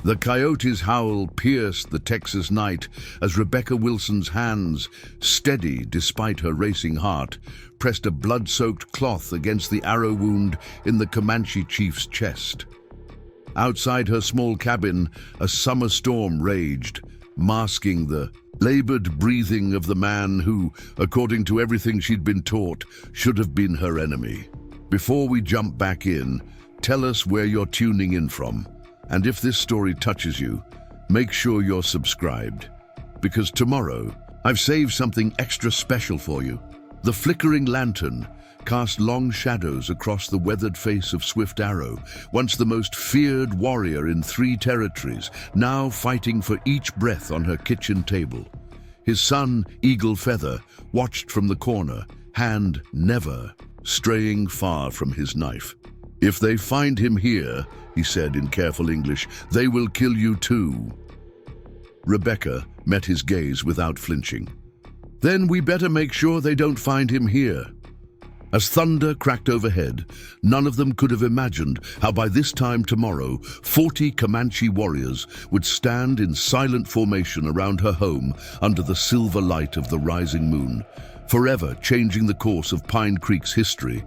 The coyote's howl pierced the Texas night as Rebecca Wilson's hands, steady despite her racing heart, pressed a blood-soaked cloth against the arrow wound in the Comanche chief's chest. Outside her small cabin, a summer storm raged, masking the labored breathing of the man who, according to everything she'd been taught, should have been her enemy. Before we jump back in, tell us where you're tuning in from. And if this story touches you, make sure you're subscribed. Because tomorrow, I've saved something extra special for you. The flickering lantern cast long shadows across the weathered face of Swift Arrow, once the most feared warrior in 3 territories, now fighting for each breath on her kitchen table. His son, Eagle Feather, watched from the corner, hand never straying far from his knife. "If they find him here," he said in careful English, "they will kill you too." Rebecca met his gaze without flinching. "Then we better make sure they don't find him here." As thunder cracked overhead, none of them could have imagined how by this time tomorrow, 40 Comanche warriors would stand in silent formation around her home under the silver light of the rising moon, forever changing the course of Pine Creek's history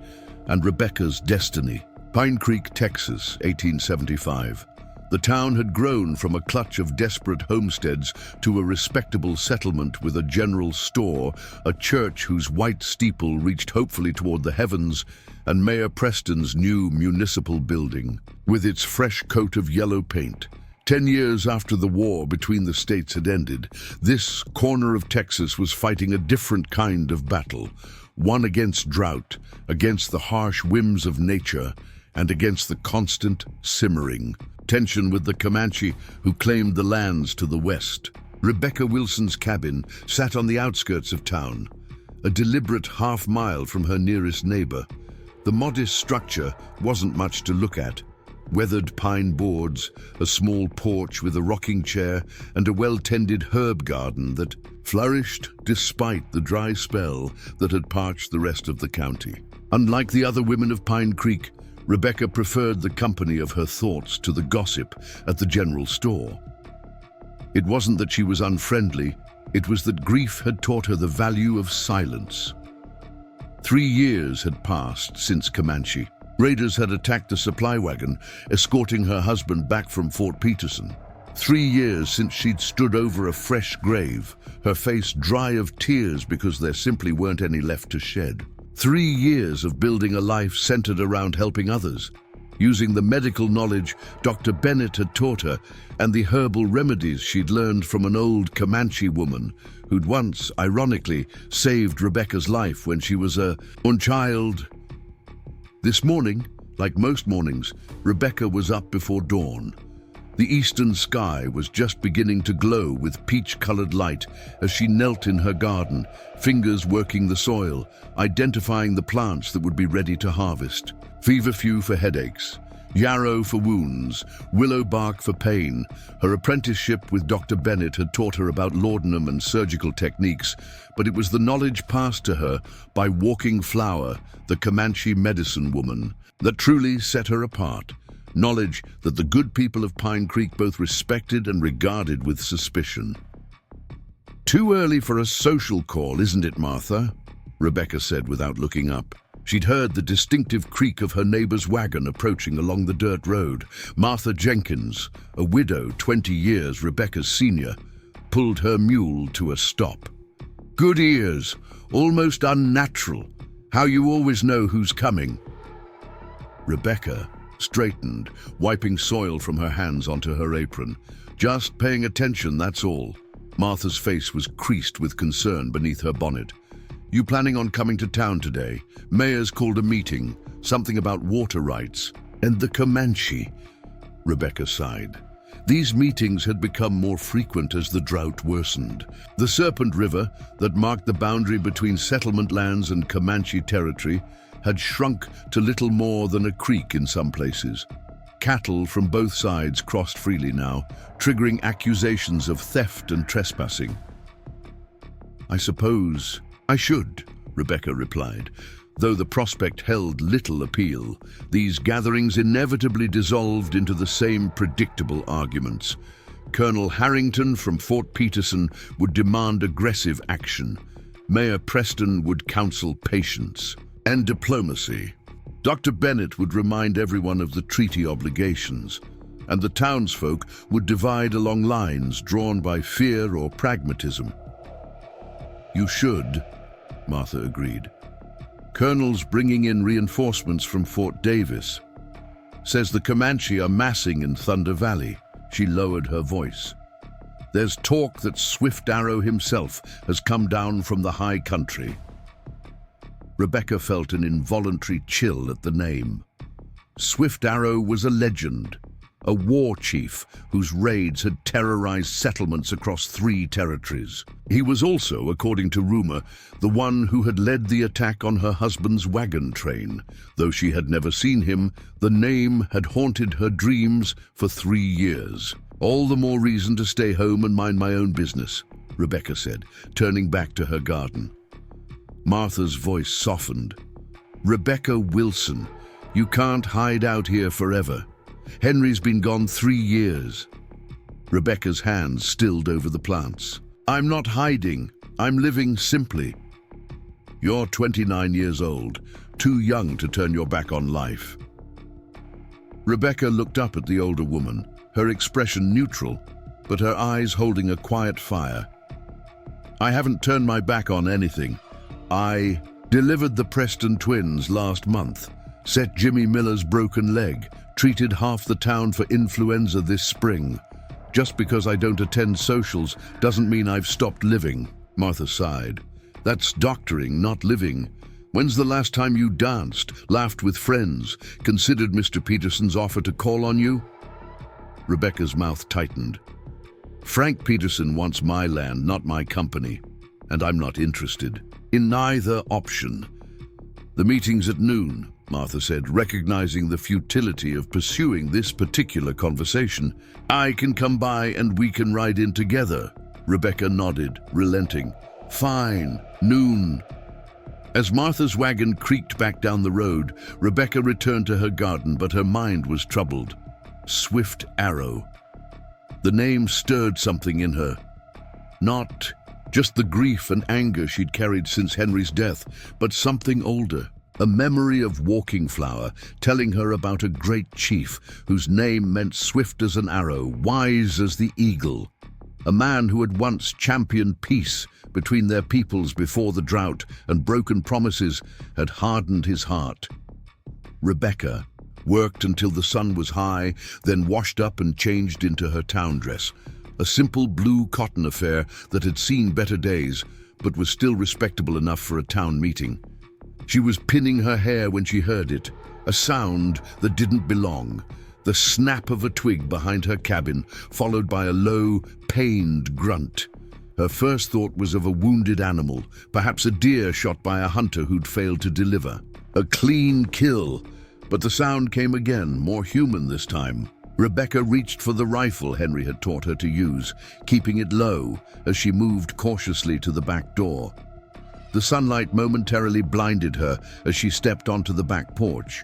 and Rebecca's destiny. Pine Creek, Texas, 1875. The town had grown from a clutch of desperate homesteads to a respectable settlement with a general store, a church whose white steeple reached hopefully toward the heavens, and Mayor Preston's new municipal building, with its fresh coat of yellow paint. 10 years after the war between the states had ended, this corner of Texas was fighting a different kind of battle, one against drought, against the harsh whims of nature, and against the constant simmering tension with the Comanche who claimed the lands to the west. Rebecca Wilson's cabin sat on the outskirts of town, a deliberate half-mile from her nearest neighbor. The modest structure wasn't much to look at. Weathered pine boards, a small porch with a rocking chair, and a well-tended herb garden that flourished despite the dry spell that had parched the rest of the county. Unlike the other women of Pine Creek, Rebecca preferred the company of her thoughts to the gossip at the general store. It wasn't that she was unfriendly, it was that grief had taught her the value of silence. 3 years had passed since Comanche. Raiders had attacked the supply wagon, escorting her husband back from Fort Peterson. 3 years since she'd stood over a fresh grave, her face dry of tears because there simply weren't any left to shed. 3 years of building a life centered around helping others, using the medical knowledge Dr. Bennett had taught her and the herbal remedies she'd learned from an old Comanche woman who'd once, ironically, saved Rebecca's life when she was a child. This morning, like most mornings, Rebecca was up before dawn. The eastern sky was just beginning to glow with peach-colored light as she knelt in her garden, fingers working the soil, identifying the plants that would be ready to harvest. Feverfew for headaches, yarrow for wounds, willow bark for pain. Her apprenticeship with Dr. Bennett had taught her about laudanum and surgical techniques, but it was the knowledge passed to her by Walking Flower, the Comanche medicine woman, that truly set her apart. Knowledge that the good people of Pine Creek both respected and regarded with suspicion. "Too early for a social call, isn't it, Martha?" Rebecca said without looking up. She'd heard the distinctive creak of her neighbor's wagon approaching along the dirt road. Martha Jenkins, a widow 20 years Rebecca's senior, pulled her mule to a stop. "Good ears, almost unnatural. How you always know who's coming." Rebecca straightened, wiping soil from her hands onto her apron. "Just paying attention, that's all." Martha's face was creased with concern beneath her bonnet. "You planning on coming to town today? Mayor's called a meeting, something about water rights." "And the Comanche," Rebecca sighed. These meetings had become more frequent as the drought worsened. The Serpent River, that marked the boundary between settlement lands and Comanche territory, had shrunk to little more than a creek in some places. Cattle from both sides crossed freely now, triggering accusations of theft and trespassing. "I suppose I should," Rebecca replied. Though the prospect held little appeal, these gatherings inevitably dissolved into the same predictable arguments. Colonel Harrington from Fort Peterson would demand aggressive action. Mayor Preston would counsel patience and diplomacy. Dr. Bennett would remind everyone of the treaty obligations, and the townsfolk would divide along lines drawn by fear or pragmatism. "You should," Martha agreed. "Colonel's bringing in reinforcements from Fort Davis. Says the Comanche are massing in Thunder Valley." She lowered her voice. "There's talk that Swift Arrow himself has come down from the high country." Rebecca felt an involuntary chill at the name. Swift Arrow was a legend, a war chief whose raids had terrorized settlements across 3 territories. He was also, according to rumor, the one who had led the attack on her husband's wagon train. Though she had never seen him, the name had haunted her dreams for 3 years. "All the more reason to stay home and mind my own business," Rebecca said, turning back to her garden. Martha's voice softened. "Rebecca Wilson, you can't hide out here forever. Henry's been gone 3 years." Rebecca's hands stilled over the plants. "I'm not hiding. I'm living simply." "You're 29 years old, too young to turn your back on life." Rebecca looked up at the older woman, her expression neutral, but her eyes holding a quiet fire. "I haven't turned my back on anything. I delivered the Preston twins last month, set Jimmy Miller's broken leg, treated half the town for influenza this spring. Just because I don't attend socials doesn't mean I've stopped living." Martha sighed. "That's doctoring, not living. When's the last time you danced, laughed with friends, considered Mr. Peterson's offer to call on you?" Rebecca's mouth tightened. "Frank Peterson wants my land, not my company, and I'm not interested in neither option." "The meeting's at noon," Martha said, recognizing the futility of pursuing this particular conversation. "I can come by and we can ride in together." Rebecca nodded, relenting. "Fine, noon." As Martha's wagon creaked back down the road, Rebecca returned to her garden, but her mind was troubled. Swift Arrow. The name stirred something in her. Not just the grief and anger she'd carried since Henry's death, but something older. A memory of Walking Flower, telling her about a great chief whose name meant swift as an arrow, wise as the eagle. A man who had once championed peace between their peoples before the drought and broken promises had hardened his heart. Rebecca worked until the sun was high, then washed up and changed into her town dress. A simple blue cotton affair that had seen better days, but was still respectable enough for a town meeting. She was pinning her hair when she heard it, a sound that didn't belong. The snap of a twig behind her cabin, followed by a low, pained grunt. Her first thought was of a wounded animal, perhaps a deer shot by a hunter who'd failed to deliver. A clean kill, but the sound came again, more human this time. Rebecca reached for the rifle Henry had taught her to use, keeping it low as she moved cautiously to the back door. The sunlight momentarily blinded her as she stepped onto the back porch.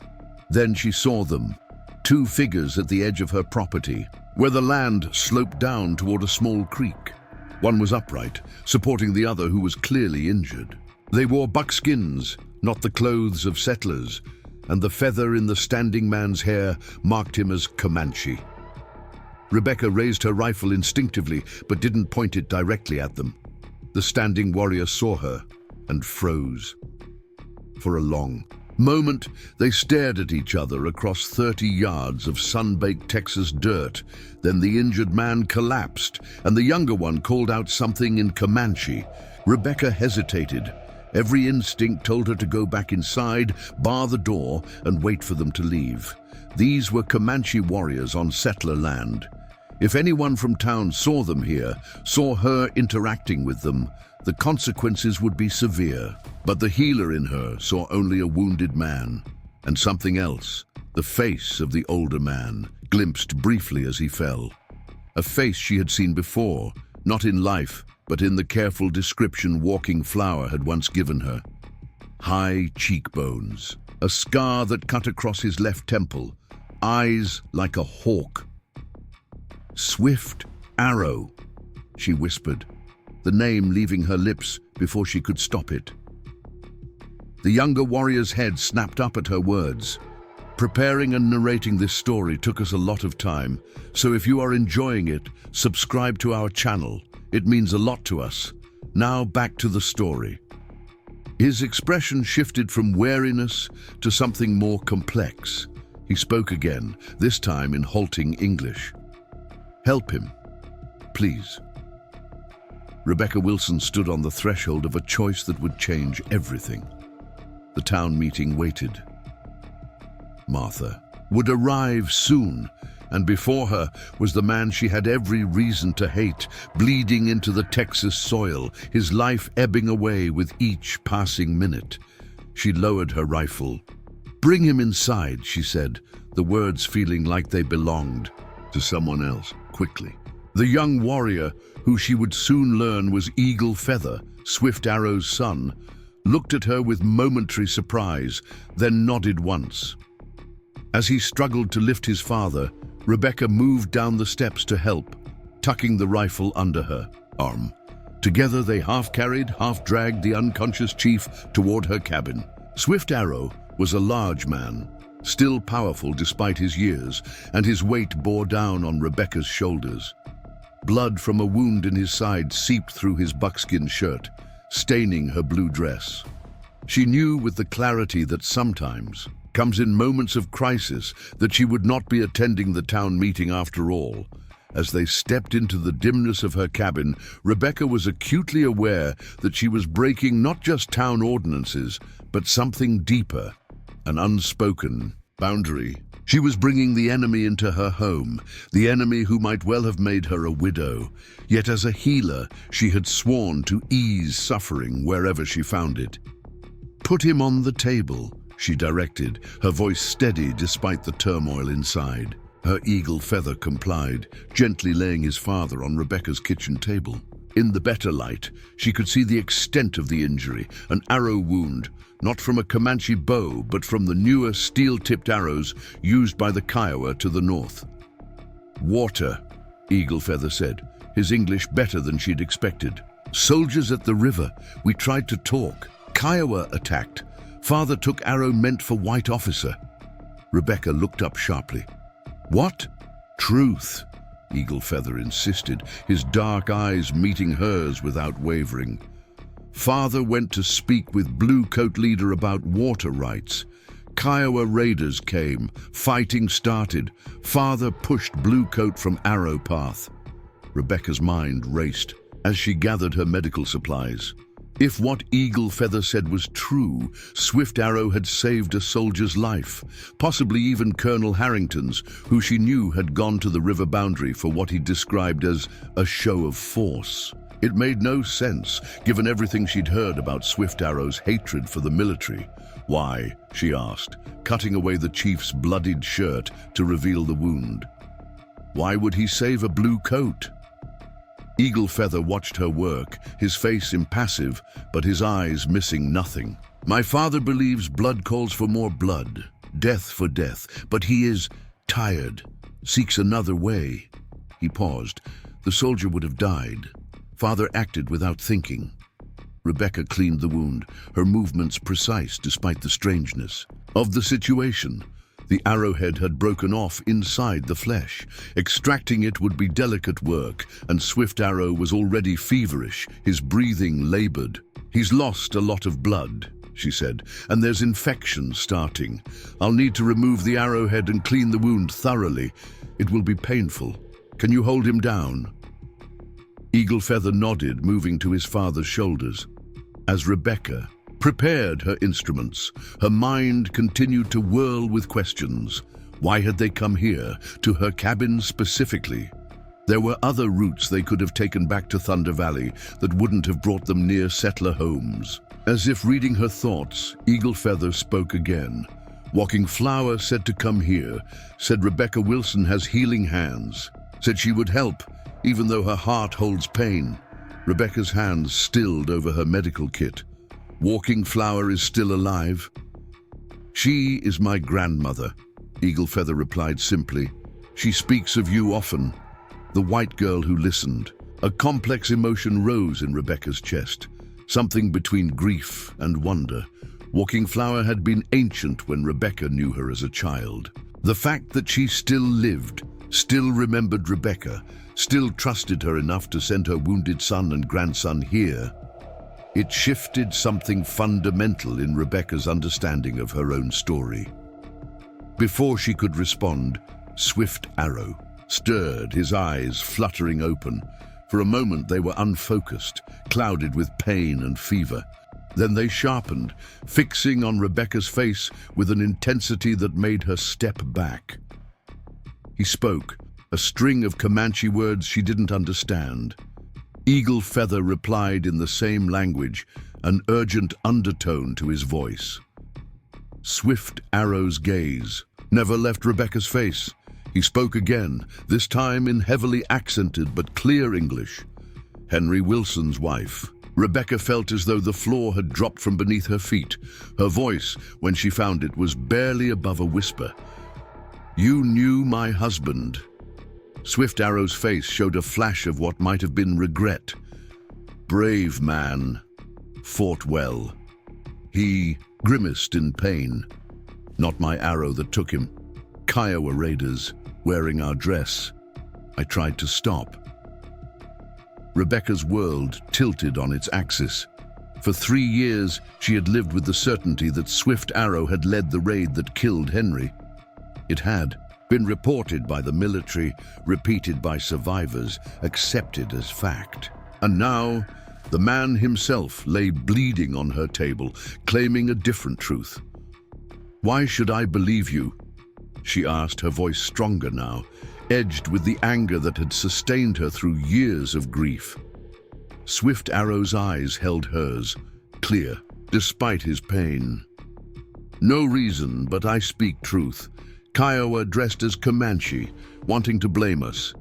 Then she saw them, 2 figures at the edge of her property, where the land sloped down toward a small creek. One was upright, supporting the other who was clearly injured. They wore buckskins, not the clothes of settlers, and the feather in the standing man's hair marked him as Comanche. Rebecca raised her rifle instinctively, but didn't point it directly at them. The standing warrior saw her and froze. For a long moment, they stared at each other across 30 yards of sun-baked Texas dirt. Then the injured man collapsed, and the younger one called out something in Comanche. Rebecca hesitated. Every instinct told her to go back inside, bar the door, and wait for them to leave. These were Comanche warriors on settler land. If anyone from town saw them here, saw her interacting with them, the consequences would be severe. But the healer in her saw only a wounded man, and something else, the face of the older man, glimpsed briefly as he fell. A face she had seen before, not in life, but in the careful description Walking Flower had once given her. high cheekbones, a scar that cut across his left temple, eyes like a hawk. "Swift Arrow," she whispered, the name leaving her lips before she could stop it. The younger warrior's head snapped up at her words. Preparing and narrating this story took us a lot of time, so if you are enjoying it, subscribe to our channel. It means a lot to us. Now back to the story. His expression shifted from wariness to something more complex. He spoke again, this time in halting English. "Help him, please." Rebecca Wilson stood on the threshold of a choice that would change everything. The town meeting waited. Martha would arrive soon, and before her was the man she had every reason to hate, bleeding into the Texas soil, his life ebbing away with each passing minute. She lowered her rifle. "Bring him inside," she said, the words feeling like they belonged to someone else, quickly. The young warrior, who she would soon learn was Eagle Feather, Swift Arrow's son, looked at her with momentary surprise, then nodded once. As he struggled to lift his father, Rebecca moved down the steps to help, tucking the rifle under her arm. Together they half-carried, half-dragged the unconscious chief toward her cabin. Swift Arrow was a large man, still powerful despite his years, and his weight bore down on Rebecca's shoulders. Blood from a wound in his side seeped through his buckskin shirt, staining her blue dress. She knew with the clarity that sometimes comes in moments of crisis that she would not be attending the town meeting after all. As they stepped into the dimness of her cabin, Rebecca was acutely aware that she was breaking not just town ordinances, but something deeper, an unspoken boundary. She was bringing the enemy into her home, the enemy who might well have made her a widow. Yet as a healer, she had sworn to ease suffering wherever she found it. "Put him on the table," she directed, her voice steady despite the turmoil inside. Her eagle feather complied, gently laying his father on Rebecca's kitchen table. In the better light, she could see the extent of the injury, an arrow wound, not from a Comanche bow, but from the newer steel-tipped arrows used by the Kiowa to the north. "Water," Eagle Feather said, his English better than she'd expected. "Soldiers at the river. We tried to talk. Kiowa attacked. Father took arrow meant for white officer." Rebecca looked up sharply. "What?" "Truth," Eagle Feather insisted, his dark eyes meeting hers without wavering. "Father went to speak with Blue Coat leader about water rights. Kiowa raiders came. Fighting started. Father pushed Blue Coat from Arrow Path." Rebecca's mind raced as she gathered her medical supplies. If what Eagle Feather said was true, Swift Arrow had saved a soldier's life, possibly even Colonel Harrington's, who she knew had gone to the river boundary for what he described as a show of force. It made no sense, given everything she'd heard about Swift Arrow's hatred for the military. "Why?" she asked, cutting away the chief's bloodied shirt to reveal the wound. "Why would he save a Blue Coat?" Eagle Feather watched her work, his face impassive, but his eyes missing nothing. "My father believes blood calls for more blood, death for death, but he is tired, seeks another way." He paused. The soldier would have died. Father acted without thinking. Rebecca cleaned the wound, her movements precise despite the strangeness of the situation. The arrowhead had broken off inside the flesh. Extracting it would be delicate work, and Swift Arrow was already feverish, his breathing labored. "He's lost a lot of blood," she said, "and there's infection starting. I'll need to remove the arrowhead and clean the wound thoroughly. It will be painful. Can you hold him down?" Eagle Feather nodded, moving to his father's shoulders. As Rebecca prepared her instruments, her mind continued to whirl with questions. Why had they come here, to her cabin specifically? There were other routes they could have taken back to Thunder Valley that wouldn't have brought them near settler homes. As if reading her thoughts, Eagle Feather spoke again. "Walking Flower said to come here, said Rebecca Wilson has healing hands, said she would help, even though her heart holds pain." Rebecca's hands stilled over her medical kit. Walking Flower is still alive? She is my grandmother, Eagle Feather replied simply. She speaks of you often. The white girl who listened. A complex emotion rose in Rebecca's chest, something between grief and wonder. Walking Flower had been ancient when Rebecca knew her as a child. The fact that she still lived, still remembered Rebecca, still trusted her enough to send her wounded son and grandson here, it shifted something fundamental in Rebecca's understanding of her own story. Before she could respond, Swift Arrow stirred, his eyes fluttering open. For a moment they were unfocused, clouded with pain and fever. Then they sharpened, fixing on Rebecca's face with an intensity that made her step back. He spoke, a string of Comanche words she didn't understand. Eagle Feather replied in the same language, an urgent undertone to his voice. Swift Arrow's gaze never left Rebecca's face. He spoke again, this time in heavily accented but clear English. Henry Wilson's wife. Rebecca felt as though the floor had dropped from beneath her feet. Her voice, when she found it, was barely above a whisper. You knew my husband. Swift Arrow's face showed a flash of what might have been regret. Brave man. Fought well. He grimaced in pain. Not my arrow that took him. Kiowa raiders, wearing our dress. I tried to stop. Rebecca's world tilted on its axis. For 3 years, she had lived with the certainty that Swift Arrow had led the raid that killed Henry. It had been reported by the military, repeated by survivors, accepted as fact. And now, the man himself lay bleeding on her table, claiming a different truth. Why should I believe you? She asked, her voice stronger now, edged with the anger that had sustained her through years of grief. Swift Arrow's eyes held hers, clear, despite his pain. No reason, but I speak truth. Kiowa dressed as Comanche, wanting to blame us.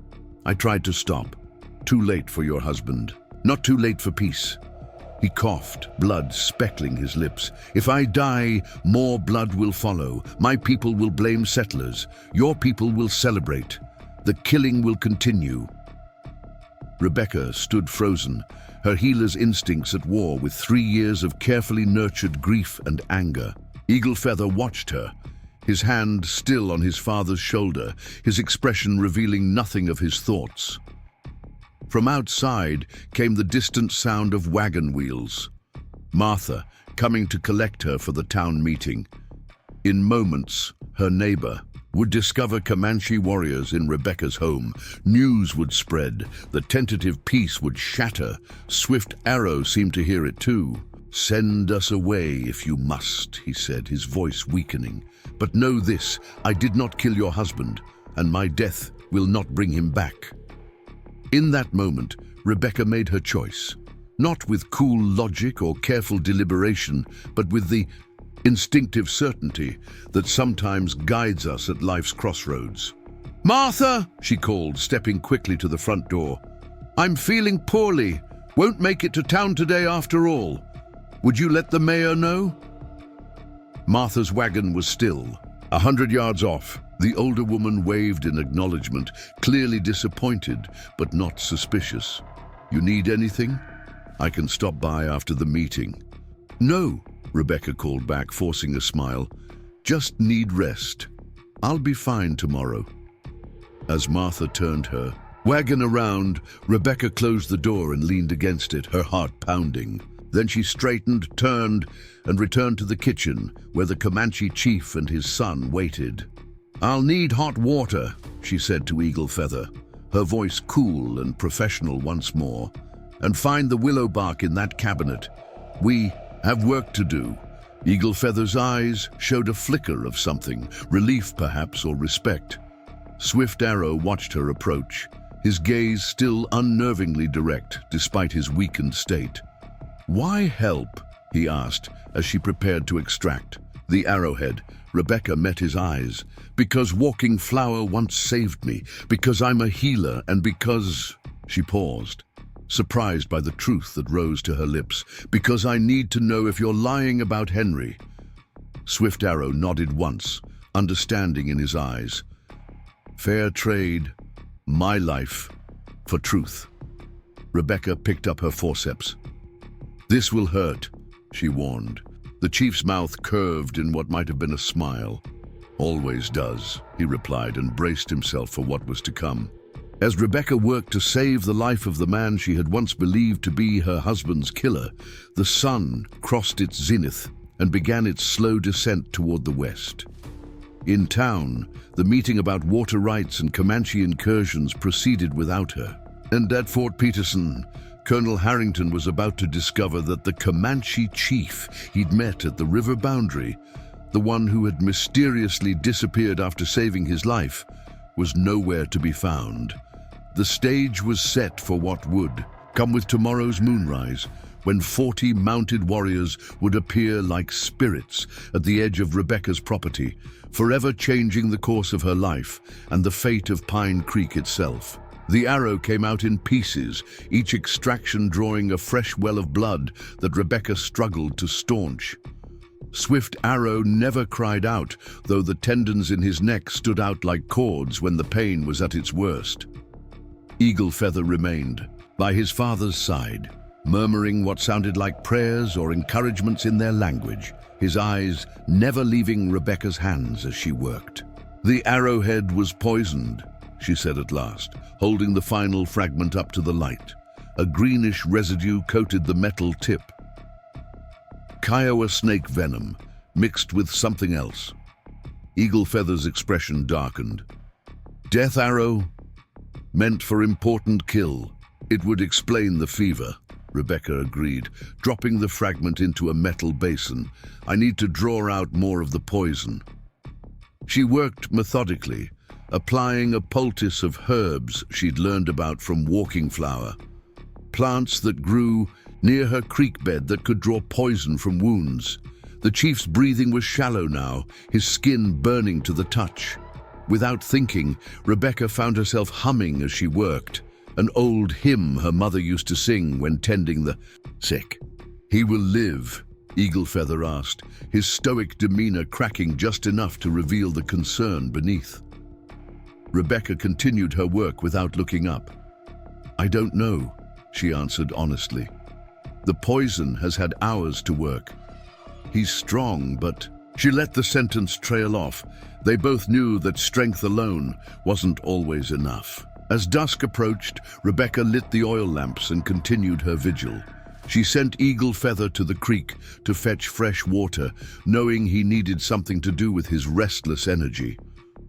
I tried to stop. Too late for your husband. Not too late for peace. He coughed, blood speckling his lips. If I die, more blood will follow. My people will blame settlers. Your people will celebrate. The killing will continue. Rebecca stood frozen, her healer's instincts at war with 3 years of carefully nurtured grief and anger. Eagle Feather watched her, his hand still on his father's shoulder, his expression revealing nothing of his thoughts. From outside came the distant sound of wagon wheels. Martha, coming to collect her for the town meeting. In moments, her neighbor would discover Comanche warriors in Rebecca's home. News would spread. The tentative peace would shatter. Swift Arrow seemed to hear it too. Send us away if you must, he said, his voice weakening. But know this, I did not kill your husband, and my death will not bring him back. In that moment, Rebecca made her choice, not with cool logic or careful deliberation, but with the instinctive certainty that sometimes guides us at life's crossroads. Martha, she called, stepping quickly to the front door. I'm feeling poorly. Won't make it to town today after all. Would you let the mayor know? Martha's wagon was still, 100 yards off. The older woman waved in acknowledgement, clearly disappointed, but not suspicious. You need anything? I can stop by after the meeting. No, Rebecca called back, forcing a smile. Just need rest. I'll be fine tomorrow. As Martha turned her wagon around, Rebecca closed the door and leaned against it, her heart pounding. Then she straightened, turned, and returned to the kitchen, where the Comanche chief and his son waited. I'll need hot water, she said to Eagle Feather, her voice cool and professional once more. And find the willow bark in that cabinet. We have work to do. Eagle Feather's eyes showed a flicker of something, relief perhaps, or respect. Swift Arrow watched her approach, his gaze still unnervingly direct despite his weakened state. Why help? He asked as she prepared to extract the arrowhead. Rebecca met his eyes. Because Walking Flower once saved me, because I'm a healer, and because... She paused. surprised by the truth that rose to her lips. "Because I need to know if you're lying about Henry." Swift Arrow nodded once, understanding in his eyes. "Fair trade, my life, for truth." Rebecca picked up her forceps. "This will hurt," she warned. The chief's mouth curved in what might have been a smile. "Always does," he replied, and braced himself for what was to come. As Rebecca worked to save the life of the man she had once believed to be her husband's killer, the sun crossed its zenith and began its slow descent toward the west. In town, the meeting about water rights and Comanche incursions proceeded without her. And at Fort Peterson, Colonel Harrington was about to discover that the Comanche chief he'd met at the river boundary, the one who had mysteriously disappeared after saving his life, was nowhere to be found. The stage was set for what would come with tomorrow's moonrise, when 40 mounted warriors would appear like spirits at the edge of Rebecca's property, forever changing the course of her life and the fate of Pine Creek itself. The arrow came out in pieces, each extraction drawing a fresh well of blood that Rebecca struggled to staunch. Swift Arrow never cried out, though the tendons in his neck stood out like cords when the pain was at its worst. Eagle Feather remained by his father's side, murmuring what sounded like prayers or encouragements in their language, his eyes never leaving Rebecca's hands as she worked. "The arrowhead was poisoned," she said at last, holding the final fragment up to the light. A greenish residue coated the metal tip. Kiowa snake venom, mixed with something else. Eagle Feather's expression darkened. "Death arrow? Meant for important kill. It would explain the fever," Rebecca agreed, dropping the fragment into a metal basin. "I need to draw out more of the poison." She worked methodically, applying a poultice of herbs she'd learned about from walking flower, plants that grew near her creek bed that could draw poison from wounds. The chief's breathing was shallow now, his skin burning to the touch. Without thinking, Rebecca found herself humming as she worked, an old hymn her mother used to sing when tending the sick. "He will live?" Eagle Feather asked, his stoic demeanor cracking just enough to reveal the concern beneath. Rebecca continued her work without looking up. "I don't know," she answered honestly. "The poison has had hours to work. He's strong, but..." She let the sentence trail off. They both knew that strength alone wasn't always enough. As dusk approached, Rebecca lit the oil lamps and continued her vigil. She sent Eagle Feather to the creek to fetch fresh water, knowing he needed something to do with his restless energy.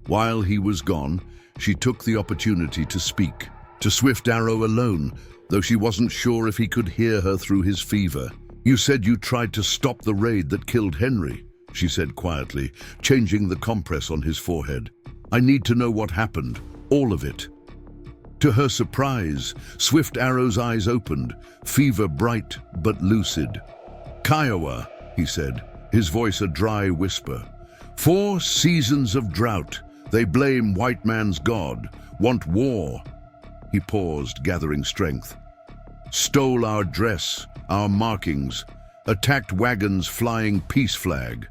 While he was gone, she took the opportunity to speak to Swift Arrow alone, though she wasn't sure if he could hear her through his fever. "You said you tried to stop the raid that killed Henry," she said quietly, changing the compress on his forehead. "I need to know what happened, all of it." To her surprise, Swift Arrow's eyes opened, fever bright but lucid. "Kiowa," he said, his voice a dry whisper. "4 seasons of drought. They blame white man's god, want war." He paused, gathering strength. "Stole our dress, our markings, attacked wagons flying peace flag.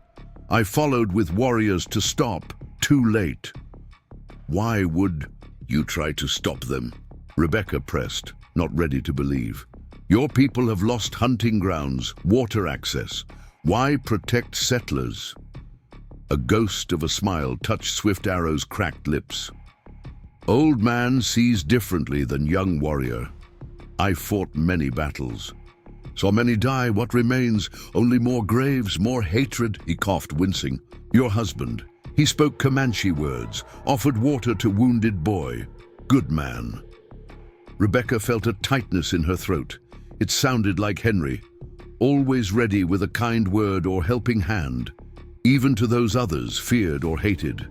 I followed with warriors to stop, too late." "Why would you try to stop them?" Rebecca pressed, not ready to believe. "Your people have lost hunting grounds, water access. Why protect settlers?" A ghost of a smile touched Swift Arrow's cracked lips. "Old man sees differently than young warrior. I fought many battles. Saw many die. What remains? Only more graves, more hatred," he coughed, wincing. "Your husband, he spoke Comanche words, offered water to wounded boy. Good man." Rebecca felt a tightness in her throat. It sounded like Henry, always ready with a kind word or helping hand, even to those others feared or hated.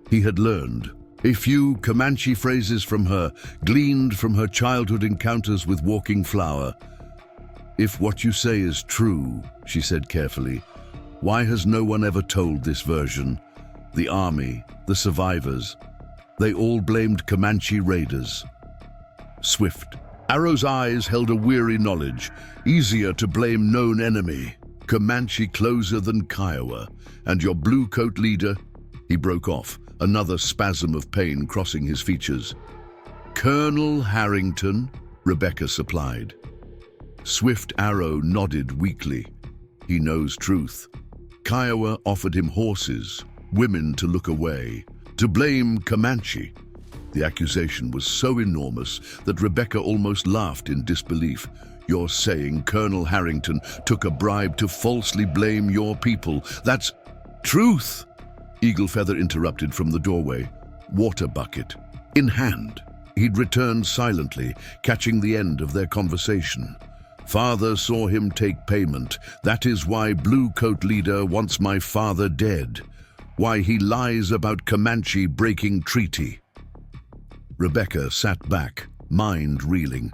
He had learned a few Comanche phrases from her, gleaned from her childhood encounters with walking flower. "If what you say is true," she said carefully, "why has no one ever told this version? The army, the survivors, they all blamed Comanche raiders." Swift Arrow's eyes held a weary knowledge. Easier to blame known enemy. Comanche closer than Kiowa. And your blue coat leader? He broke off, another spasm of pain crossing his features. Colonel Harrington, Rebecca supplied. Swift Arrow nodded weakly. He knows truth. Kiowa offered him horses, women to look away, to blame Comanche. The accusation was so enormous that Rebecca almost laughed in disbelief. You're saying Colonel Harrington took a bribe to falsely blame your people? That's truth! Eaglefeather interrupted from the doorway, water bucket in hand. He'd returned silently, catching the end of their conversation. Father saw him take payment. That is why Blue Coat Leader wants my father dead. Why he lies about Comanche breaking treaty. Rebecca sat back, mind reeling.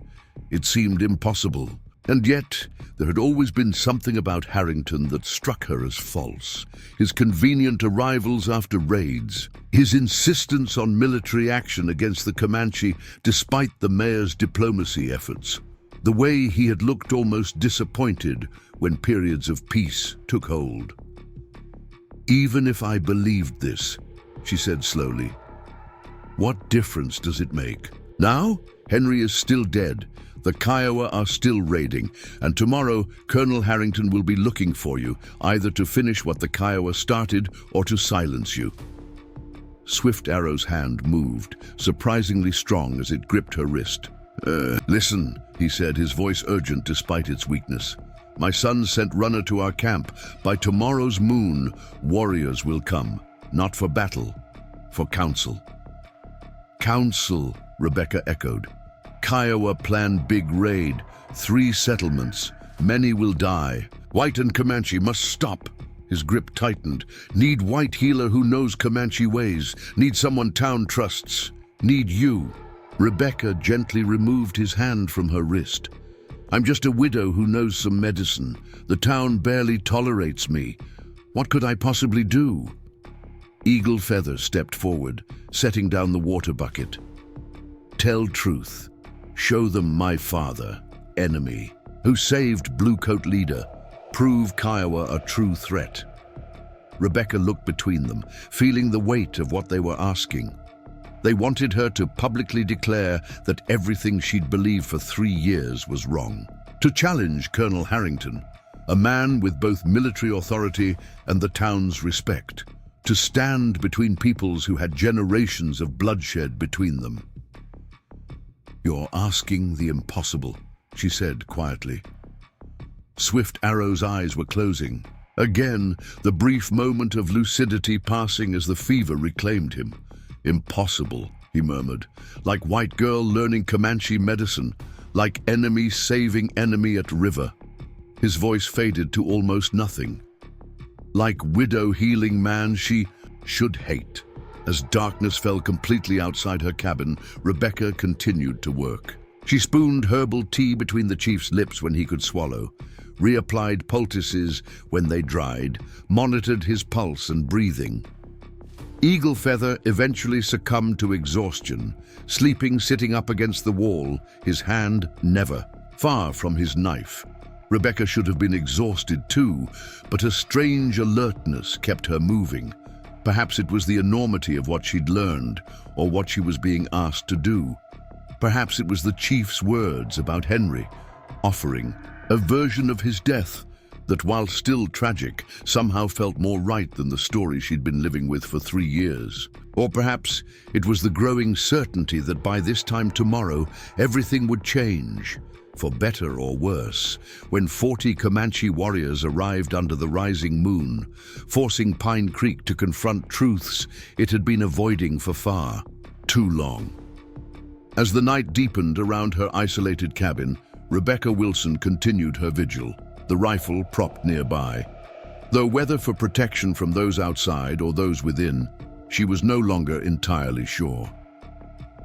It seemed impossible. And yet, there had always been something about Harrington that struck her as false. His convenient arrivals after raids, his insistence on military action against the Comanche despite the mayor's diplomacy efforts, the way he had looked almost disappointed when periods of peace took hold. Even if I believed this, she said slowly, what difference does it make? Now, Henry is still dead. The Kiowa are still raiding, and tomorrow Colonel Harrington will be looking for you, either to finish what the Kiowa started or to silence you. Swift Arrow's hand moved, surprisingly strong as it gripped her wrist. Listen, he said, his voice urgent despite its weakness. My son sent runner to our camp. By tomorrow's moon, warriors will come, not for battle, for council. Council, Rebecca echoed. Kiowa planned big raid, 3 settlements. Many will die. White and Comanche must stop. His grip tightened. Need white healer who knows Comanche ways. Need someone town trusts. Need you. Rebecca gently removed his hand from her wrist. I'm just a widow who knows some medicine. The town barely tolerates me. What could I possibly do? Eaglefeather stepped forward, setting down the water bucket. Tell truth. Show them my father, enemy, who saved Blue Coat Leader. Prove Kiowa a true threat. Rebecca looked between them, feeling the weight of what they were asking. They wanted her to publicly declare that everything she'd believed for 3 years was wrong. To challenge Colonel Harrington, a man with both military authority and the town's respect. To stand between peoples who had generations of bloodshed between them. You're asking the impossible, she said quietly. Swift Arrow's eyes were closing. Again, the brief moment of lucidity passing as the fever reclaimed him. Impossible, he murmured, like white girl learning Comanche medicine, like enemy saving enemy at river. His voice faded to almost nothing. Like widow healing man she should hate. As darkness fell completely outside her cabin, Rebecca continued to work. She spooned herbal tea between the chief's lips when he could swallow, reapplied poultices when they dried, monitored his pulse and breathing. Eaglefeather eventually succumbed to exhaustion, sleeping sitting up against the wall, his hand never far from his knife. Rebecca should have been exhausted too, but a strange alertness kept her moving. Perhaps it was the enormity of what she'd learned, or what she was being asked to do. Perhaps it was the chief's words about Henry, offering a version of his death that, while still tragic, somehow felt more right than the story she'd been living with for 3 years. Or perhaps it was the growing certainty that by this time tomorrow, everything would change, for better or worse, when 40 Comanche warriors arrived under the rising moon, forcing Pine Creek to confront truths it had been avoiding for far too long. As the night deepened around her isolated cabin, Rebecca Wilson continued her vigil, the rifle propped nearby. Though whether for protection from those outside or those within, she was no longer entirely sure.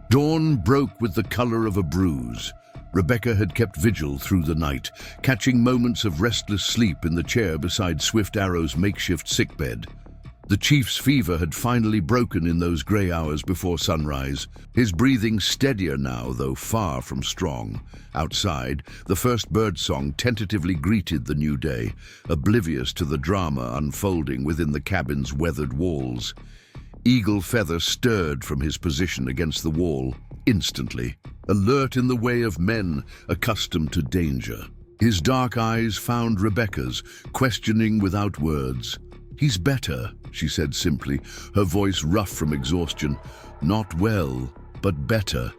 Dawn broke with the color of a bruise. Rebecca had kept vigil through the night, catching moments of restless sleep in the chair beside Swift Arrow's makeshift sickbed. The chief's fever had finally broken in those grey hours before sunrise, his breathing steadier now, though far from strong. Outside, the first birdsong tentatively greeted the new day, oblivious to the drama unfolding within the cabin's weathered walls. Eagle Feather stirred from his position against the wall, instantly, alert in the way of men accustomed to danger. His dark eyes found Rebecca's, questioning without words. "He's better," she said simply, her voice rough from exhaustion. "Not well, but better."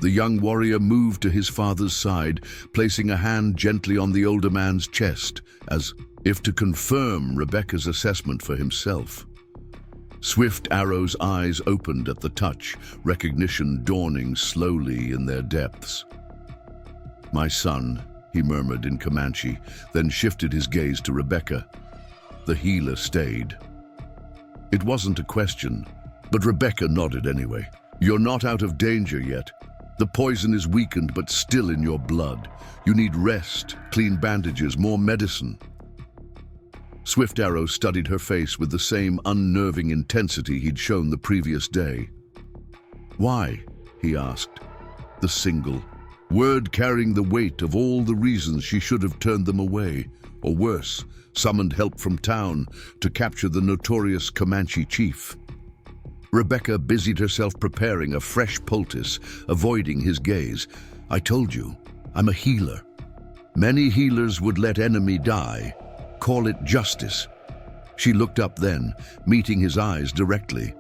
The young warrior moved to his father's side, placing a hand gently on the older man's chest, as if to confirm Rebecca's assessment for himself. Swift Arrow's eyes opened at the touch, recognition dawning slowly in their depths. "My son," he murmured in Comanche, then shifted his gaze to Rebecca. The healer stayed. It wasn't a question, but Rebecca nodded anyway. "You're not out of danger yet. The poison is weakened but still in your blood. You need rest, clean bandages, more medicine." Swift Arrow studied her face with the same unnerving intensity he'd shown the previous day. "Why?" he asked. The single word carrying the weight of all the reasons she should have turned them away, or worse, summoned help from town to capture the notorious Comanche chief. Rebecca busied herself preparing a fresh poultice, avoiding his gaze. "I told you, I'm a healer. Many healers would let enemy die. Call it justice." She looked up then, meeting his eyes directly.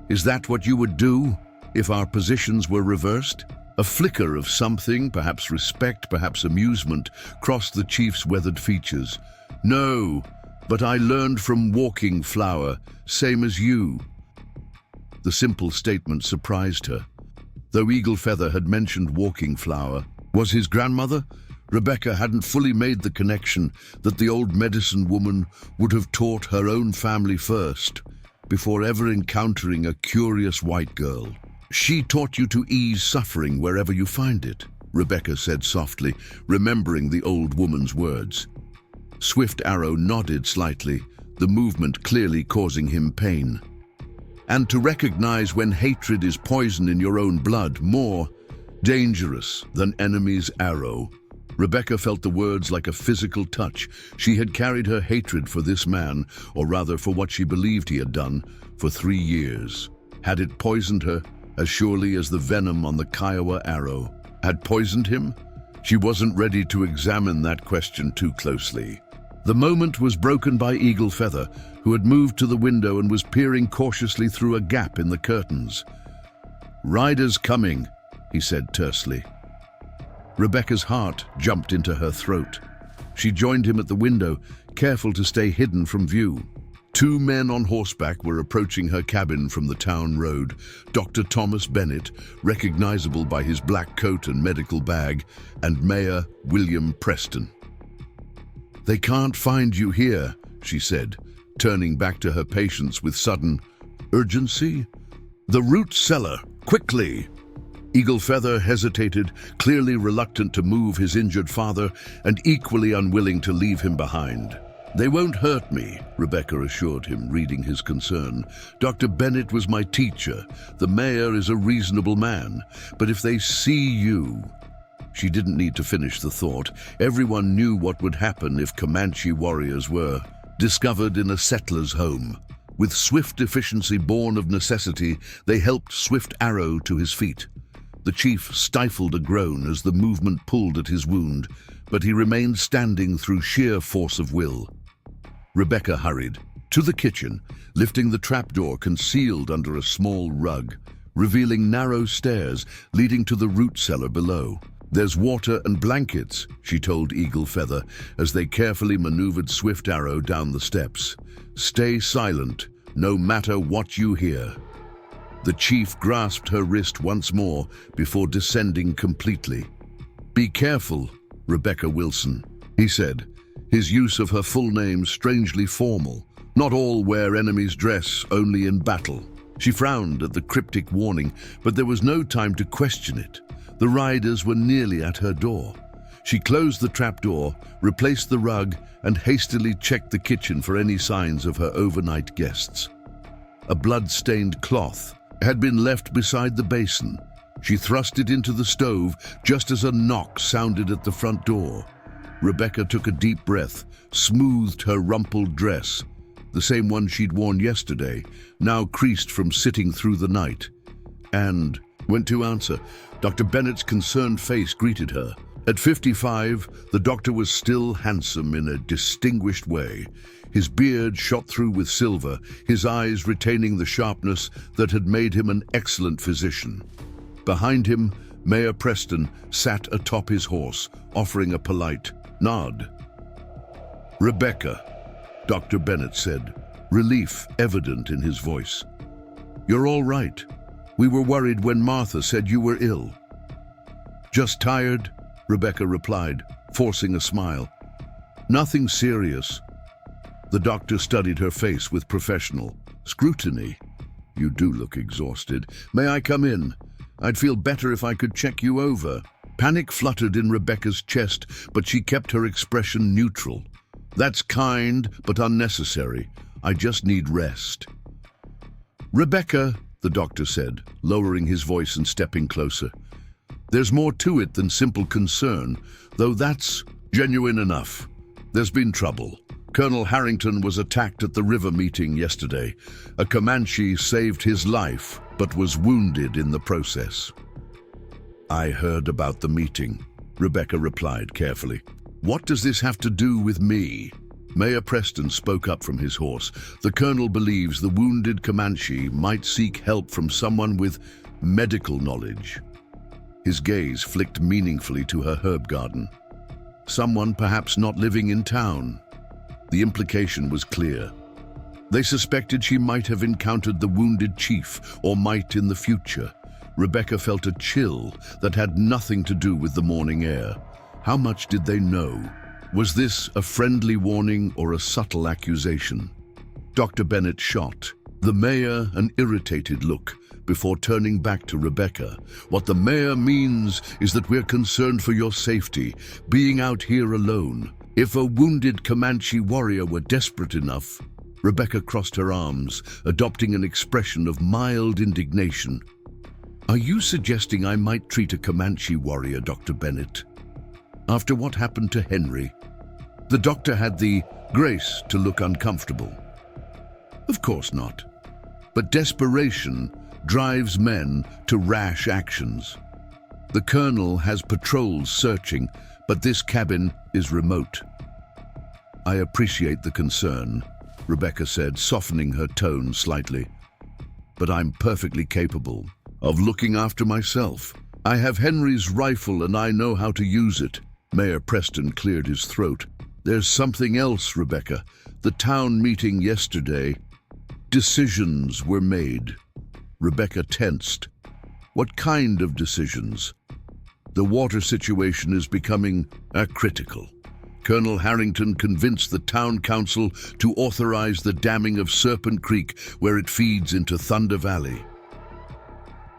"Is that what you would do if our positions were reversed?" A flicker of something, perhaps respect, perhaps amusement, crossed the chief's weathered features. "No, but I learned from Walking Flower, same as you." The simple statement surprised her. Though Eagle Feather had mentioned Walking Flower, was his grandmother? Rebecca hadn't fully made the connection that the old medicine woman would have taught her own family first, before ever encountering a curious white girl. "She taught you to ease suffering wherever you find it," Rebecca said softly, remembering the old woman's words. Swift Arrow nodded slightly, the movement clearly causing him pain. "And to recognize when hatred is poison in your own blood, more dangerous than enemy's arrow." Rebecca felt the words like a physical touch. She had carried her hatred for this man, or rather for what she believed he had done, for 3 years. Had it poisoned her, as surely as the venom on the Kiowa arrow had poisoned him? She wasn't ready to examine that question too closely. The moment was broken by Eagle Feather, who had moved to the window and was peering cautiously through a gap in the curtains. "Riders coming," he said tersely. Rebecca's heart jumped into her throat. She joined him at the window, careful to stay hidden from view. 2 men on horseback were approaching her cabin from the town road. Dr. Thomas Bennett, recognizable by his black coat and medical bag, and Mayor William Preston. "They can't find you here," she said, turning back to her patients with sudden urgency. "The root cellar, quickly!" Eagle Feather hesitated, clearly reluctant to move his injured father and equally unwilling to leave him behind. "They won't hurt me," Rebecca assured him, reading his concern. "Dr. Bennett was my teacher. The mayor is a reasonable man. But if they see you—" She didn't need to finish the thought. Everyone knew what would happen if Comanche warriors were discovered in a settler's home. With swift efficiency born of necessity, they helped Swift Arrow to his feet. The chief stifled a groan as the movement pulled at his wound, but he remained standing through sheer force of will. Rebecca hurried to the kitchen, lifting the trapdoor concealed under a small rug, revealing narrow stairs leading to the root cellar below. "There's water and blankets," she told Eagle Feather as they carefully maneuvered Swift Arrow down the steps. "Stay silent, no matter what you hear." The chief grasped her wrist once more before descending completely. "Be careful, Rebecca Wilson," he said, his use of her full name strangely formal. "Not all wear enemy's dress, only in battle." She frowned at the cryptic warning, but there was no time to question it. The riders were nearly at her door. She closed the trapdoor, replaced the rug, and hastily checked the kitchen for any signs of her overnight guests. A blood-stained cloth had been left beside the basin. She thrust it into the stove just as a knock sounded at the front door. Rebecca took a deep breath, smoothed her rumpled dress, the same one she'd worn yesterday, now creased from sitting through the night, and went to answer. Dr. Bennett's concerned face greeted her. At 55, the doctor was still handsome in a distinguished way. His beard shot through with silver, his eyes retaining the sharpness that had made him an excellent physician. Behind him, Mayor Preston sat atop his horse, offering a polite nod. "Rebecca," Dr. Bennett said, relief evident in his voice. "You're all right. We were worried when Martha said you were ill." "Just tired," Rebecca replied, forcing a smile. "Nothing serious." The doctor studied her face with professional scrutiny. "You do look exhausted. May I come in? I'd feel better if I could check you over." Panic fluttered in Rebecca's chest, but she kept her expression neutral. "That's kind, but unnecessary. I just need rest." "Rebecca," the doctor said, lowering his voice and stepping closer. "There's more to it than simple concern, though that's genuine enough. There's been trouble. Colonel Harrington was attacked at the river meeting yesterday. A Comanche saved his life, but was wounded in the process." "I heard about the meeting," Rebecca replied carefully. "What does this have to do with me?" Mayor Preston spoke up from his horse. "The colonel believes the wounded Comanche might seek help from someone with medical knowledge." His gaze flicked meaningfully to her herb garden. Someone perhaps not living in town. The implication was clear. They suspected she might have encountered the wounded chief, or might in the future. Rebecca felt a chill that had nothing to do with the morning air. How much did they know? Was this a friendly warning or a subtle accusation? Dr. Bennett shot the mayor an irritated look before turning back to Rebecca. "What the mayor means is that we're concerned for your safety, being out here alone. If a wounded Comanche warrior were desperate enough..." Rebecca crossed her arms, adopting an expression of mild indignation. "Are you suggesting I might treat a Comanche warrior, Dr. Bennett? After what happened to Henry?" The doctor had the grace to look uncomfortable. "Of course not. But desperation drives men to rash actions. The colonel has patrols searching, but this cabin is remote." "I appreciate the concern," Rebecca said, softening her tone slightly. "But I'm perfectly capable of looking after myself. I have Henry's rifle and I know how to use it." Mayor Preston cleared his throat. "There's something else, Rebecca. The town meeting yesterday. Decisions were made." Rebecca tensed. "What kind of decisions?" "The water situation is becoming critical. Colonel Harrington convinced the town council to authorize the damming of Serpent Creek where it feeds into Thunder Valley."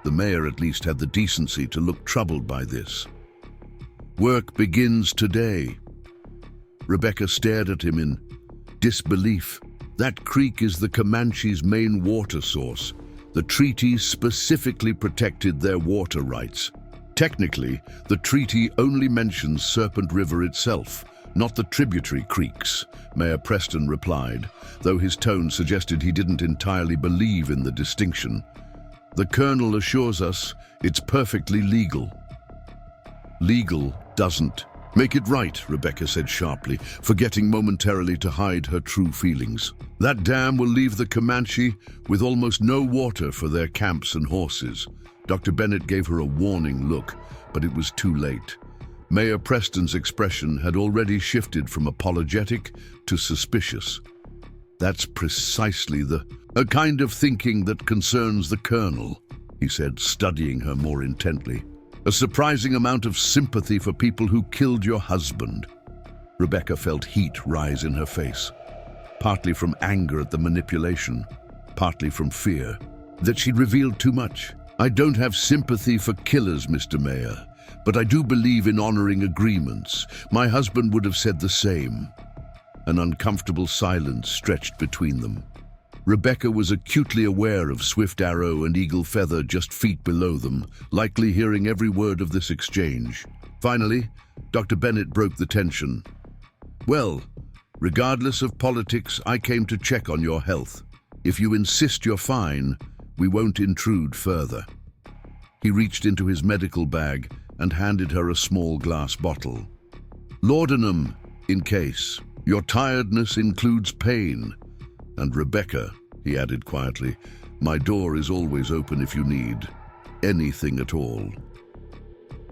The mayor at least had the decency to look troubled by this. "Work begins today." Rebecca stared at him in disbelief. "That creek is the Comanche's main water source. The treaty specifically protected their water rights. Technically, the treaty only mentions Serpent River itself, not the tributary creeks," Mayor Preston replied, though his tone suggested he didn't entirely believe in the distinction. "The colonel assures us it's perfectly legal." "Legal doesn't make it right," Rebecca said sharply, forgetting momentarily to hide her true feelings. "That dam will leave the Comanche with almost no water for their camps and horses." Dr. Bennett gave her a warning look, but it was too late. Mayor Preston's expression had already shifted from apologetic to suspicious. "That's precisely the kind of thinking that concerns the colonel," he said, studying her more intently. "A surprising amount of sympathy for people who killed your husband." Rebecca felt heat rise in her face, partly from anger at the manipulation, partly from fear that she'd revealed too much. "I don't have sympathy for killers, Mr. Mayor, but I do believe in honoring agreements. My husband would have said the same." An uncomfortable silence stretched between them. Rebecca was acutely aware of Swift Arrow and Eagle Feather just feet below them, likely hearing every word of this exchange. Finally, Dr. Bennett broke the tension. "Well, regardless of politics, I came to check on your health. If you insist you're fine, we won't intrude further." He reached into his medical bag and handed her a small glass bottle. "Laudanum, in case. Your tiredness includes pain. And Rebecca," he added quietly, "my door is always open if you need anything at all."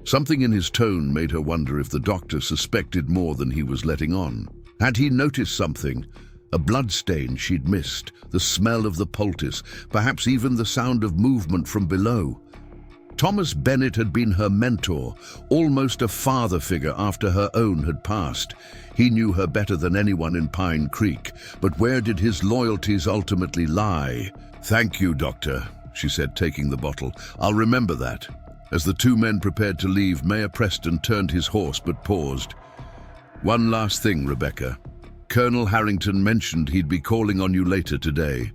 Something in his tone made her wonder if the doctor suspected more than he was letting on. Had he noticed something? A bloodstain she'd missed, the smell of the poultice, perhaps even the sound of movement from below. Thomas Bennett had been her mentor, almost a father figure after her own had passed. He knew her better than anyone in Pine Creek, but where did his loyalties ultimately lie? "Thank you, Doctor," she said, taking the bottle. "I'll remember that." As the two men prepared to leave, Mayor Preston turned his horse but paused. "One last thing, Rebecca. Colonel Harrington mentioned he'd be calling on you later today.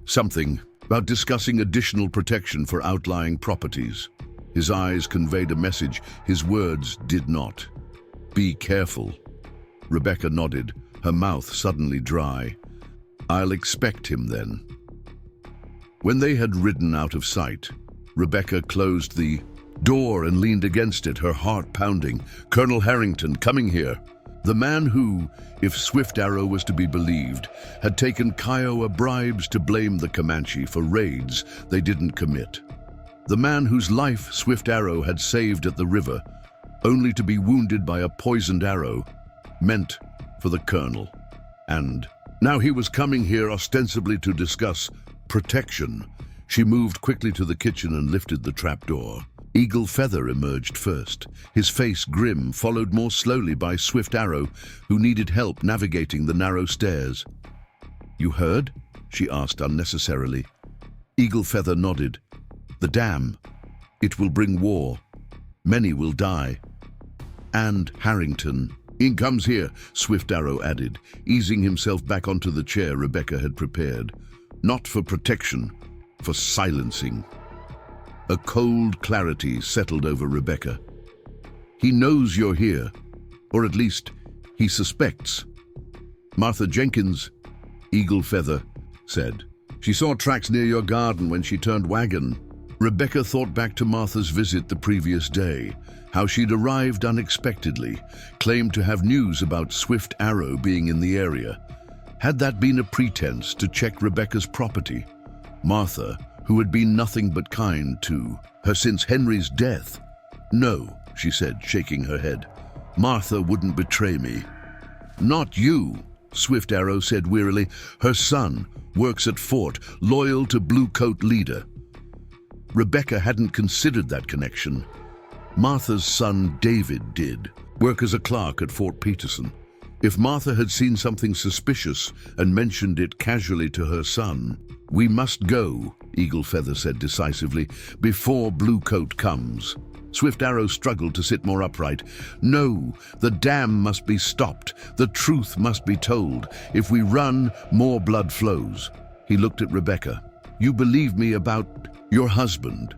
Something about discussing additional protection for outlying properties." His eyes conveyed a message, his words did not. "Be careful." Rebecca nodded, her mouth suddenly dry. "I'll expect him then." When they had ridden out of sight, Rebecca closed the door and leaned against it, her heart pounding. Colonel Harrington coming here. The man who, if Swift Arrow was to be believed, had taken Kiowa bribes to blame the Comanche for raids they didn't commit. The man whose life Swift Arrow had saved at the river, only to be wounded by a poisoned arrow, meant for the colonel. And now he was coming here ostensibly to discuss protection. She moved quickly to the kitchen and lifted the trapdoor. Eagle Feather emerged first, his face grim, followed more slowly by Swift Arrow, who needed help navigating the narrow stairs. "You heard?" she asked unnecessarily. Eagle Feather nodded. "The dam. It will bring war. Many will die. And Harrington." "In comes here," Swift Arrow added, easing himself back onto the chair Rebecca had prepared. "Not for protection, for silencing." A cold clarity settled over Rebecca. "He knows you're here, or at least he suspects." "Martha Jenkins," Eagle Feather said. "She saw tracks near your garden when she turned wagon." Rebecca thought back to Martha's visit the previous day, how she'd arrived unexpectedly, claimed to have news about Swift Arrow being in the area. Had that been a pretense to check Rebecca's property? Martha, who had been nothing but kind to her since Henry's death. "No," she said, shaking her head. "Martha wouldn't betray me." "Not you," Swift Arrow said wearily. "Her son works at Fort, loyal to Blue Coat leader." Rebecca hadn't considered that connection. Martha's son David did, work as a clerk at Fort Peterson. If Martha had seen something suspicious and mentioned it casually to her son, "We must go," Eagle Feather said decisively, "before Blue Coat comes." Swift Arrow struggled to sit more upright. "No, the dam must be stopped. The truth must be told. If we run, more blood flows." He looked at Rebecca. "You believe me about your husband?"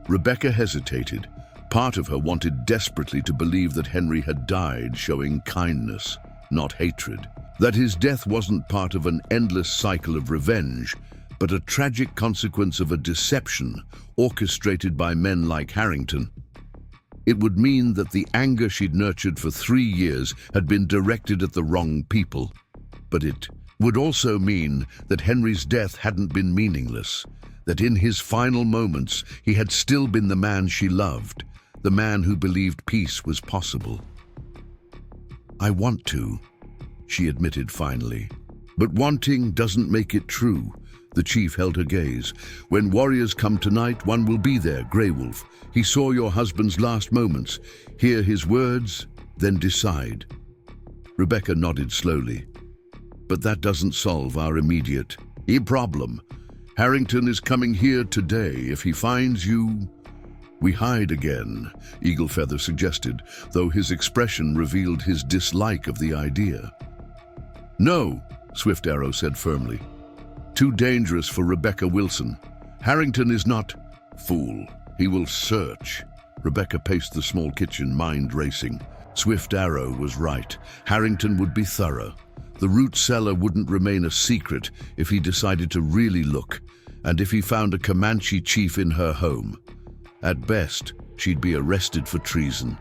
Rebecca hesitated. Part of her wanted desperately to believe that Henry had died, showing kindness, not hatred. That his death wasn't part of an endless cycle of revenge, but a tragic consequence of a deception orchestrated by men like Harrington. It would mean that the anger she'd nurtured for 3 years had been directed at the wrong people. But it would also mean that Henry's death hadn't been meaningless, that in his final moments he had still been the man she loved, the man who believed peace was possible. "I want to," she admitted finally. "But wanting doesn't make it true." The chief held her gaze. "When warriors come tonight, one will be there, Grey Wolf. He saw your husband's last moments. Hear his words, then decide." Rebecca nodded slowly. "But that doesn't solve our immediate problem. Harrington is coming here today. If he finds you, "We hide again," Eagle Feather suggested, though his expression revealed his dislike of the idea. "No," Swift Arrow said firmly. "Too dangerous for Rebecca Wilson. Harrington is not—" "Fool. He will search." Rebecca paced the small kitchen, mind racing. Swift Arrow was right. Harrington would be thorough. The root cellar wouldn't remain a secret if he decided to really look, and if he found a Comanche chief in her home. At best, she'd be arrested for treason.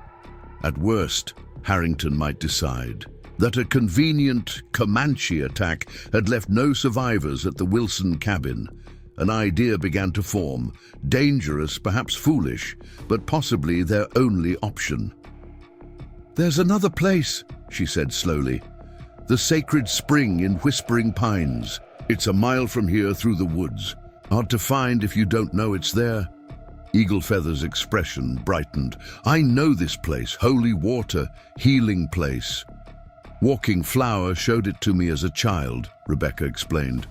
At worst, Harrington might decide that a convenient Comanche attack had left no survivors at the Wilson cabin. An idea began to form, dangerous, perhaps foolish, but possibly their only option. "There's another place," she said slowly. "The sacred spring in Whispering Pines. It's a mile from here through the woods. Hard to find if you don't know it's there." Eagle Feather's expression brightened. "I know this place, holy water, healing place. Walking Flower showed it to me as a child," Rebecca explained.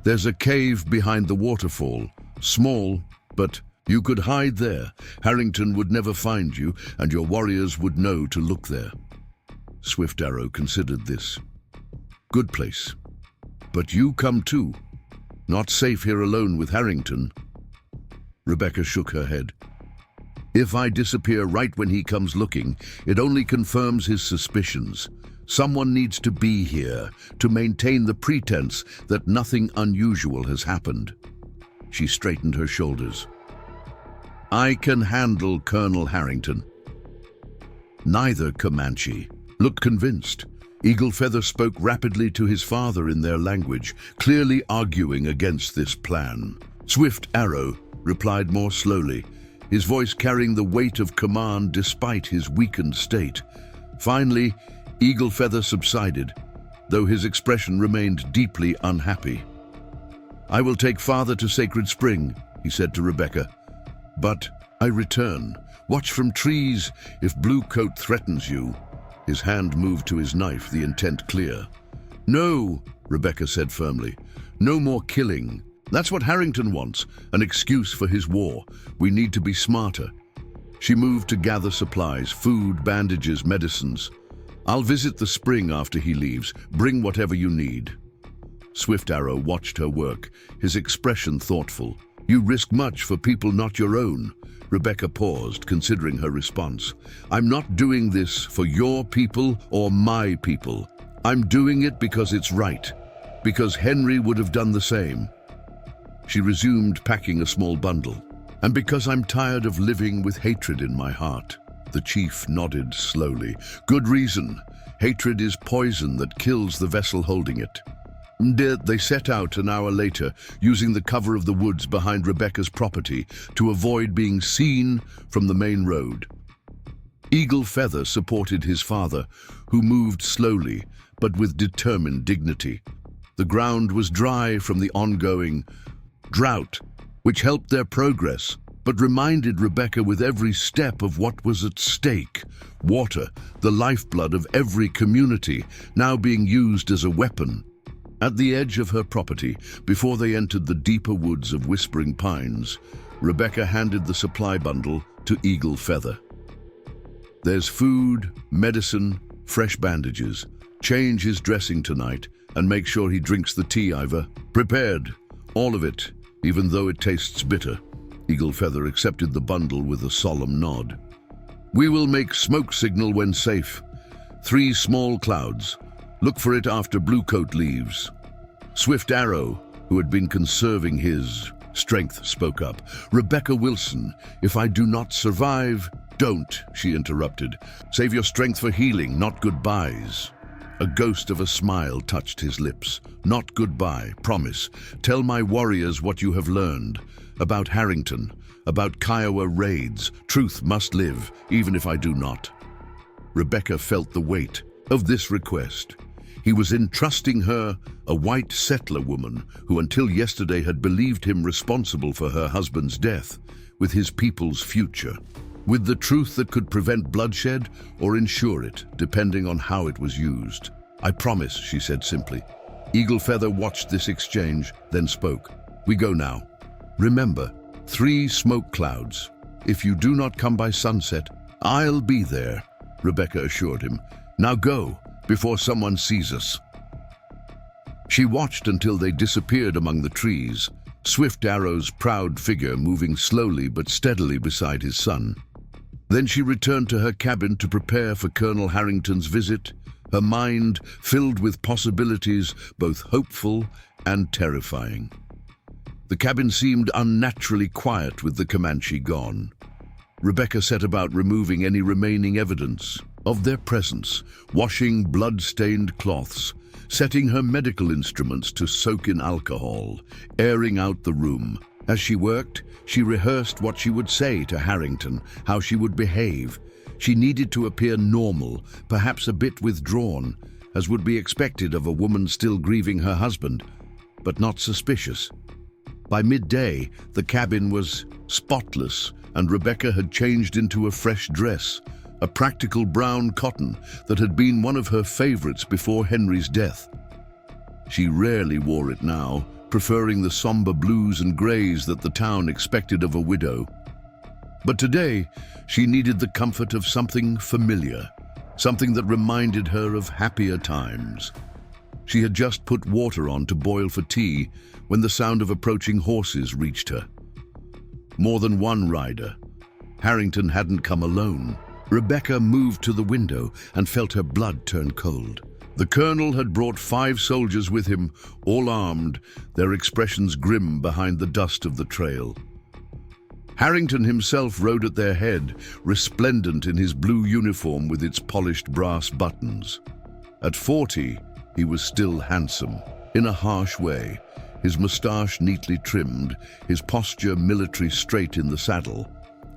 "There's a cave behind the waterfall, small, but you could hide there. Harrington would never find you, and your warriors would know to look there." Swift Arrow considered this. "Good place. But you come too. Not safe here alone with Harrington." Rebecca shook her head. "If I disappear right when he comes looking, it only confirms his suspicions. Someone needs to be here to maintain the pretense that nothing unusual has happened." She straightened her shoulders. "I can handle Colonel Harrington." Neither Comanche looked convinced. Eagle Feather spoke rapidly to his father in their language, clearly arguing against this plan. Swift Arrow replied more slowly, his voice carrying the weight of command despite his weakened state. Finally, Eagle Feather subsided, though his expression remained deeply unhappy. "I will take father to Sacred Spring," he said to Rebecca. "But I return. Watch from trees if Bluecoat threatens you." His hand moved to his knife, the intent clear. "No," Rebecca said firmly. "No more killing. That's what Harrington wants, an excuse for his war. We need to be smarter." She moved to gather supplies, food, bandages, medicines. "I'll visit the spring after he leaves. Bring whatever you need." Swift Arrow watched her work, his expression thoughtful. "You risk much for people not your own." Rebecca paused, considering her response. "I'm not doing this for your people or my people. I'm doing it because it's right, because Henry would have done the same." She resumed packing a small bundle. "And because I'm tired of living with hatred in my heart." The chief nodded slowly. "Good reason. Hatred is poison that kills the vessel holding it." They set out an hour later, using the cover of the woods behind Rebecca's property to avoid being seen from the main road. Eagle Feather supported his father, who moved slowly but with determined dignity. The ground was dry from the ongoing drought, which helped their progress, but reminded Rebecca with every step of what was at stake. Water, the lifeblood of every community, now being used as a weapon. At the edge of her property, before they entered the deeper woods of Whispering Pines, Rebecca handed the supply bundle to Eagle Feather. "There's food, medicine, fresh bandages. Change his dressing tonight and make sure he drinks the tea I've prepared. All of it, even though it tastes bitter." Eagle Feather accepted the bundle with a solemn nod. "We will make smoke signal when safe. 3 small clouds. Look for it after Bluecoat leaves." Swift Arrow, who had been conserving his strength, spoke up. "Rebecca Wilson, if I do not survive—" "Don't," she interrupted. "Save your strength for healing, not goodbyes." A ghost of a smile touched his lips. "Not goodbye, promise. Tell my warriors what you have learned. About Harrington, about Kiowa raids. Truth must live, even if I do not." Rebecca felt the weight of this request. He was entrusting her, a white settler woman who until yesterday had believed him responsible for her husband's death, with his people's future, with the truth that could prevent bloodshed or ensure it, depending on how it was used. "I promise," she said simply. Eagle Feather watched this exchange, then spoke. "We go now. Remember, 3 smoke clouds. "If you do not come by sunset, I'll be there," Rebecca assured him. "Now go, before someone sees us." She watched until they disappeared among the trees, Swift Arrow's proud figure moving slowly but steadily beside his son. Then she returned to her cabin to prepare for Colonel Harrington's visit, her mind filled with possibilities both hopeful and terrifying. The cabin seemed unnaturally quiet with the Comanche gone. Rebecca set about removing any remaining evidence of their presence, washing blood-stained cloths, setting her medical instruments to soak in alcohol, airing out the room. As she worked, she rehearsed what she would say to Harrington, how she would behave. She needed to appear normal, perhaps a bit withdrawn, as would be expected of a woman still grieving her husband, but not suspicious. By midday, the cabin was spotless, and Rebecca had changed into a fresh dress, a practical brown cotton that had been one of her favorites before Henry's death. She rarely wore it now, preferring the somber blues and grays that the town expected of a widow. But today, she needed the comfort of something familiar, something that reminded her of happier times. She had just put water on to boil for tea when the sound of approaching horses reached her. More than one rider. Harrington hadn't come alone. Rebecca moved to the window and felt her blood turn cold. The colonel had brought 5 soldiers with him, all armed, their expressions grim behind the dust of the trail. Harrington himself rode at their head, resplendent in his blue uniform with its polished brass buttons. At 40, he was still handsome, in a harsh way, his moustache neatly trimmed, his posture military straight in the saddle.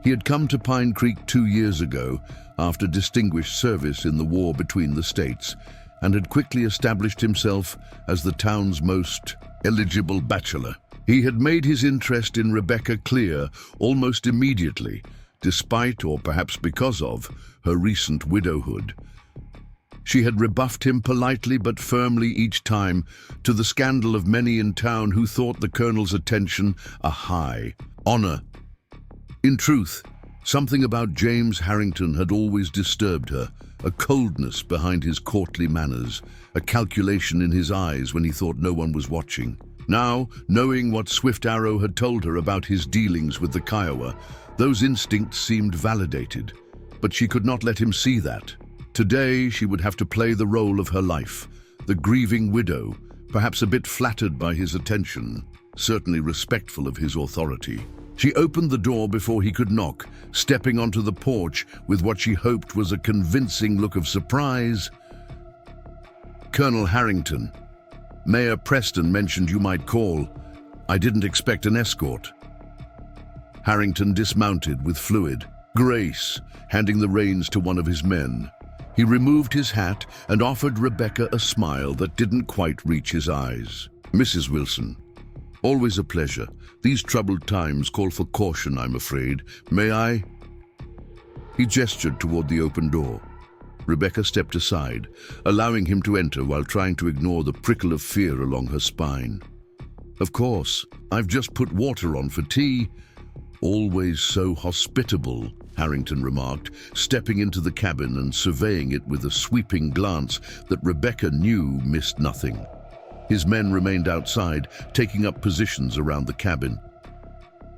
He had come to Pine Creek 2 years ago, after distinguished service in the war between the states, and had quickly established himself as the town's most eligible bachelor. He had made his interest in Rebecca clear almost immediately, despite, or perhaps because of, her recent widowhood. She had rebuffed him politely but firmly each time, to the scandal of many in town who thought the colonel's attention a high honor. In truth, something about James Harrington had always disturbed her, a coldness behind his courtly manners, a calculation in his eyes when he thought no one was watching. Now, knowing what Swift Arrow had told her about his dealings with the Kiowa, those instincts seemed validated, but she could not let him see that. Today, she would have to play the role of her life, the grieving widow, perhaps a bit flattered by his attention, certainly respectful of his authority. She opened the door before he could knock, stepping onto the porch with what she hoped was a convincing look of surprise. "Colonel Harrington, Mayor Preston mentioned you might call. I didn't expect an escort." Harrington dismounted with fluid grace, handing the reins to one of his men. He removed his hat and offered Rebecca a smile that didn't quite reach his eyes. "Mrs. Wilson, always a pleasure. These troubled times call for caution, I'm afraid. May I?" He gestured toward the open door. Rebecca stepped aside, allowing him to enter while trying to ignore the prickle of fear along her spine. "Of course, I've just put water on for tea." "Always so hospitable," Harrington remarked, stepping into the cabin and surveying it with a sweeping glance that Rebecca knew missed nothing. His men remained outside, taking up positions around the cabin.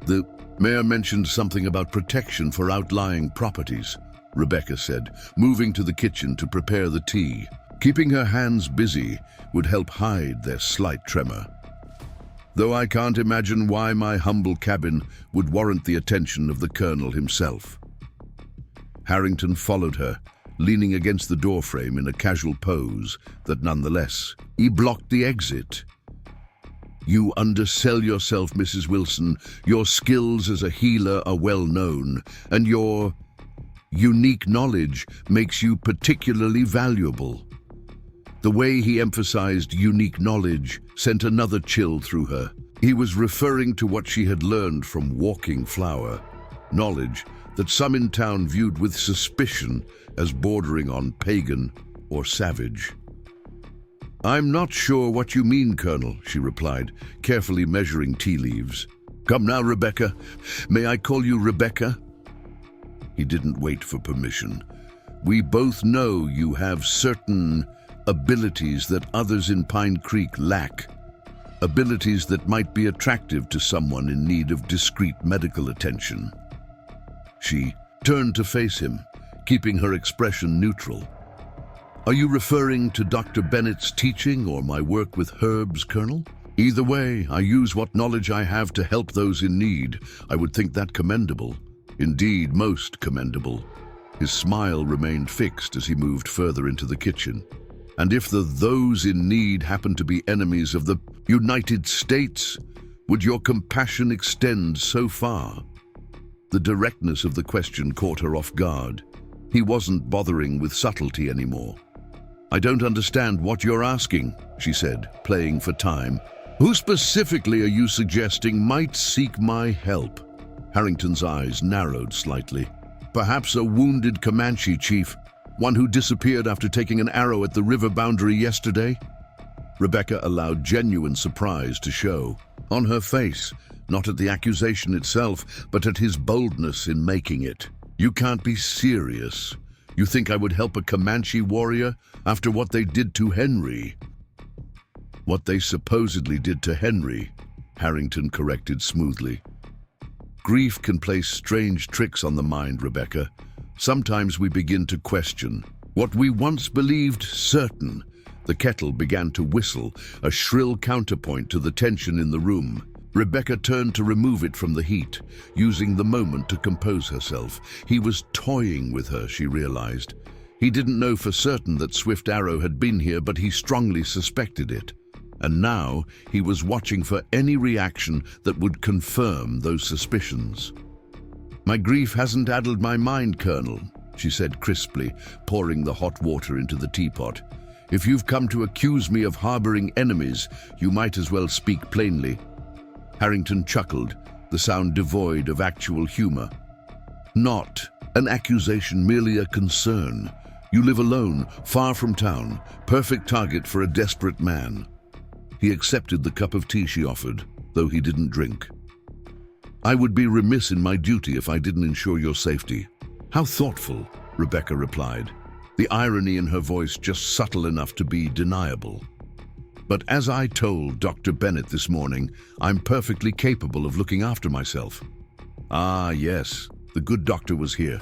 "The mayor mentioned something about protection for outlying properties," Rebecca said, moving to the kitchen to prepare the tea. Keeping her hands busy would help hide their slight tremor. "Though I can't imagine why my humble cabin would warrant the attention of the colonel himself." Harrington followed her, leaning against the doorframe in a casual pose that nonetheless, he blocked the exit. "You undersell yourself, Mrs. Wilson. Your skills as a healer are well known, and your unique knowledge makes you particularly valuable." The way he emphasized unique knowledge sent another chill through her. He was referring to what she had learned from Walking Flower, knowledge that some in town viewed with suspicion as bordering on pagan or savage. "I'm not sure what you mean, Colonel," she replied, carefully measuring tea leaves. "Come now, Rebecca. May I call you Rebecca?" He didn't wait for permission. "We both know you have certain abilities that others in Pine Creek lack. Abilities that might be attractive to someone in need of discreet medical attention." She turned to face him, keeping her expression neutral. "Are you referring to Dr. Bennett's teaching or my work with herbs, Colonel? Either way, I use what knowledge I have to help those in need. I would think that commendable. Indeed, most commendable." His smile remained fixed as he moved further into the kitchen. "And if those in need happen to be enemies of the United States, would your compassion extend so far?" The directness of the question caught her off guard. He wasn't bothering with subtlety anymore. "I don't understand what you're asking," she said, playing for time. "Who specifically are you suggesting might seek my help?" Harrington's eyes narrowed slightly. "Perhaps a wounded Comanche chief, one who disappeared after taking an arrow at the river boundary yesterday?" Rebecca allowed genuine surprise to show. On her face, not at the accusation itself, but at his boldness in making it. "You can't be serious. You think I would help a Comanche warrior after what they did to Henry?" "What they supposedly did to Henry," Harrington corrected smoothly. "Grief can play strange tricks on the mind, Rebecca. Sometimes we begin to question what we once believed certain." The kettle began to whistle, a shrill counterpoint to the tension in the room. Rebecca turned to remove it from the heat, using the moment to compose herself. He was toying with her, she realized. He didn't know for certain that Swift Arrow had been here, but he strongly suspected it. And now he was watching for any reaction that would confirm those suspicions. "My grief hasn't addled my mind, Colonel," she said crisply, pouring the hot water into the teapot. "If you've come to accuse me of harboring enemies, you might as well speak plainly." Harrington chuckled, the sound devoid of actual humor. "Not an accusation, merely a concern. You live alone, far from town, perfect target for a desperate man." He accepted the cup of tea she offered, though he didn't drink. "I would be remiss in my duty if I didn't ensure your safety." "How thoughtful," Rebecca replied, the irony in her voice just subtle enough to be deniable. "But as I told Dr. Bennett this morning, I'm perfectly capable of looking after myself." "Ah, yes, the good doctor was here."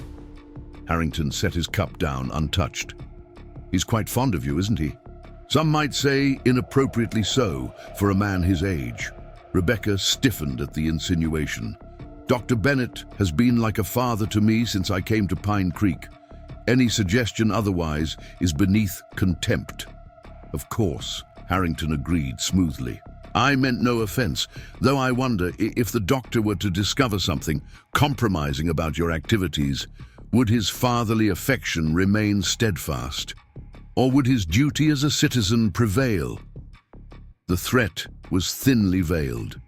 Harrington set his cup down, untouched. "He's quite fond of you, isn't he?" "Some might say inappropriately so, for a man his age." Rebecca stiffened at the insinuation. "Dr. Bennett has been like a father to me since I came to Pine Creek. Any suggestion otherwise is beneath contempt." "Of course," Harrington agreed smoothly. "I meant no offense, though I wonder if the doctor were to discover something compromising about your activities, would his fatherly affection remain steadfast? Or would his duty as a citizen prevail?" The threat was thinly veiled.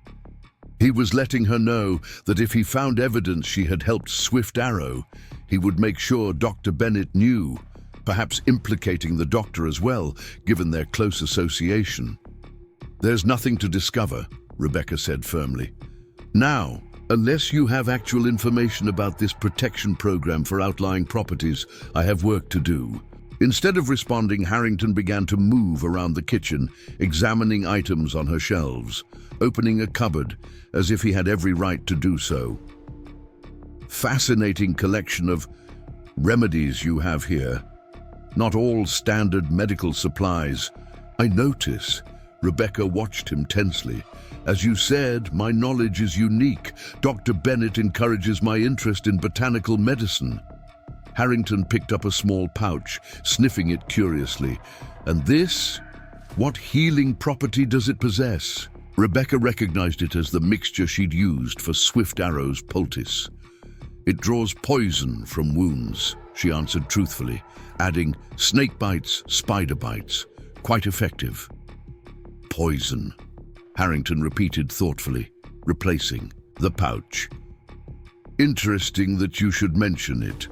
He was letting her know that if he found evidence she had helped Swift Arrow, he would make sure Dr. Bennett knew, perhaps implicating the doctor as well, given their close association. "There's nothing to discover," Rebecca said firmly. "Now, unless you have actual information about this protection program for outlying properties, I have work to do." Instead of responding, Harrington began to move around the kitchen, examining items on her shelves, opening a cupboard as if he had every right to do so. "Fascinating collection of remedies you have here. Not all standard medical supplies. I notice." Rebecca watched him tensely. "As you said, my knowledge is unique. Dr. Bennett encourages my interest in botanical medicine." Harrington picked up a small pouch, sniffing it curiously. "And this? What healing property does it possess?" Rebecca recognized it as the mixture she'd used for Swift Arrow's poultice. "It draws poison from wounds," she answered truthfully, adding, "snake bites, spider bites. Quite effective." "Poison," Harrington repeated thoughtfully, replacing the pouch. "Interesting that you should mention it.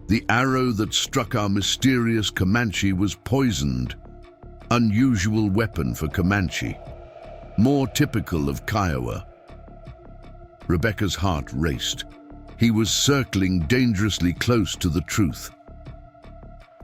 The arrow that struck our mysterious Comanche was poisoned. Unusual weapon for Comanche. More typical of Kiowa." Rebecca's heart raced. He was circling dangerously close to the truth.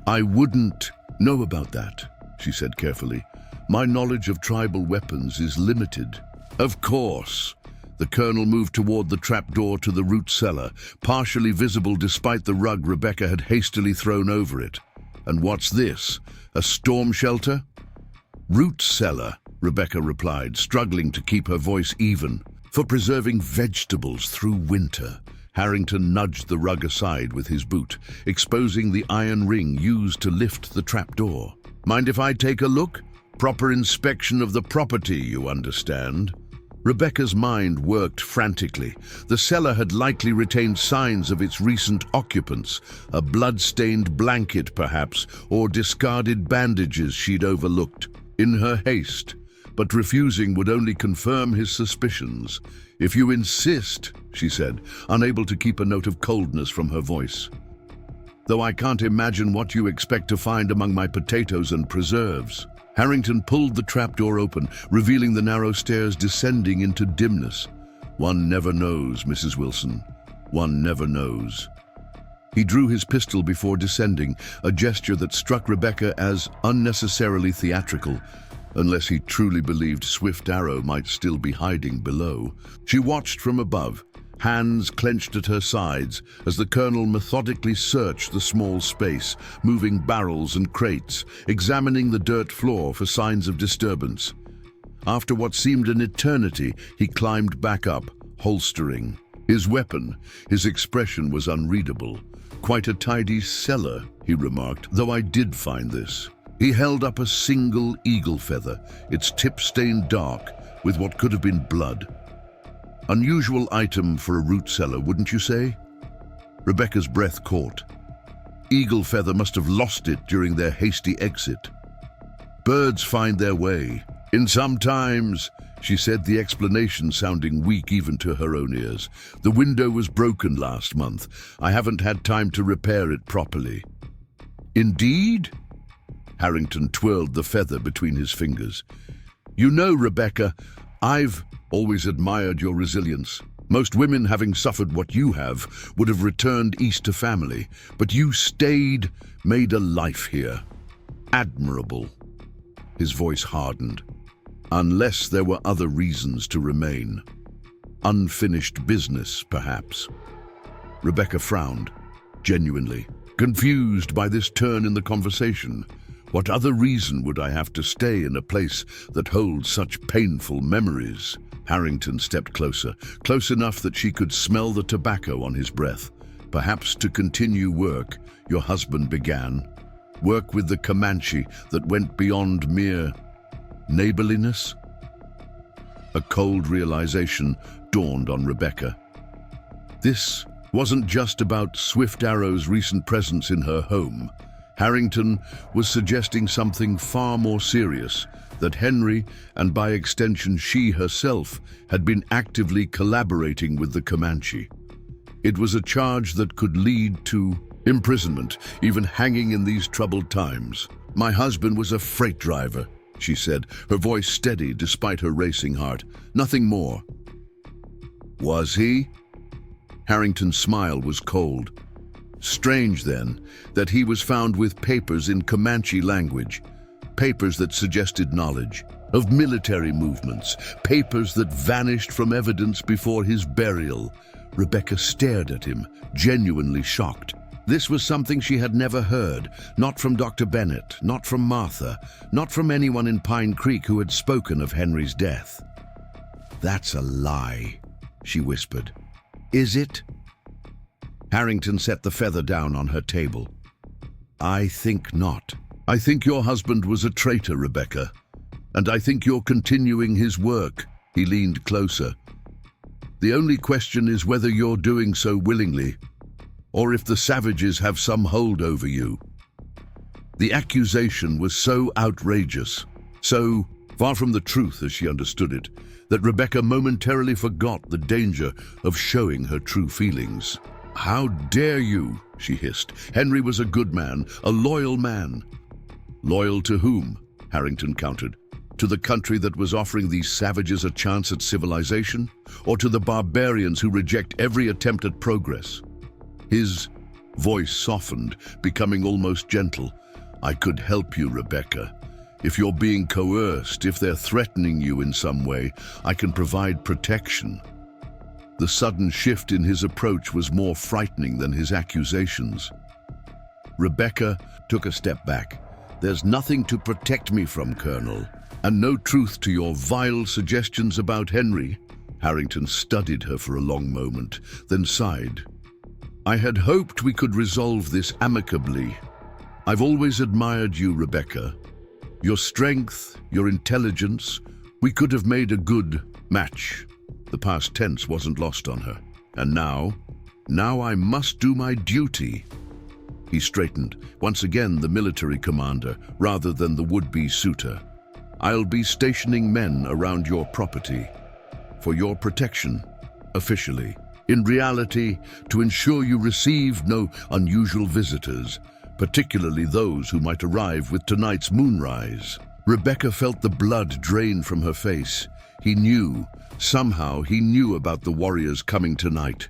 "I wouldn't know about that," she said carefully. "My knowledge of tribal weapons is limited." "Of course." The colonel moved toward the trapdoor to the root cellar, partially visible despite the rug Rebecca had hastily thrown over it. "And what's this? A storm shelter?" "Root cellar," Rebecca replied, struggling to keep her voice even. "For preserving vegetables through winter." Harrington nudged the rug aside with his boot, exposing the iron ring used to lift the trapdoor. "Mind if I take a look? Proper inspection of the property, you understand." Rebecca's mind worked frantically. The cellar had likely retained signs of its recent occupants, a blood-stained blanket perhaps, or discarded bandages she'd overlooked in her haste. But refusing would only confirm his suspicions. "If you insist," she said, unable to keep a note of coldness from her voice. "Though I can't imagine what you expect to find among my potatoes and preserves." Harrington pulled the trapdoor open, revealing the narrow stairs descending into dimness. "One never knows, Mrs. Wilson. One never knows." He drew his pistol before descending, a gesture that struck Rebecca as unnecessarily theatrical, unless he truly believed Swift Arrow might still be hiding below. She watched from above, hands clenched at her sides, as the colonel methodically searched the small space, moving barrels and crates, examining the dirt floor for signs of disturbance. After what seemed an eternity, he climbed back up, holstering his weapon. His expression was unreadable. "Quite a tidy cellar," he remarked, "though I did find this." He held up a single eagle feather, its tip stained dark with what could have been blood. "Unusual item for a root cellar, wouldn't you say?" Rebecca's breath caught. Eagle feather must have lost it during their hasty exit. "Birds find their way. In some times," she said, the explanation sounding weak even to her own ears. "The window was broken last month. I haven't had time to repair it properly." "Indeed?" Harrington twirled the feather between his fingers. "You know, Rebecca, I've always admired your resilience. Most women, having suffered what you have, would have returned east to family. But you stayed, made a life here. Admirable." His voice hardened. "Unless there were other reasons to remain. Unfinished business, perhaps." Rebecca frowned, genuinely, confused by this turn in the conversation. What other reason would I have to stay in a place that holds such painful memories? Harrington stepped closer, close enough that she could smell the tobacco on his breath. "Perhaps to continue work your husband began. Work with the Comanche that went beyond mere neighborliness?" A cold realization dawned on Rebecca. This wasn't just about Swift Arrow's recent presence in her home. Harrington was suggesting something far more serious, that Henry, and by extension she herself, had been actively collaborating with the Comanche. It was a charge that could lead to imprisonment, even hanging in these troubled times. "My husband was a freight driver," she said, her voice steady despite her racing heart. "Nothing more." "Was he?" Harrington's smile was cold. Strange, then, that he was found with papers in Comanche language, papers that suggested knowledge of military movements, papers that vanished from evidence before his burial. Rebecca stared at him, genuinely shocked. This was something she had never heard, not from Dr. Bennett, not from Martha, not from anyone in Pine Creek who had spoken of Henry's death. "That's a lie," she whispered. "Is it?" Harrington set the feather down on her table. "I think not. I think your husband was a traitor, Rebecca. And I think you're continuing his work." He leaned closer. "The only question is whether you're doing so willingly, or if the savages have some hold over you." The accusation was so outrageous, so far from the truth as she understood it, that Rebecca momentarily forgot the danger of showing her true feelings. "How dare you?" she hissed. "Henry was a good man, a loyal man." "Loyal to whom?" Harrington countered. To the country that was offering these savages a chance at civilization, or to the barbarians who reject every attempt at progress? His voice softened, becoming almost gentle. I could help you, Rebecca. If you're being coerced, if they're threatening you in some way, I can provide protection. The sudden shift in his approach was more frightening than his accusations. Rebecca took a step back. There's nothing to protect me from, Colonel, and no truth to your vile suggestions about Henry. Harrington studied her for a long moment, then sighed. I had hoped we could resolve this amicably. I've always admired you, Rebecca. Your strength, your intelligence, we could have made a good match. The past tense wasn't lost on her. And now I must do my duty. He straightened, once again the military commander, rather than the would-be suitor. I'll be stationing men around your property. For your protection, officially. In reality, to ensure you receive no unusual visitors, particularly those who might arrive with tonight's moonrise. Rebecca felt the blood drain from her face. He knew, somehow he knew about the warriors coming tonight.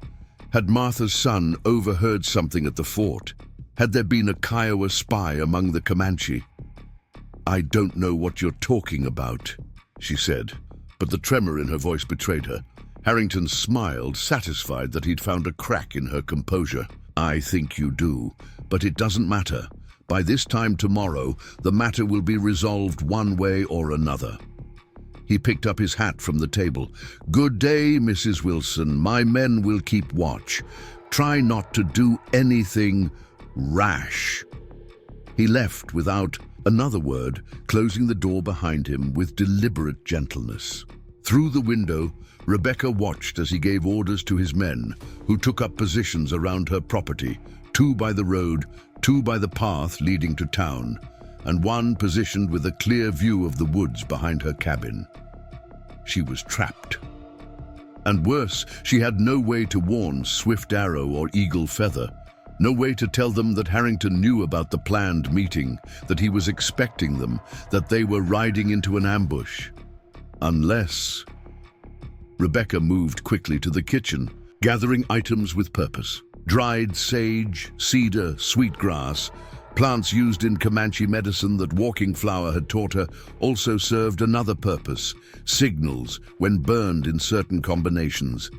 Had Martha's son overheard something at the fort? Had there been a Kiowa spy among the Comanche? I don't know what you're talking about, she said, but the tremor in her voice betrayed her. Harrington smiled, satisfied that he'd found a crack in her composure. I think you do, but it doesn't matter. By this time tomorrow, the matter will be resolved one way or another. He picked up his hat from the table. Good day, Mrs. Wilson. My men will keep watch. Try not to do anything rash. He left without another word, closing the door behind him with deliberate gentleness. Through the window, Rebecca watched as he gave orders to his men, who took up positions around her property, 2 by the road, 2 by the path leading to town, and 1 positioned with a clear view of the woods behind her cabin. She was trapped. And worse, she had no way to warn Swift Arrow or Eagle Feather, no way to tell them that Harrington knew about the planned meeting, that he was expecting them, that they were riding into an ambush. Unless... Rebecca moved quickly to the kitchen, gathering items with purpose. Dried sage, cedar, sweetgrass, plants used in Comanche medicine that Walking Flower had taught her, also served another purpose: signals when burned in certain combinations.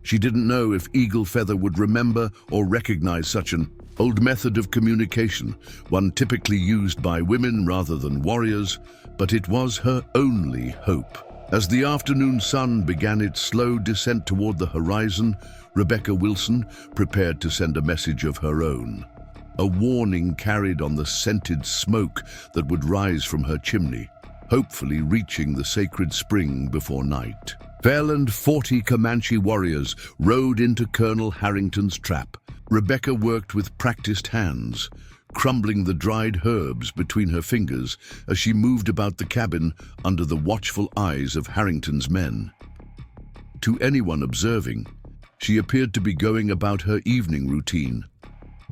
She didn't know if Eagle Feather would remember or recognize such an old method of communication, one typically used by women rather than warriors, but it was her only hope. As the afternoon sun began its slow descent toward the horizon, Rebecca Wilson prepared to send a message of her own. A warning carried on the scented smoke that would rise from her chimney, hopefully reaching the sacred spring before night. Fell and 40 Comanche warriors rode into Colonel Harrington's trap. Rebecca worked with practiced hands, crumbling the dried herbs between her fingers as she moved about the cabin under the watchful eyes of Harrington's men. To anyone observing, she appeared to be going about her evening routine,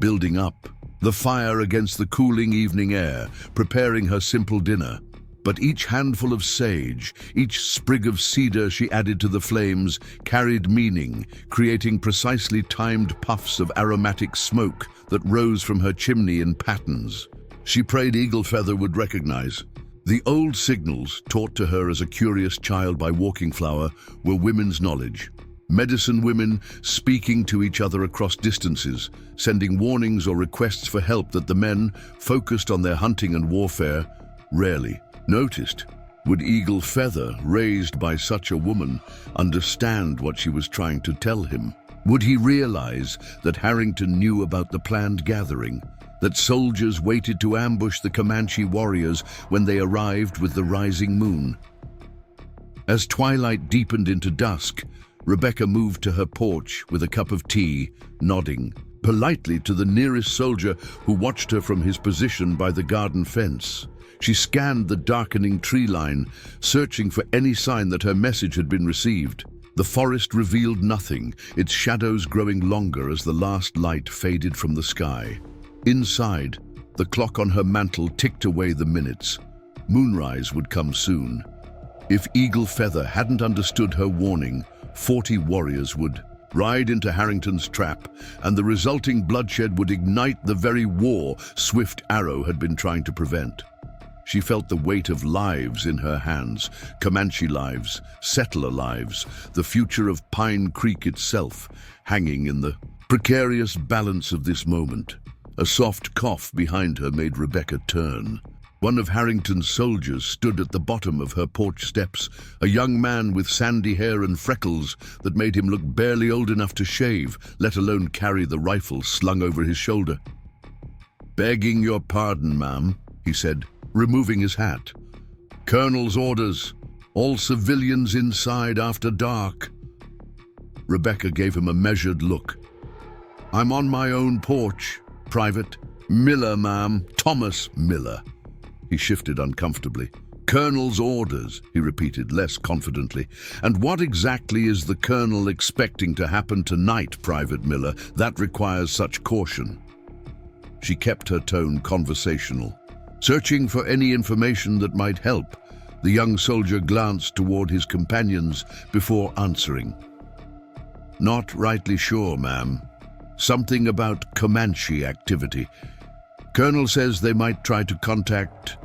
building up the fire against the cooling evening air, preparing her simple dinner. But each handful of sage, each sprig of cedar she added to the flames carried meaning, creating precisely timed puffs of aromatic smoke that rose from her chimney in patterns. She prayed Eagle Feather would recognize. The old signals, taught to her as a curious child by Walking Flower, were women's knowledge. Medicine women speaking to each other across distances, sending warnings or requests for help that the men, focused on their hunting and warfare, rarely noticed. Would Eagle Feather, raised by such a woman, understand what she was trying to tell him? Would he realize that Harrington knew about the planned gathering, that soldiers waited to ambush the Comanche warriors when they arrived with the rising moon? As twilight deepened into dusk, Rebecca moved to her porch with a cup of tea, nodding politely to the nearest soldier who watched her from his position by the garden fence. She scanned the darkening tree line, searching for any sign that her message had been received. The forest revealed nothing, its shadows growing longer as the last light faded from the sky. Inside, the clock on her mantel ticked away the minutes. Moonrise would come soon. If Eagle Feather hadn't understood her warning, 40 warriors would ride into Harrington's trap, and the resulting bloodshed would ignite the very war Swift Arrow had been trying to prevent. She felt the weight of lives in her hands, Comanche lives, settler lives, the future of Pine Creek itself, hanging in the precarious balance of this moment. A soft cough behind her made Rebecca turn. One of Harrington's soldiers stood at the bottom of her porch steps, a young man with sandy hair and freckles that made him look barely old enough to shave, let alone carry the rifle slung over his shoulder. "Begging your pardon, ma'am," he said, removing his hat. "Colonel's orders. All civilians inside after dark." Rebecca gave him a measured look. "I'm on my own porch, Private Miller, ma'am. Thomas Miller." He shifted uncomfortably. "Colonel's orders," he repeated less confidently. "And what exactly is the Colonel expecting to happen tonight, Private Miller, that requires such caution?" She kept her tone conversational. Searching for any information that might help, the young soldier glanced toward his companions before answering. "Not rightly sure, ma'am. Something about Comanche activity. Colonel says they might try to contact..."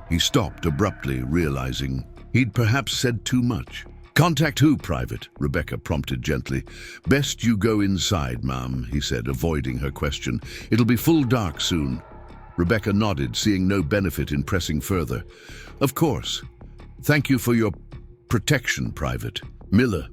He stopped abruptly, realizing he'd perhaps said too much. "Contact who, Private?" Rebecca prompted gently. "Best you go inside, ma'am," he said, avoiding her question. "It'll be full dark soon." Rebecca nodded, seeing no benefit in pressing further. "Of course. Thank you for your protection, Private Miller."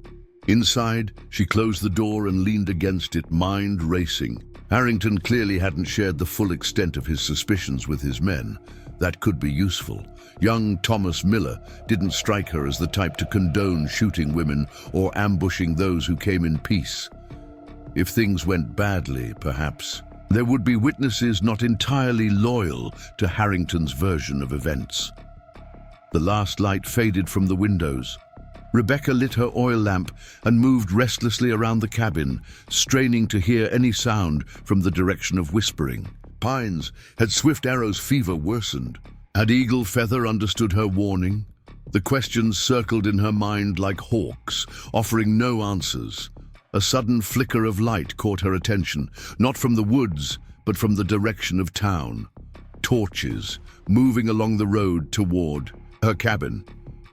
Inside, she closed the door and leaned against it, mind racing. Harrington clearly hadn't shared the full extent of his suspicions with his men. That could be useful. Young Thomas Miller didn't strike her as the type to condone shooting women or ambushing those who came in peace. If things went badly, perhaps, there would be witnesses not entirely loyal to Harrington's version of events. The last light faded from the windows. Rebecca lit her oil lamp and moved restlessly around the cabin, straining to hear any sound from the direction of whispering. Pines, had Swift Arrow's fever worsened? Had Eagle Feather understood her warning? The questions circled in her mind like hawks, offering no answers. A sudden flicker of light caught her attention, not from the woods, but from the direction of town. Torches, moving along the road toward her cabin.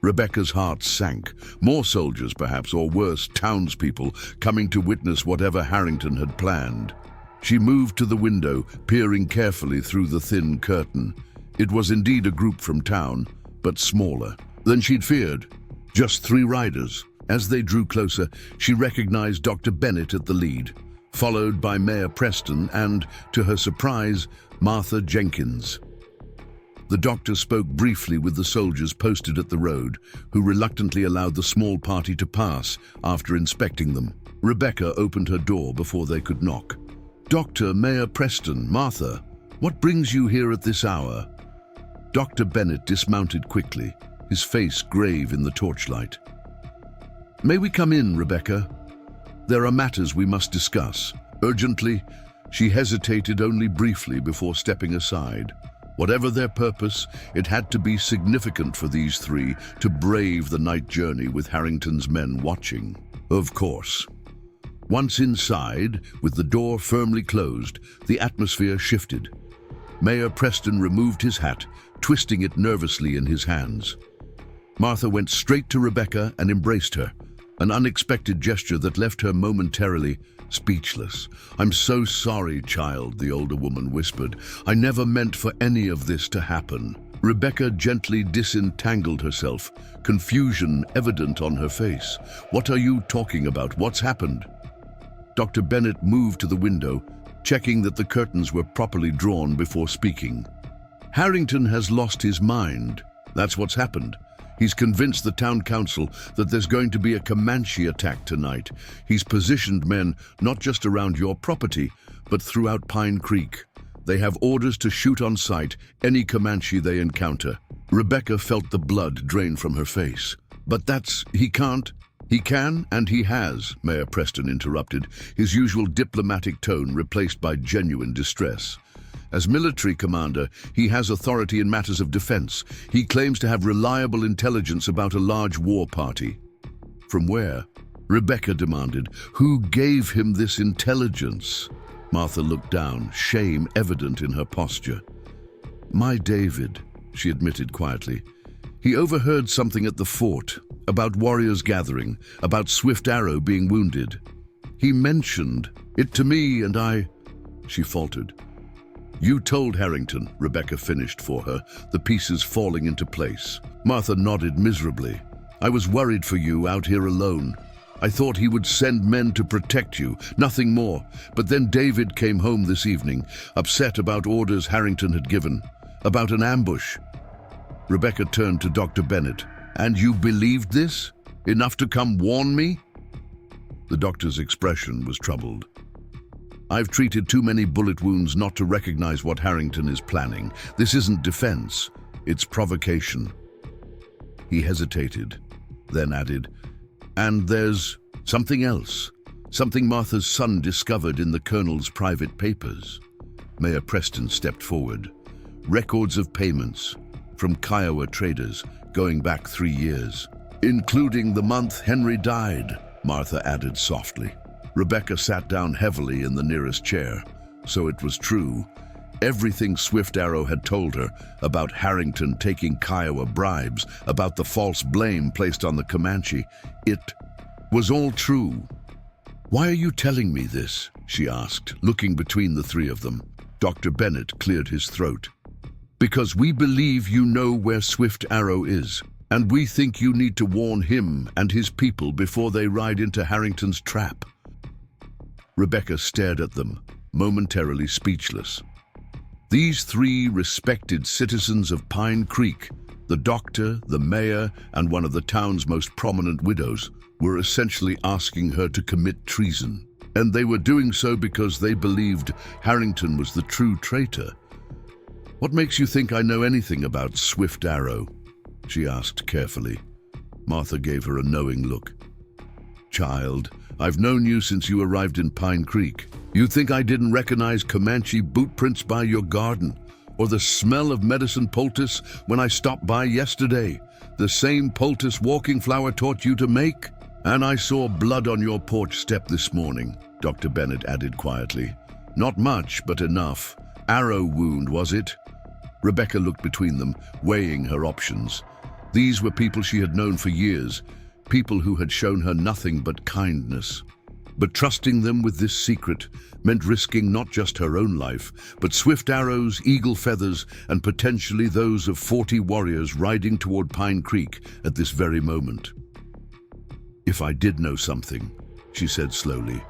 Rebecca's heart sank. More soldiers, perhaps, or worse, townspeople, coming to witness whatever Harrington had planned. She moved to the window, peering carefully through the thin curtain. It was indeed a group from town, but smaller than she'd feared. Just 3 riders. As they drew closer, she recognized Dr. Bennett at the lead, followed by Mayor Preston and, to her surprise, Martha Jenkins. The doctor spoke briefly with the soldiers posted at the road, who reluctantly allowed the small party to pass after inspecting them. Rebecca opened her door before they could knock. "Dr. Mayor Preston, Martha, what brings you here at this hour?" Dr. Bennett dismounted quickly, his face grave in the torchlight. "May we come in, Rebecca? There are matters we must discuss." Urgently, she hesitated only briefly before stepping aside. Whatever their purpose, it had to be significant for these 3 to brave the night journey with Harrington's men watching. Of course. Once inside, with the door firmly closed, the atmosphere shifted. Mayor Preston removed his hat, twisting it nervously in his hands. Martha went straight to Rebecca and embraced her, an unexpected gesture that left her momentarily speechless. "I'm so sorry, child," the older woman whispered. "I never meant for any of this to happen." Rebecca gently disentangled herself, confusion evident on her face. "What are you talking about? What's happened?" Dr. Bennett moved to the window, checking that the curtains were properly drawn before speaking. "Harrington has lost his mind. That's what's happened. He's convinced the town council that there's going to be a Comanche attack tonight. He's positioned men not just around your property, but throughout Pine Creek. They have orders to shoot on sight any Comanche they encounter." Rebecca felt the blood drain from her face. "But he can't." "He can, and he has," Mayor Preston interrupted, his usual diplomatic tone replaced by genuine distress. As military commander, he has authority in matters of defense. He claims to have reliable intelligence about a large war party. From where? Rebecca demanded. Who gave him this intelligence? Martha looked down, shame evident in her posture. My David, she admitted quietly. He overheard something at the fort, about warriors gathering, about Swift Arrow being wounded. He mentioned it to me and she faltered. You told Harrington, Rebecca finished for her, the pieces falling into place. Martha nodded miserably. I was worried for you out here alone. I thought he would send men to protect you, nothing more. But then David came home this evening, upset about orders Harrington had given, about an ambush. Rebecca turned to Dr. Bennett. And you believed this? Enough to come warn me? The doctor's expression was troubled. I've treated too many bullet wounds not to recognize what Harrington is planning. This isn't defense, it's provocation. He hesitated, then added, and there's something else, something Martha's son discovered in the colonel's private papers. Mayor Preston stepped forward. Records of payments from Kiowa traders going back 3 years, including the month Henry died, Martha added softly. Rebecca sat down heavily in the nearest chair. So it was true. Everything Swift Arrow had told her about Harrington taking Kiowa bribes, about the false blame placed on the Comanche, it was all true. Why are you telling me this? She asked, looking between the three of them. Dr. Bennett cleared his throat. Because we believe you know where Swift Arrow is, and we think you need to warn him and his people before they ride into Harrington's trap. Rebecca stared at them, momentarily speechless. These three respected citizens of Pine Creek, the doctor, the mayor, and one of the town's most prominent widows, were essentially asking her to commit treason. And they were doing so because they believed Harrington was the true traitor. What makes you think I know anything about Swift Arrow? She asked carefully. Martha gave her a knowing look. Child, I've known you since you arrived in Pine Creek. You think I didn't recognize Comanche boot prints by your garden, or the smell of medicine poultice when I stopped by yesterday, the same poultice Walking Flower taught you to make? And I saw blood on your porch step this morning, Dr. Bennett added quietly. Not much, but enough. Arrow wound, was it? Rebecca looked between them, weighing her options. These were people she had known for years, people who had shown her nothing but kindness. But trusting them with this secret meant risking not just her own life, but Swift Arrow's, eagle feathers, and potentially those of 40 warriors riding toward Pine Creek at this very moment. If I did know something, she said slowly.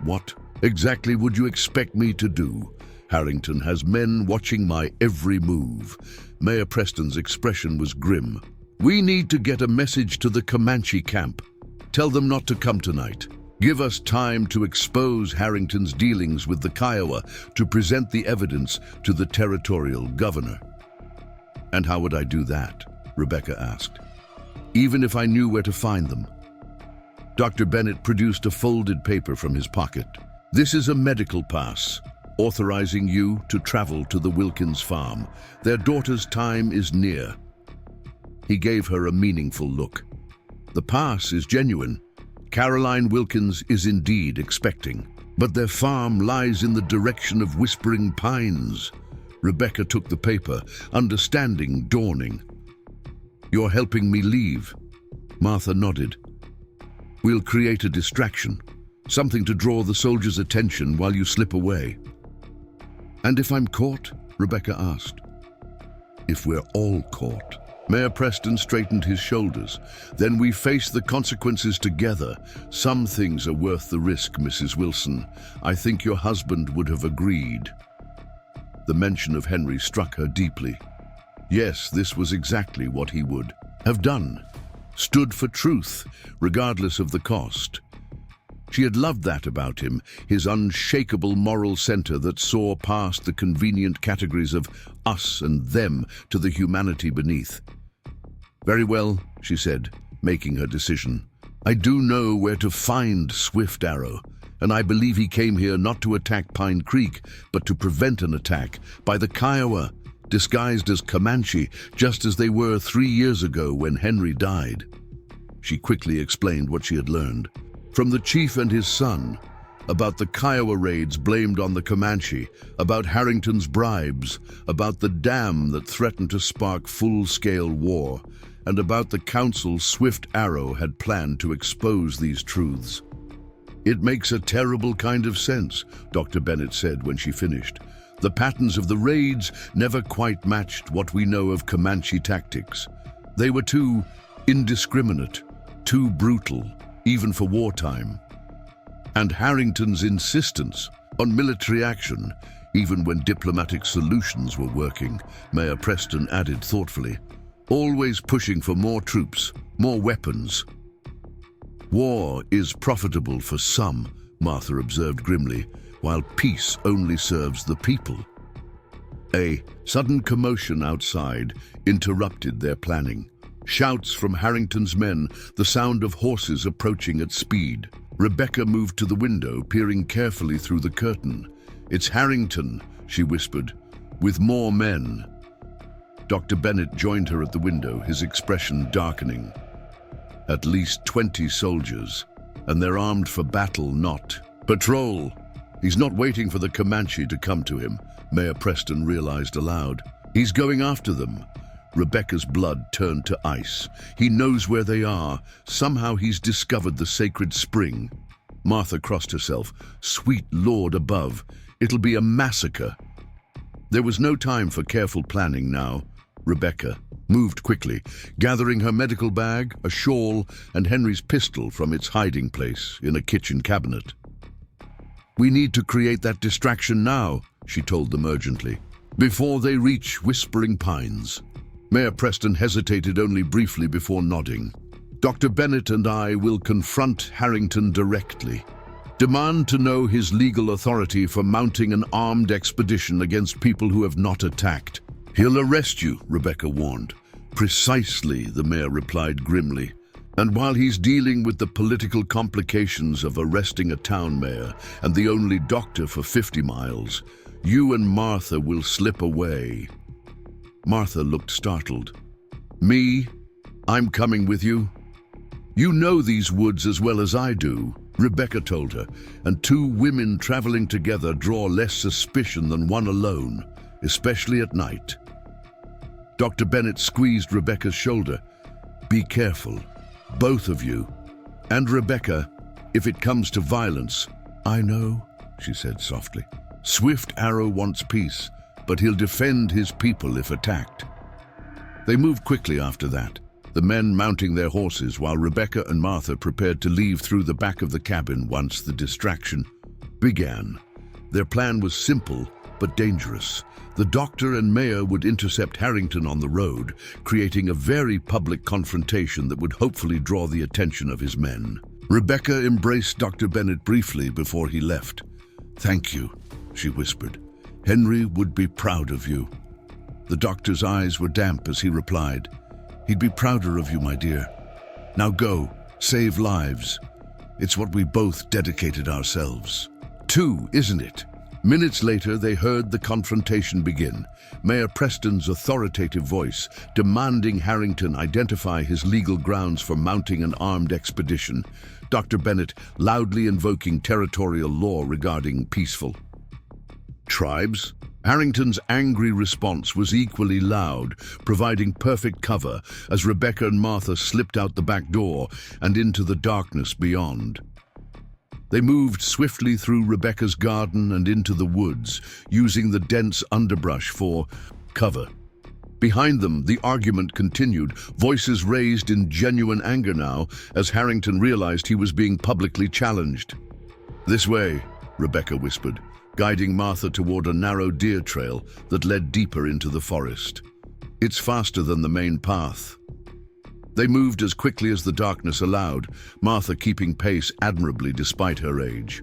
What exactly would you expect me to do? Harrington has men watching my every move. Mayor Preston's expression was grim. We need to get a message to the Comanche camp. Tell them not to come tonight. Give us time to expose Harrington's dealings with the Kiowa, to present the evidence to the territorial governor. And how would I do that? Rebecca asked. Even if I knew where to find them. Dr. Bennett produced a folded paper from his pocket. This is a medical pass, authorizing you to travel to the Wilkins farm. Their daughter's time is near. He gave her a meaningful look. The pass is genuine. Caroline Wilkins is indeed expecting, but their farm lies in the direction of Whispering Pines. Rebecca took the paper, understanding dawning. You're helping me leave. Martha nodded. We'll create a distraction, something to draw the soldiers' attention while you slip away. And if I'm caught? Rebecca asked. If we're all caught. Mayor Preston straightened his shoulders. Then we face the consequences together. Some things are worth the risk, Mrs. Wilson. I think your husband would have agreed. The mention of Henry struck her deeply. Yes, this was exactly what he would have done. Stood for truth, regardless of the cost. She had loved that about him, his unshakable moral center that saw past the convenient categories of us and them to the humanity beneath. Very well, she said, making her decision. I do know where to find Swift Arrow, and I believe he came here not to attack Pine Creek, but to prevent an attack by the Kiowa, disguised as Comanche, just as they were 3 years ago when Henry died. She quickly explained what she had learned from the chief and his son, about the Kiowa raids blamed on the Comanche, about Harrington's bribes, about the dam that threatened to spark full-scale war, and about the council's swift arrow had planned to expose these truths. "It makes a terrible kind of sense," Dr. Bennett said when she finished. "The patterns of the raids never quite matched what we know of Comanche tactics. They were too indiscriminate, too brutal, even for wartime. And Harrington's insistence on military action, even when diplomatic solutions were working," Mayor Preston added thoughtfully. "Always pushing for more troops, more weapons." "War is profitable for some," Martha observed grimly, "while peace only serves the people." A sudden commotion outside interrupted their planning. Shouts from Harrington's men, the sound of horses approaching at speed. Rebecca moved to the window, peering carefully through the curtain. "It's Harrington," she whispered, "with more men." Dr. Bennett joined her at the window, his expression darkening. "At least 20 soldiers, and they're armed for battle, not patrol. He's not waiting for the Comanche to come to him," Mayor Preston realized aloud. "He's going after them." Rebecca's blood turned to ice. "He knows where they are. Somehow he's discovered the sacred spring." Martha crossed herself. "Sweet Lord above, it'll be a massacre." There was no time for careful planning now. Rebecca moved quickly, gathering her medical bag, a shawl, and Henry's pistol from its hiding place in a kitchen cabinet. "We need to create that distraction now," she told them urgently, "before they reach Whispering Pines." Mayor Preston hesitated only briefly before nodding. "Dr. Bennett and I will confront Harrington directly. Demand to know his legal authority for mounting an armed expedition against people who have not attacked. He'll arrest you," Rebecca warned. "Precisely," the mayor replied grimly. "And while he's dealing with the political complications of arresting a town mayor and the only doctor for 50 miles, you and Martha will slip away." Martha looked startled. "Me? I'm coming with you?" "You know these woods as well as I do," Rebecca told her, "and 2 women traveling together draw less suspicion than one alone, especially at night." Dr. Bennett squeezed Rebecca's shoulder. "Be careful, both of you. And Rebecca, if it comes to violence." "I know," she said softly. "Swift Arrow wants peace, but he'll defend his people if attacked." They moved quickly after that, the men mounting their horses while Rebecca and Martha prepared to leave through the back of the cabin once the distraction began. Their plan was simple but dangerous. The doctor and mayor would intercept Harrington on the road, creating a very public confrontation that would hopefully draw the attention of his men. Rebecca embraced Dr. Bennett briefly before he left. "Thank you," she whispered. "Henry would be proud of you." The doctor's eyes were damp as he replied, "He'd be prouder of you, my dear. Now go, save lives. It's what we both dedicated ourselves to, isn't it?" Minutes later, they heard the confrontation begin. Mayor Preston's authoritative voice demanding Harrington identify his legal grounds for mounting an armed expedition. Dr. Bennett loudly invoking territorial law regarding peaceful tribes. Harrington's angry response was equally loud, providing perfect cover as Rebecca and Martha slipped out the back door and into the darkness beyond. They moved swiftly through Rebecca's garden and into the woods, using the dense underbrush for cover. Behind them, the argument continued, voices raised in genuine anger now as Harrington realized he was being publicly challenged. "This way," Rebecca whispered, guiding Martha toward a narrow deer trail that led deeper into the forest. "It's faster than the main path." They moved as quickly as the darkness allowed, Martha keeping pace admirably despite her age.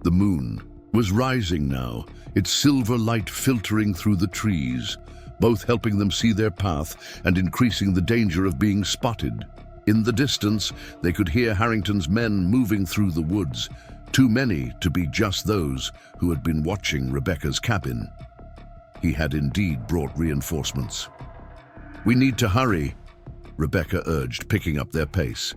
The moon was rising now, its silver light filtering through the trees, both helping them see their path and increasing the danger of being spotted. In the distance, they could hear Harrington's men moving through the woods, too many to be just those who had been watching Rebecca's cabin. He had indeed brought reinforcements. "We need to hurry," Rebecca urged, picking up their pace.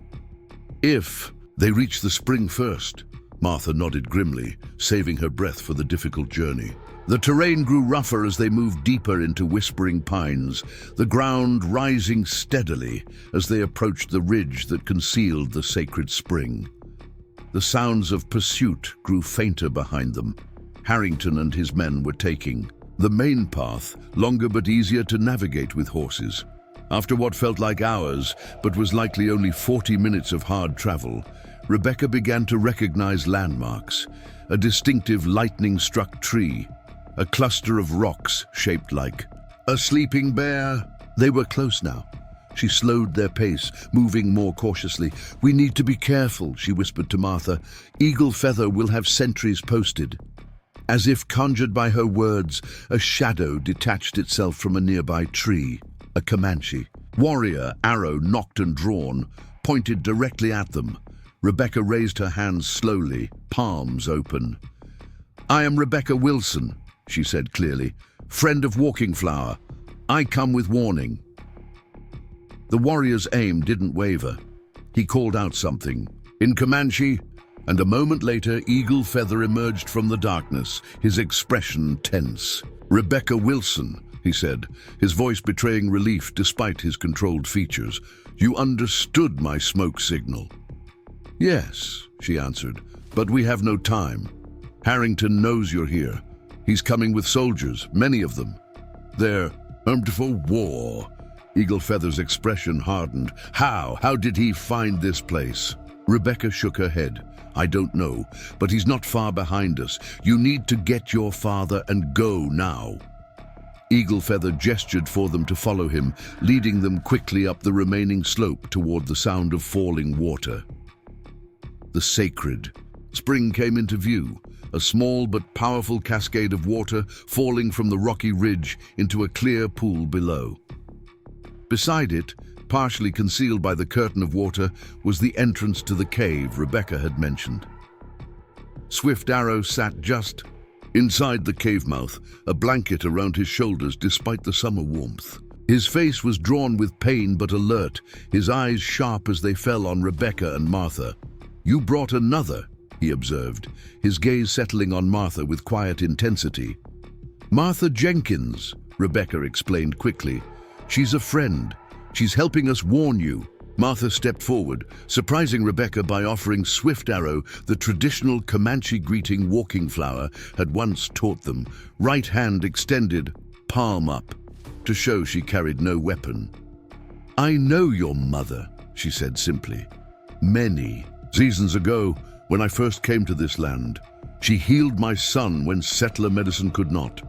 "If they reach the spring first," Martha nodded grimly, saving her breath for the difficult journey. The terrain grew rougher as they moved deeper into whispering pines, the ground rising steadily as they approached the ridge that concealed the sacred spring. The sounds of pursuit grew fainter behind them. Harrington and his men were taking the main path, longer but easier to navigate with horses. After what felt like hours, but was likely only 40 minutes of hard travel, Rebecca began to recognize landmarks: a distinctive lightning-struck tree, a cluster of rocks shaped like a sleeping bear. They were close now. She slowed their pace, moving more cautiously. "We need to be careful," she whispered to Martha. "Eagle Feather will have sentries posted." As if conjured by her words, a shadow detached itself from a nearby tree. A Comanche warrior, arrow nocked and drawn, pointed directly at them. Rebecca raised her hands slowly, palms open. "I am Rebecca Wilson," she said clearly, "friend of Walking Flower. I come with warning." The warrior's aim didn't waver. He called out something in Comanche, and a moment later Eagle Feather emerged from the darkness, his expression tense. "Rebecca Wilson," he said, his voice betraying relief despite his controlled features. "You understood my smoke signal." "Yes," she answered, "but we have no time. Harrington knows you're here. He's coming with soldiers, many of them. They're armed for war." Eagle Feather's expression hardened. How did he find this place?" Rebecca shook her head. "I don't know, but he's not far behind us. You need to get your father and go now." Eagle Feather gestured for them to follow him, leading them quickly up the remaining slope toward the sound of falling water. The sacred spring came into view, a small but powerful cascade of water falling from the rocky ridge into a clear pool below. Beside it, partially concealed by the curtain of water, was the entrance to the cave Rebecca had mentioned. Swift Arrow sat just inside the cave mouth, a blanket around his shoulders despite the summer warmth. His face was drawn with pain but alert, his eyes sharp as they fell on Rebecca and Martha. "You brought another," he observed, his gaze settling on Martha with quiet intensity. "Martha Jenkins," Rebecca explained quickly. "She's a friend. She's helping us warn you." Martha stepped forward, surprising Rebecca by offering Swift Arrow the traditional Comanche greeting Walking Flower had once taught them, right hand extended, palm up, to show she carried no weapon. "I know your mother," she said simply. "Many seasons ago, when I first came to this land, she healed my son when settler medicine could not."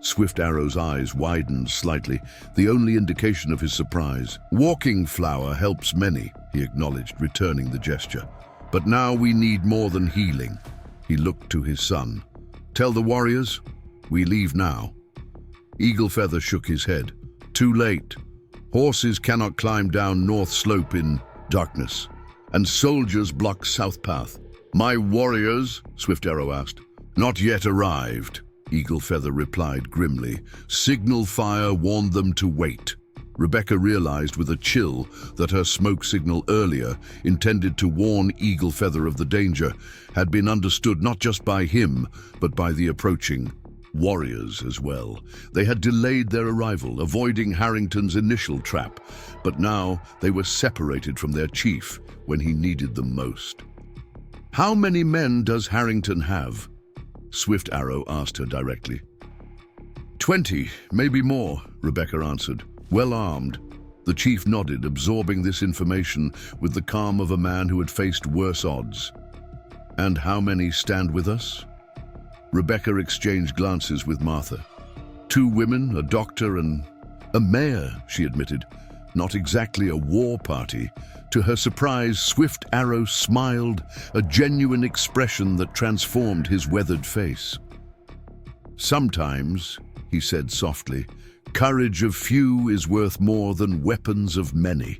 Swift Arrow's eyes widened slightly, the only indication of his surprise. "Walking Flower helps many," he acknowledged, returning the gesture. "But now we need more than healing." He looked to his son. "Tell the warriors, we leave now." Eagle Feather shook his head. "Too late. Horses cannot climb down North Slope in darkness, and soldiers block South Path." "My warriors?" Swift Arrow asked. "Not yet arrived," Eagle Feather replied grimly. "Signal fire warned them to wait." Rebecca realized with a chill that her smoke signal earlier, intended to warn Eagle Feather of the danger, had been understood not just by him, but by the approaching warriors as well. They had delayed their arrival, avoiding Harrington's initial trap, but now they were separated from their chief when he needed them most. "How many men does Harrington have?" Swift Arrow asked her directly. 20, maybe more," Rebecca answered. "Well armed." The chief nodded, absorbing this information with the calm of a man who had faced worse odds. "And how many stand with us?" Rebecca exchanged glances with Martha. 2 women, a doctor, and a mayor," she admitted. "Not exactly a war party." To her surprise, Swift Arrow smiled, a genuine expression that transformed his weathered face. "Sometimes," he said softly, "courage of few is worth more than weapons of many."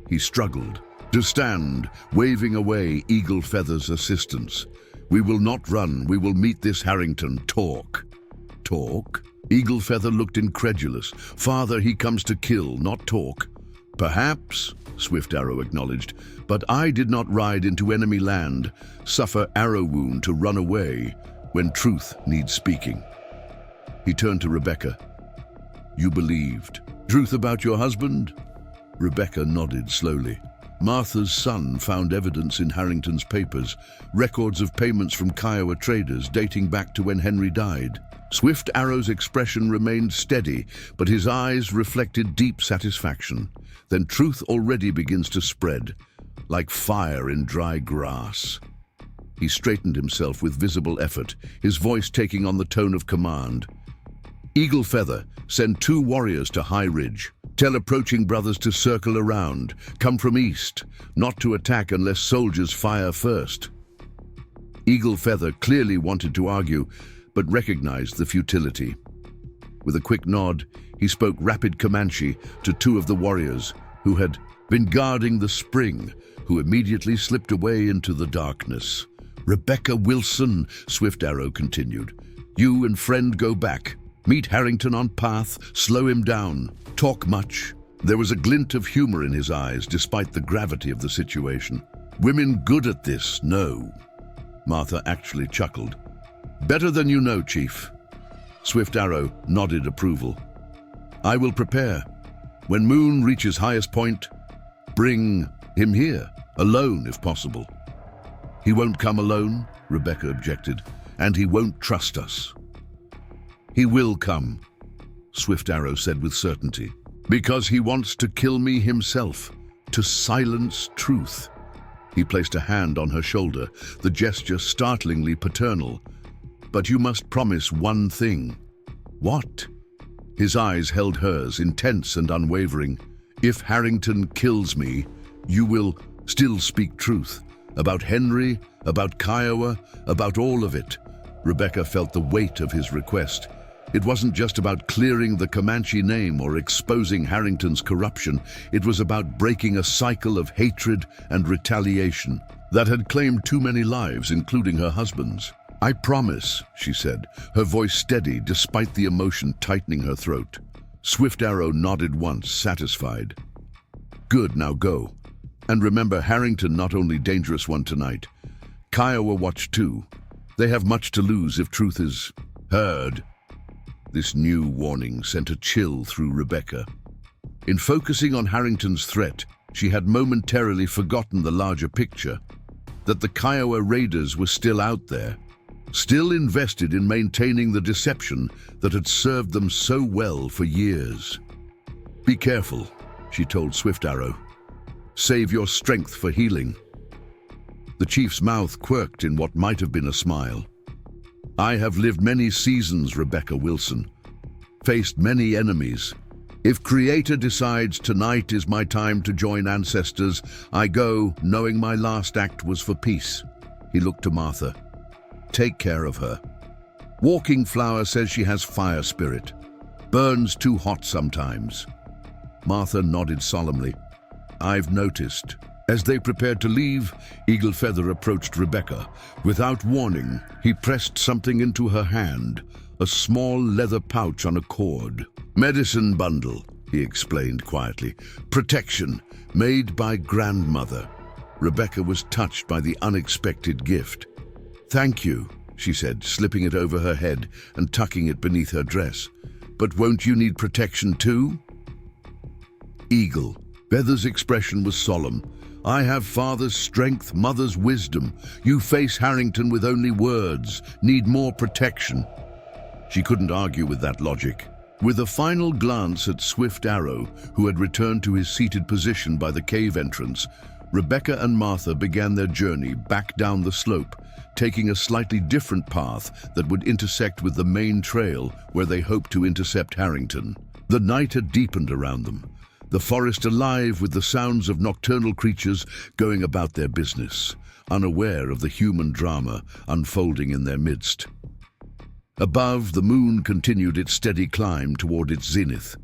He struggled to stand, waving away Eagle Feather's assistance. "We will not run. We will meet this Harrington. Talk." "Talk?" Eagle Feather looked incredulous. "Father, he comes to kill, not talk." "Perhaps," Swift Arrow acknowledged, "but I did not ride into enemy land, suffer arrow wound to run away when truth needs speaking." He turned to Rebecca. "You believed. Truth about your husband?" Rebecca nodded slowly. "Martha's son found evidence in Harrington's papers, records of payments from Kiowa traders dating back to when Henry died." Swift Arrow's expression remained steady, but his eyes reflected deep satisfaction. "Then truth already begins to spread, like fire in dry grass." He straightened himself with visible effort, his voice taking on the tone of command. "Eagle Feather, send 2 warriors to High Ridge. Tell approaching brothers to circle around, come from east, not to attack unless soldiers fire first." Eagle Feather clearly wanted to argue, but recognized the futility. With a quick nod, he spoke rapid Comanche to 2 of the warriors who had been guarding the spring, who immediately slipped away into the darkness. "Rebecca Wilson," Swift Arrow continued, "you and friend go back. Meet Harrington on path, slow him down. Talk much." There was a glint of humor in his eyes, despite the gravity of the situation. "Women good at this, no." Martha actually chuckled. "Better than you know, Chief." Swift Arrow nodded approval. "I will prepare. When Moon reaches highest point, bring him here, alone if possible." "He won't come alone," Rebecca objected, "and he won't trust us." "He will come," Swift Arrow said with certainty, "because he wants to kill me himself, to silence truth." He placed a hand on her shoulder, the gesture startlingly paternal. "But you must promise one thing." "What?" His eyes held hers, intense and unwavering. "If Harrington kills me, you will still speak truth. About Henry, about Kiowa, about all of it." Rebecca felt the weight of his request. It wasn't just about clearing the Comanche name or exposing Harrington's corruption. It was about breaking a cycle of hatred and retaliation that had claimed too many lives, including her husband's. "I promise," she said, her voice steady despite the emotion tightening her throat. Swift Arrow nodded once, satisfied. "Good, now go. And remember, Harrington not only dangerous one tonight. Kiowa watch too. They have much to lose if truth is heard." This new warning sent a chill through Rebecca. In focusing on Harrington's threat, she had momentarily forgotten the larger picture, that the Kiowa raiders were still out there, still invested in maintaining the deception that had served them so well for years. "Be careful," she told Swift Arrow. "Save your strength for healing." The chief's mouth quirked in what might have been a smile. "I have lived many seasons, Rebecca Wilson, faced many enemies. If Creator decides tonight is my time to join ancestors, I go, knowing my last act was for peace." He looked to Martha. "Take care of her. Walking Flower says she has fire spirit. Burns too hot sometimes." Martha nodded solemnly. "I've noticed." As they prepared to leave, Eagle Feather approached Rebecca. Without warning, he pressed something into her hand, a small leather pouch on a cord. "Medicine bundle," he explained quietly. "Protection, made by grandmother." Rebecca was touched by the unexpected gift. "Thank you," she said, slipping it over her head and tucking it beneath her dress. "But won't you need protection too?" Eagle Feather's expression was solemn. "I have father's strength, mother's wisdom. You face Harrington with only words, need more protection." She couldn't argue with that logic. With a final glance at Swift Arrow, who had returned to his seated position by the cave entrance, Rebecca and Martha began their journey back down the slope, taking a slightly different path that would intersect with the main trail where they hoped to intercept Harrington. The night had deepened around them, the forest alive with the sounds of nocturnal creatures going about their business, unaware of the human drama unfolding in their midst. Above, the moon continued its steady climb toward its zenith,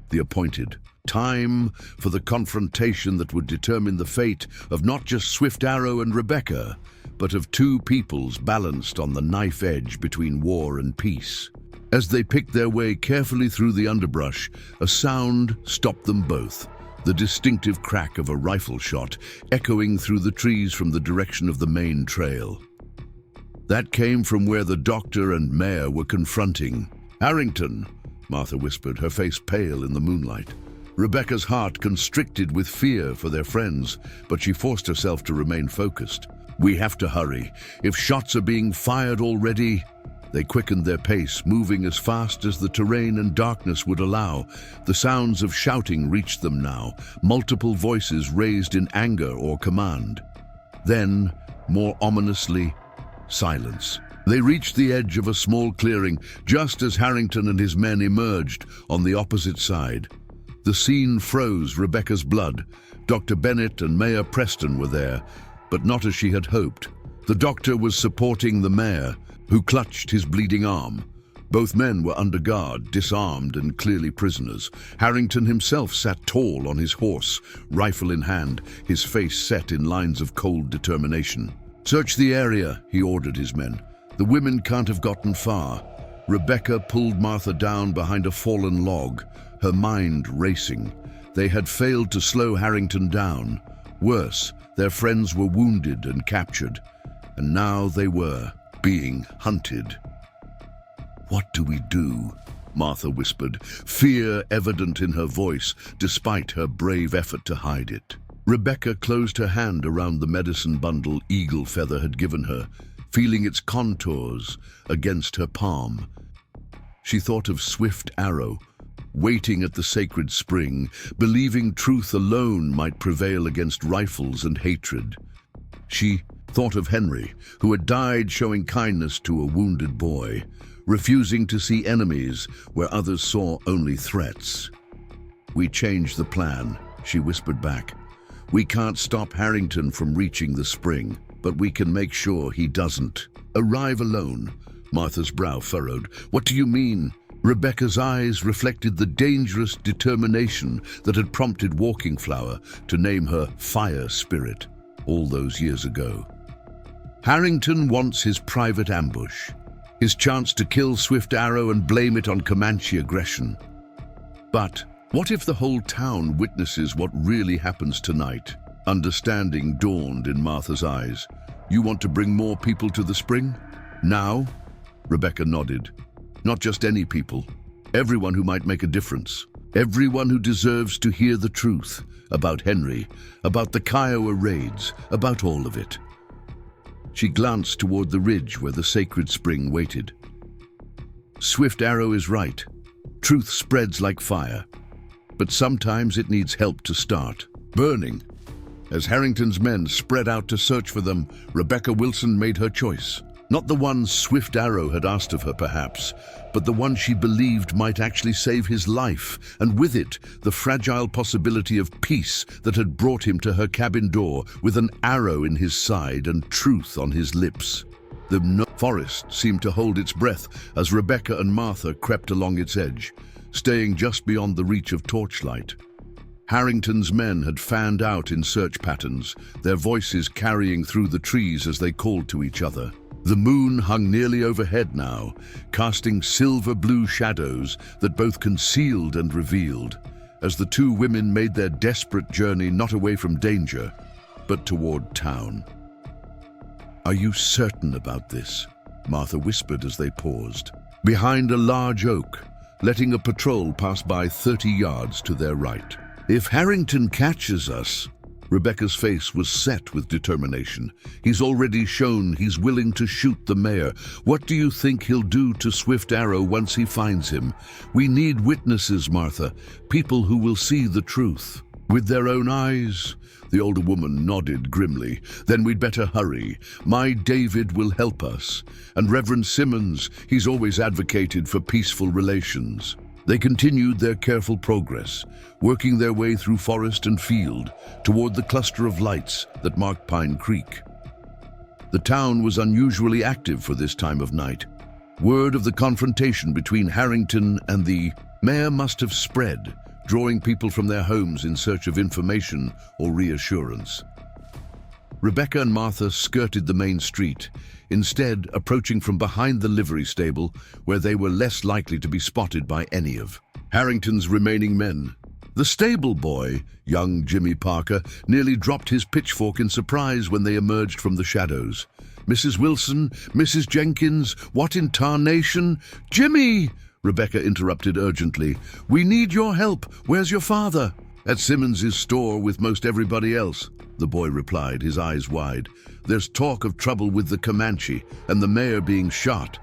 the appointed Time for the confrontation that would determine the fate of not just Swift Arrow and Rebecca, but of two peoples balanced on the knife edge between war and peace. As they picked their way carefully through the underbrush, a sound stopped them both, the distinctive crack of a rifle shot echoing through the trees from the direction of the main trail. That came from where the doctor and Mayor were confronting. "Harrington," Martha whispered, her face pale in the moonlight. Rebecca's heart constricted with fear for their friends, but she forced herself to remain focused. "We have to hurry. If shots are being fired already..." They quickened their pace, moving as fast as the terrain and darkness would allow. The sounds of shouting reached them now, multiple voices raised in anger or command. Then, more ominously, silence. They reached the edge of a small clearing just as Harrington and his men emerged on the opposite side. The scene froze Rebecca's blood. Dr. Bennett and Mayor Preston were there, but not as she had hoped. The doctor was supporting the mayor, who clutched his bleeding arm. Both men were under guard, disarmed and clearly prisoners. Harrington himself sat tall on his horse, rifle in hand, his face set in lines of cold determination. "Search the area," he ordered his men. "The women can't have gotten far." Rebecca pulled Martha down behind a fallen log, her mind racing. They had failed to slow Harrington down. Worse, their friends were wounded and captured, and now they were being hunted. "What do we do?" Martha whispered, fear evident in her voice, despite her brave effort to hide it. Rebecca closed her hand around the medicine bundle Eagle Feather had given her, feeling its contours against her palm. She thought of Swift Arrow, waiting at the sacred spring, believing truth alone might prevail against rifles and hatred. She thought of Henry, who had died showing kindness to a wounded boy, refusing to see enemies where others saw only threats. "We changed the plan," she whispered back. "We can't stop Harrington from reaching the spring, but we can make sure he doesn't arrive alone." Martha's brow furrowed. "What do you mean?" Rebecca's eyes reflected the dangerous determination that had prompted Walking Flower to name her Fire Spirit all those years ago. "Harrington wants his private ambush, his chance to kill Swift Arrow and blame it on Comanche aggression. But what if the whole town witnesses what really happens tonight?" Understanding dawned in Martha's eyes. "You want to bring more people to the spring? Now?" Rebecca nodded. "Not just any people. Everyone who might make a difference. Everyone who deserves to hear the truth about Henry, about the Kiowa raids, about all of it." She glanced toward the ridge where the sacred spring waited. "Swift Arrow is right. Truth spreads like fire. But sometimes it needs help to start. Burning." As Harrington's men spread out to search for them, Rebecca Wilson made her choice. Not the one Swift Arrow had asked of her, perhaps, but the one she believed might actually save his life, and with it, the fragile possibility of peace that had brought him to her cabin door with an arrow in his side and truth on his lips. The forest seemed to hold its breath as Rebecca and Martha crept along its edge, staying just beyond the reach of torchlight. Harrington's men had fanned out in search patterns, their voices carrying through the trees as they called to each other. The moon hung nearly overhead now, casting silver-blue shadows that both concealed and revealed, as the two women made their desperate journey not away from danger, but toward town. "Are you certain about this?" Martha whispered as they paused. Behind a large oak, letting a patrol pass by 30 yards to their right. "If Harrington catches us..." Rebecca's face was set with determination. "He's already shown he's willing to shoot the mayor. What do you think he'll do to Swift Arrow once he finds him? We need witnesses, Martha, people who will see the truth. With their own eyes?" The older woman nodded grimly. "Then we'd better hurry. My David will help us. And Reverend Simmons, he's always advocated for peaceful relations." They continued their careful progress, working their way through forest and field toward the cluster of lights that marked Pine Creek. The town was unusually active for this time of night. Word of the confrontation between Harrington and the mayor must have spread, drawing people from their homes in search of information or reassurance. Rebecca and Martha skirted the main street, instead approaching from behind the livery stable where they were less likely to be spotted by any of Harrington's remaining men. The stable boy, young Jimmy Parker, nearly dropped his pitchfork in surprise when they emerged from the shadows. "Mrs. Wilson, Mrs. Jenkins, what in tarnation?" "Jimmy!" Rebecca interrupted urgently. "We need your help. Where's your father?" "At Simmons's store with most everybody else," the boy replied, his eyes wide. "There's talk of trouble with the Comanche and the mayor being shot."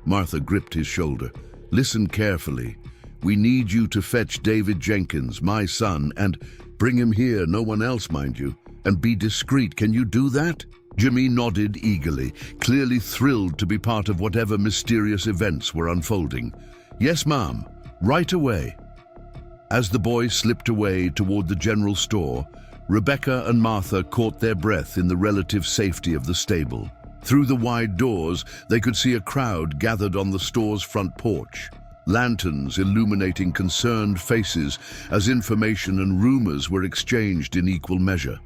Martha gripped his shoulder. "Listen carefully. We need you to fetch David Jenkins, my son, and bring him here, no one else, mind you, and be discreet. Can you do that?" Jimmy nodded eagerly, clearly thrilled to be part of whatever mysterious events were unfolding. "Yes, ma'am, right away." As the boy slipped away toward the general store, Rebecca and Martha caught their breath in the relative safety of the stable. Through the wide doors, they could see a crowd gathered on the store's front porch, lanterns illuminating concerned faces as information and rumors were exchanged in equal measure.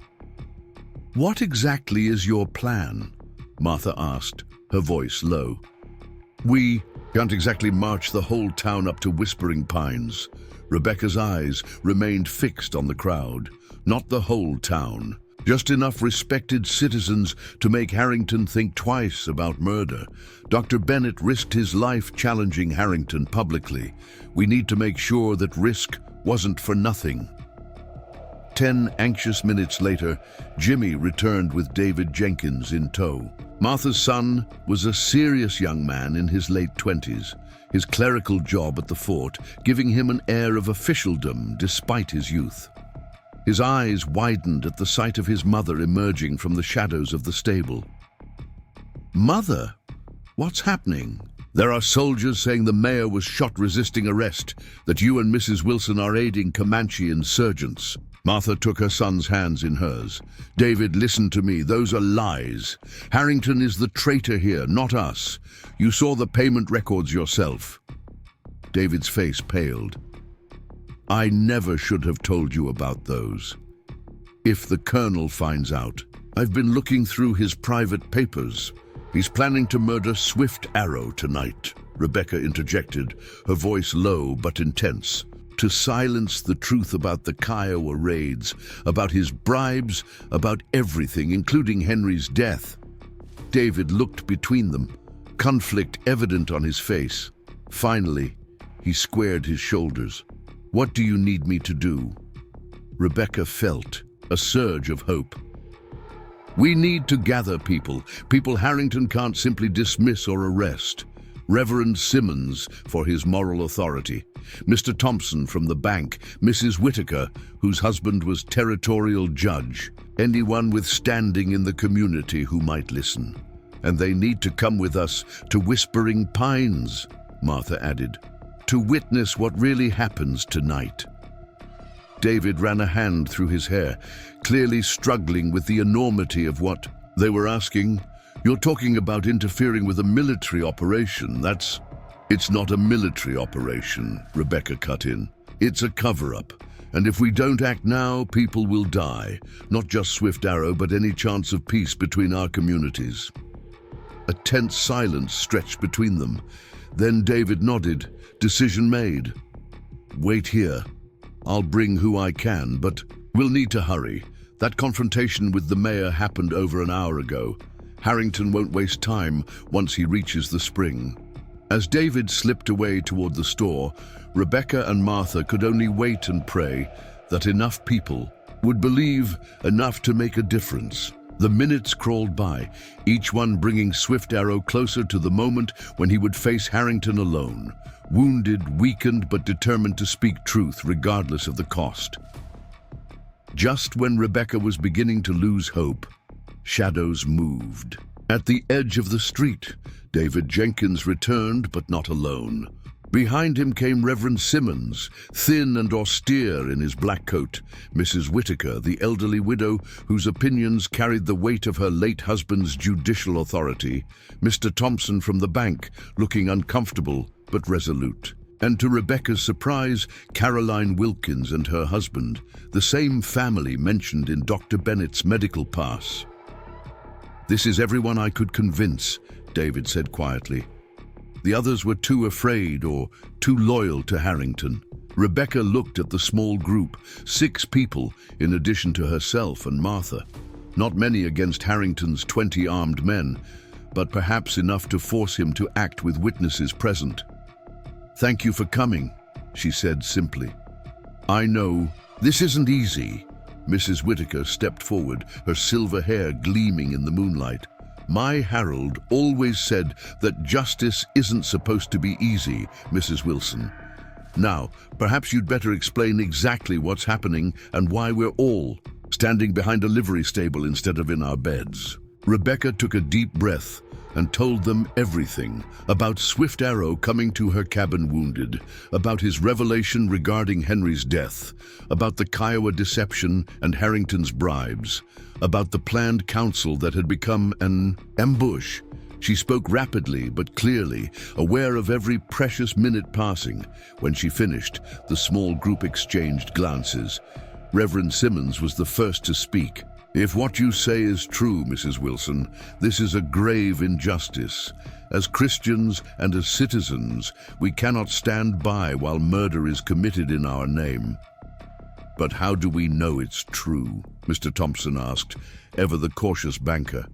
"What exactly is your plan?" Martha asked, her voice low. "We can't exactly march the whole town up to Whispering Pines." Rebecca's eyes remained fixed on the crowd. "Not the whole town. Just enough respected citizens to make Harrington think twice about murder. Dr. Bennett risked his life challenging Harrington publicly. We need to make sure that risk wasn't for nothing." 10 anxious minutes later, Jimmy returned with David Jenkins in tow. Martha's son was a serious young man in his late 20s, his clerical job at the fort giving him an air of officialdom despite his youth. His eyes widened at the sight of his mother emerging from the shadows of the stable. "Mother, what's happening?" "There are soldiers saying the mayor was shot resisting arrest, that you and Mrs. Wilson are aiding Comanche insurgents." Martha took her son's hands in hers. "David, listen to me. Those are lies. Harrington is the traitor here, not us. You saw the payment records yourself." David's face paled. "I never should have told you about those. If the colonel finds out, I've been looking through his private papers. He's planning to murder Swift Arrow tonight," Rebecca interjected, her voice low but intense. "To silence the truth about the Kiowa raids, about his bribes, about everything, including Henry's death." David looked between them, conflict evident on his face. Finally, he squared his shoulders. "What do you need me to do?" Rebecca felt a surge of hope. "We need to gather people Harrington can't simply dismiss or arrest. Reverend Simmons for his moral authority, Mr. Thompson from the bank, Mrs. Whitaker, whose husband was territorial judge, anyone with standing in the community who might listen. And they need to come with us to Whispering Pines," Martha added, "to witness what really happens tonight." David ran a hand through his hair, clearly struggling with the enormity of what they were asking. "You're talking about interfering with a military operation. It's not a military operation," Rebecca cut in. "It's a cover-up. And if we don't act now, people will die. Not just Swift Arrow, but any chance of peace between our communities." A tense silence stretched between them. Then David nodded. "Decision made. Wait here. I'll bring who I can, but we'll need to hurry. That confrontation with the mayor happened over an hour ago. Harrington won't waste time once he reaches the spring." As David slipped away toward the store, Rebecca and Martha could only wait and pray that enough people would believe enough to make a difference. The minutes crawled by, each one bringing Swift Arrow closer to the moment when he would face Harrington alone, wounded, weakened, but determined to speak truth regardless of the cost. Just when Rebecca was beginning to lose hope, shadows moved. At the edge of the street, David Jenkins returned, but not alone. Behind him came Reverend Simmons, thin and austere in his black coat, Mrs. Whitaker, the elderly widow whose opinions carried the weight of her late husband's judicial authority, Mr. Thompson from the bank, looking uncomfortable but resolute. And to Rebecca's surprise, Caroline Wilkins and her husband, the same family mentioned in Dr. Bennett's medical pass. "This is everyone I could convince," David said quietly. The others were too afraid or too loyal to Harrington. Rebecca looked at the small group, 6 people in addition to herself and Martha. Not many against Harrington's 20 armed men, but perhaps enough to force him to act with witnesses present. "Thank you for coming," she said simply. "I know this isn't easy." Mrs. Whitaker stepped forward, her silver hair gleaming in the moonlight. "My Harold always said that justice isn't supposed to be easy, Mrs. Wilson. Now, perhaps you'd better explain exactly what's happening and why we're all standing behind a livery stable instead of in our beds." Rebecca took a deep breath and told them everything about Swift Arrow coming to her cabin wounded, about his revelation regarding Henry's death, about the Kiowa deception and Harrington's bribes, about the planned council that had become an ambush. She spoke rapidly but clearly, aware of every precious minute passing. When she finished, the small group exchanged glances. Reverend Simmons was the first to speak. "If what you say is true, Mrs. Wilson, this is a grave injustice. As Christians and as citizens, we cannot stand by while murder is committed in our name." "But how do we know it's true?" Mr. Thompson asked, ever the cautious banker.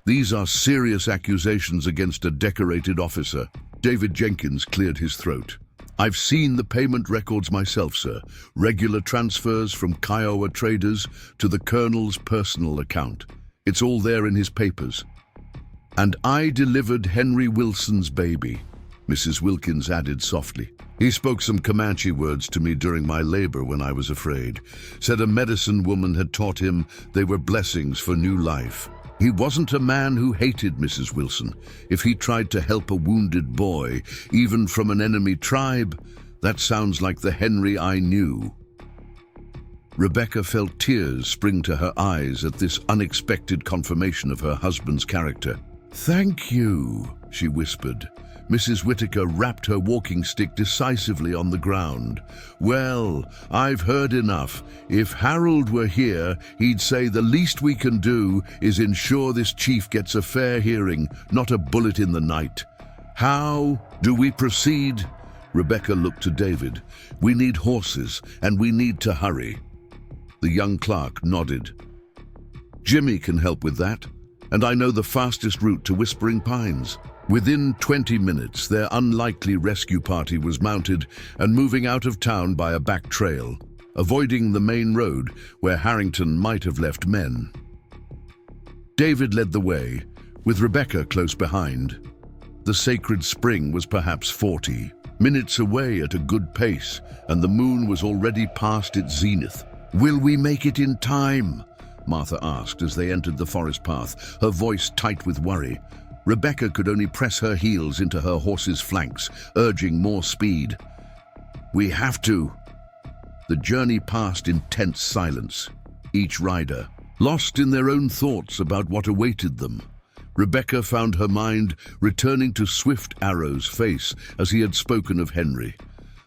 "These are serious accusations against a decorated officer." David Jenkins cleared his throat. "I've seen the payment records myself, sir. Regular transfers from Kiowa traders to the colonel's personal account. It's all there in his papers. And I delivered Henry Wilson's baby," Mrs. Wilkins added softly. "He spoke some Comanche words to me during my labor when I was afraid. Said a medicine woman had taught him they were blessings for new life. He wasn't a man who hated Mrs. Wilson. If he tried to help a wounded boy, even from an enemy tribe, that sounds like the Henry I knew." Rebecca felt tears spring to her eyes at this unexpected confirmation of her husband's character. "Thank you," she whispered. Mrs. Whitaker rapped her walking stick decisively on the ground. "Well, I've heard enough. If Harold were here, he'd say the least we can do is ensure this chief gets a fair hearing, not a bullet in the night. How do we proceed?" Rebecca looked to David. "We need horses, and we need to hurry." The young clerk nodded. "Jimmy can help with that, and I know the fastest route to Whispering Pines." Within 20 minutes, their unlikely rescue party was mounted and moving out of town by a back trail, avoiding the main road where Harrington might have left men. David led the way, with Rebecca close behind. The sacred spring was perhaps 40 minutes away at a good pace, and the moon was already past its zenith. "Will we make it in time?" Martha asked as they entered the forest path, her voice tight with worry. Rebecca could only press her heels into her horse's flanks, urging more speed. "We have to." The journey passed in tense silence, each rider lost in their own thoughts about what awaited them. Rebecca found her mind returning to Swift Arrow's face as he had spoken of Henry,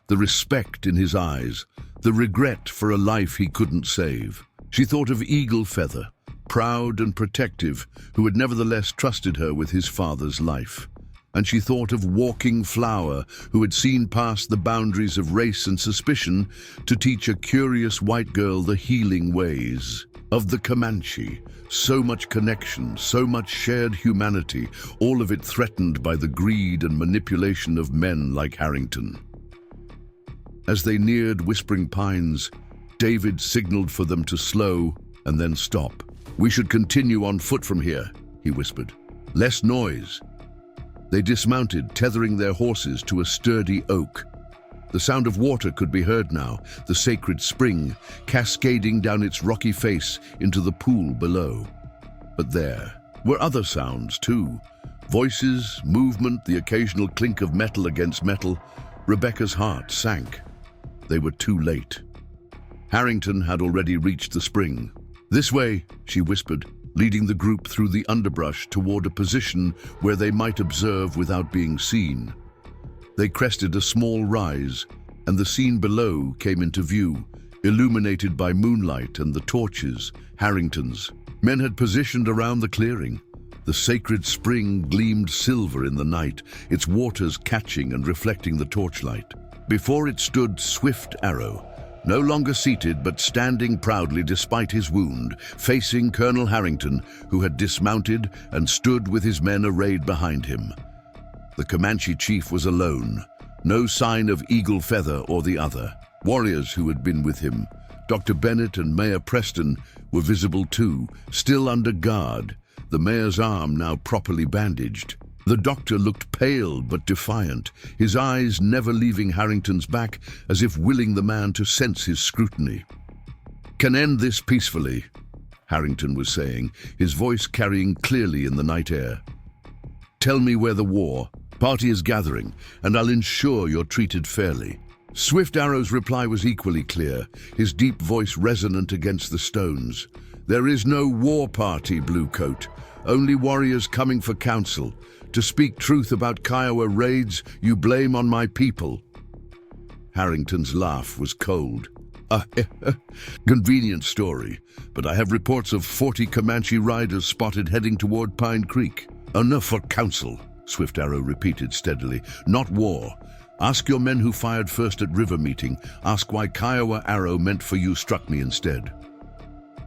the respect in his eyes, the regret for a life he couldn't save. She thought of Eagle Feather, proud and protective, who had nevertheless trusted her with his father's life. And she thought of Walking Flower, who had seen past the boundaries of race and suspicion to teach a curious white girl the healing ways of the Comanche. So much connection, so much shared humanity, all of it threatened by the greed and manipulation of men like Harrington. As they neared Whispering Pines, David signaled for them to slow and then stop. "We should continue on foot from here," he whispered. "Less noise." They dismounted, tethering their horses to a sturdy oak. The sound of water could be heard now, the sacred spring cascading down its rocky face into the pool below. But there were other sounds too. Voices, movement, the occasional clink of metal against metal. Rebecca's heart sank. They were too late. Harrington had already reached the spring. "This way," she whispered, leading the group through the underbrush toward a position where they might observe without being seen. They crested a small rise, and the scene below came into view, illuminated by moonlight and the torches, Harrington's. Men had positioned around the clearing. The sacred spring gleamed silver in the night, its waters catching and reflecting the torchlight. Before it stood Swift Arrow, no longer seated but standing proudly despite his wound, facing Colonel Harrington, who had dismounted and stood with his men arrayed behind him. The Comanche chief was alone, no sign of Eagle Feather or the other. Warriors who had been with him, Dr. Bennett and Mayor Preston, were visible too, still under guard, the mayor's arm now properly bandaged. The doctor looked pale but defiant, his eyes never leaving Harrington's back, as if willing the man to sense his scrutiny. "Can end this peacefully," Harrington was saying, his voice carrying clearly in the night air. "Tell me where the party is gathering, and I'll ensure you're treated fairly." Swift Arrow's reply was equally clear, his deep voice resonant against the stones. "There is no war party, Bluecoat. Only warriors coming for counsel. To speak truth about Kiowa raids, you blame on my people." Harrington's laugh was cold. Convenient story, but I have reports of 40 Comanche riders spotted heading toward Pine Creek." "Enough for counsel," Swift Arrow repeated steadily. "Not war. Ask your men who fired first at River Meeting. Ask why Kiowa arrow meant for you struck me instead."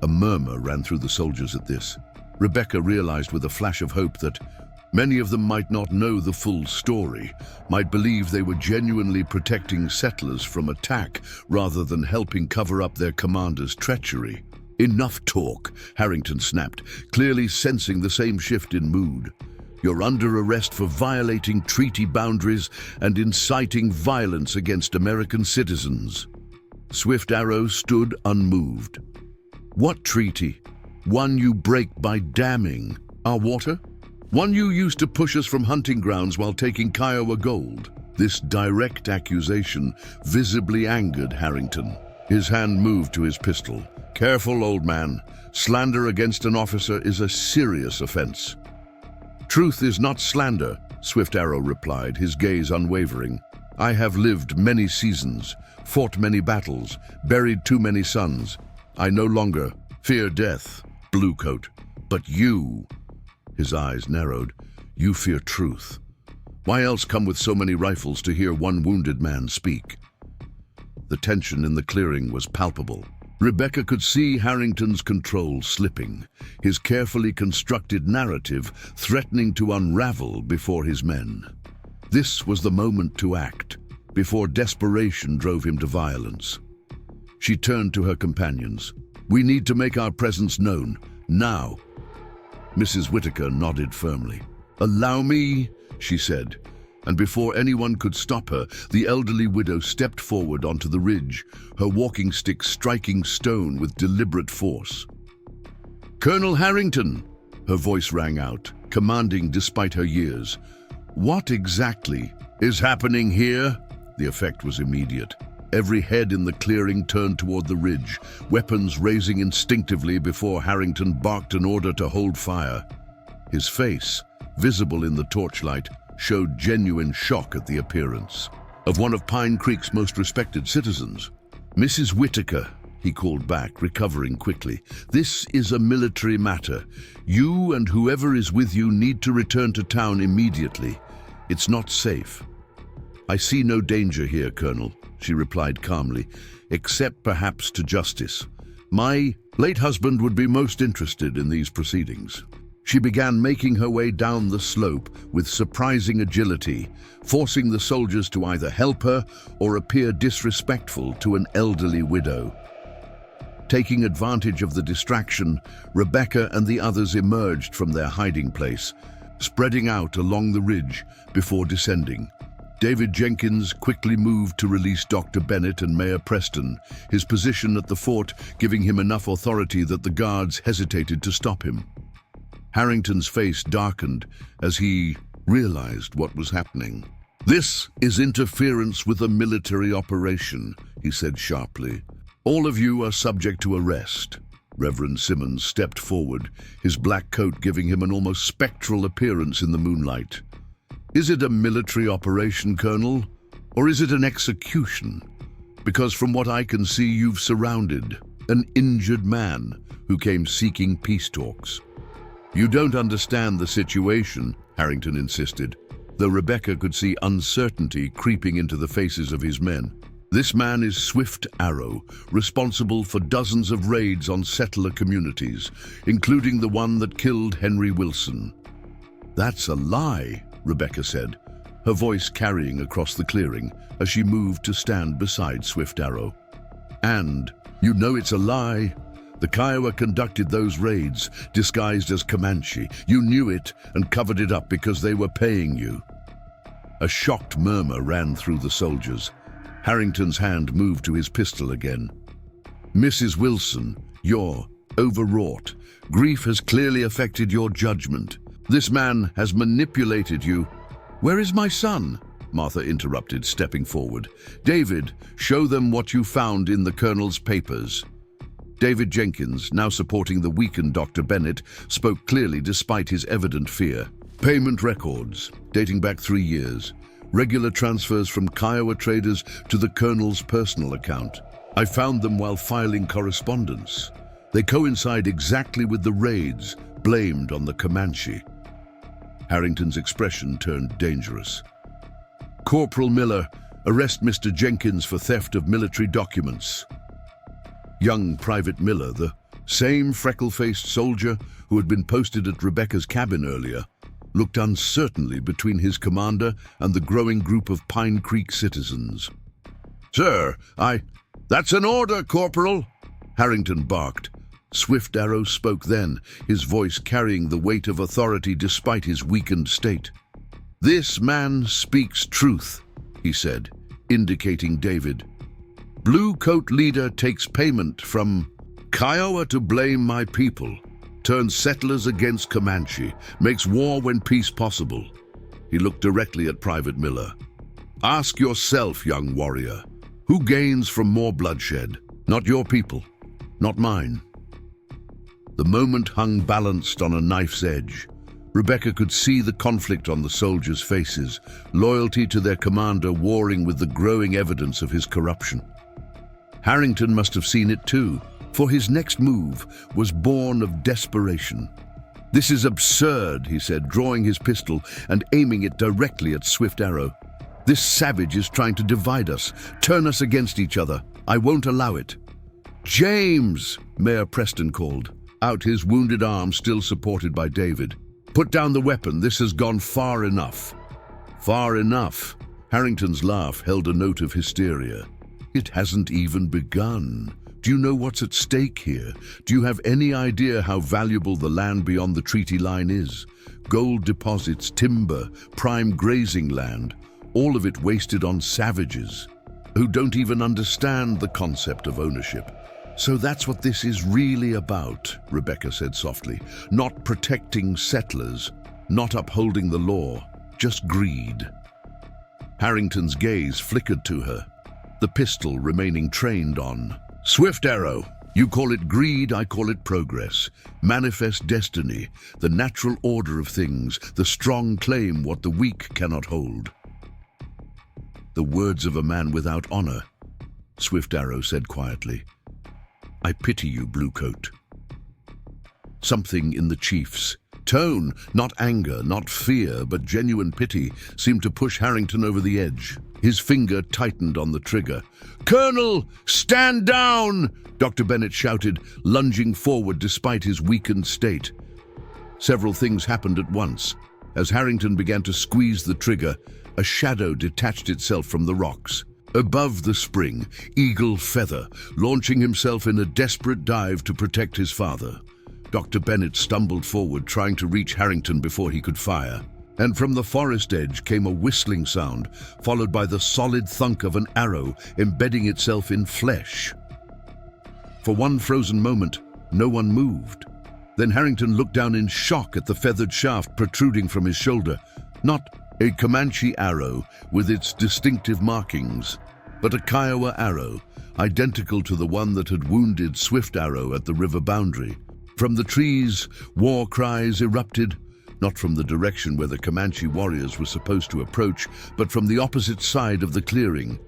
A murmur ran through the soldiers at this. Rebecca realized with a flash of hope that many of them might not know the full story, might believe they were genuinely protecting settlers from attack rather than helping cover up their commander's treachery. "Enough talk," Harrington snapped, clearly sensing the same shift in mood. "You're under arrest for violating treaty boundaries and inciting violence against American citizens." Swift Arrow stood unmoved. "What treaty? One you break by damming our water? One you used to push us from hunting grounds while taking Kiowa gold." This direct accusation visibly angered Harrington. His hand moved to his pistol. "Careful, old man. Slander against an officer is a serious offense." "Truth is not slander," Swift Arrow replied, his gaze unwavering. "I have lived many seasons, fought many battles, buried too many sons. I no longer fear death, Bluecoat. But you," his eyes narrowed, "you fear truth. Why else come with so many rifles to hear one wounded man speak?" The tension in the clearing was palpable. Rebecca could see Harrington's control slipping, his carefully constructed narrative threatening to unravel before his men. This was the moment to act, before desperation drove him to violence. She turned to her companions. "We need to make our presence known, now." Mrs. Whitaker nodded firmly. "Allow me," she said, and before anyone could stop her, the elderly widow stepped forward onto the ridge, her walking stick striking stone with deliberate force. "Colonel Harrington," her voice rang out, commanding despite her years. "What exactly is happening here?" The effect was immediate. Every head in the clearing turned toward the ridge, weapons raising instinctively before Harrington barked an order to hold fire. His face, visible in the torchlight, showed genuine shock at the appearance of one of Pine Creek's most respected citizens. "Mrs. Whitaker," he called back, recovering quickly, "this is a military matter. You and whoever is with you need to return to town immediately. It's not safe." "I see no danger here, Colonel," she replied calmly, "except perhaps to justice. My late husband would be most interested in these proceedings." She began making her way down the slope with surprising agility, forcing the soldiers to either help her or appear disrespectful to an elderly widow. Taking advantage of the distraction, Rebecca and the others emerged from their hiding place, spreading out along the ridge before descending. David Jenkins quickly moved to release Dr. Bennett and Mayor Preston, his position at the fort giving him enough authority that the guards hesitated to stop him. Harrington's face darkened as he realized what was happening. "This is interference with a military operation," he said sharply. "All of you are subject to arrest." Reverend Simmons stepped forward, his black coat giving him an almost spectral appearance in the moonlight. Is it a military operation, Colonel? Or is it an execution? Because from what I can see, you've surrounded an injured man who came seeking peace talks. You don't understand the situation, Harrington insisted, though Rebecca could see uncertainty creeping into the faces of his men. This man is Swift Arrow, responsible for dozens of raids on settler communities, including the one that killed Henry Wilson. That's a lie, Rebecca said, her voice carrying across the clearing as she moved to stand beside Swift Arrow. And you know it's a lie. The Kiowa conducted those raids, disguised as Comanche. You knew it and covered it up because they were paying you. A shocked murmur ran through the soldiers. Harrington's hand moved to his pistol again. Mrs. Wilson, you're overwrought. Grief has clearly affected your judgment. This man has manipulated you. Where is my son? Martha interrupted, stepping forward. David, show them what you found in the Colonel's papers. David Jenkins, now supporting the weakened Dr. Bennett, spoke clearly despite his evident fear. Payment records, dating back 3 years. Regular transfers from Kiowa traders to the Colonel's personal account. I found them while filing correspondence. They coincide exactly with the raids blamed on the Comanche. Harrington's expression turned dangerous. Corporal Miller, arrest Mr. Jenkins for theft of military documents. Young Private Miller, the same freckle-faced soldier who had been posted at Rebecca's cabin earlier, looked uncertainly between his commander and the growing group of Pine Creek citizens. Sir, That's an order, Corporal, Harrington barked. Swift Arrow spoke then, his voice carrying the weight of authority despite his weakened state. This man speaks truth, he said, indicating David. Blue Coat leader takes payment from Kiowa to blame my people, turns settlers against Comanche, makes war when peace possible. He looked directly at Private Miller. Ask yourself, young warrior, who gains from more bloodshed? Not your people, not mine. The moment hung balanced on a knife's edge. Rebecca could see the conflict on the soldiers' faces, loyalty to their commander warring with the growing evidence of his corruption. Harrington must have seen it too, for his next move was born of desperation. This is absurd, he said, drawing his pistol and aiming it directly at Swift Arrow. This savage is trying to divide us, turn us against each other. I won't allow it. James, Mayor Preston called, out his wounded arm still supported by David. Put down the weapon, this has gone far enough. Far enough. Harrington's laugh held a note of hysteria. It hasn't even begun. Do you know what's at stake here? Do you have any idea how valuable the land beyond the treaty line is? Gold deposits, timber, prime grazing land, all of it wasted on savages who don't even understand the concept of ownership. So that's what this is really about, Rebecca said softly. Not protecting settlers, not upholding the law, just greed. Harrington's gaze flickered to her, the pistol remaining trained on. Swift Arrow, you call it greed, I call it progress. Manifest destiny, the natural order of things, the strong claim what the weak cannot hold. The words of a man without honor, Swift Arrow said quietly. I pity you, Blue Coat. Something in the chief's tone, not anger, not fear, but genuine pity, seemed to push Harrington over the edge. His finger tightened on the trigger. Colonel, stand down! Dr. Bennett shouted, lunging forward despite his weakened state. Several things happened at once. As Harrington began to squeeze the trigger, a shadow detached itself from the rocks. Above the spring, Eagle Feather, launching himself in a desperate dive to protect his father. Dr. Bennett stumbled forward, trying to reach Harrington before he could fire. And from the forest edge came a whistling sound, followed by the solid thunk of an arrow embedding itself in flesh. For one frozen moment, no one moved. Then Harrington looked down in shock at the feathered shaft protruding from his shoulder. Not a Comanche arrow with its distinctive markings, but a Kiowa arrow, identical to the one that had wounded Swift Arrow at the river boundary. From the trees, war cries erupted. not from the direction where the Comanche warriors were supposed to approach, but from the opposite side of the clearing.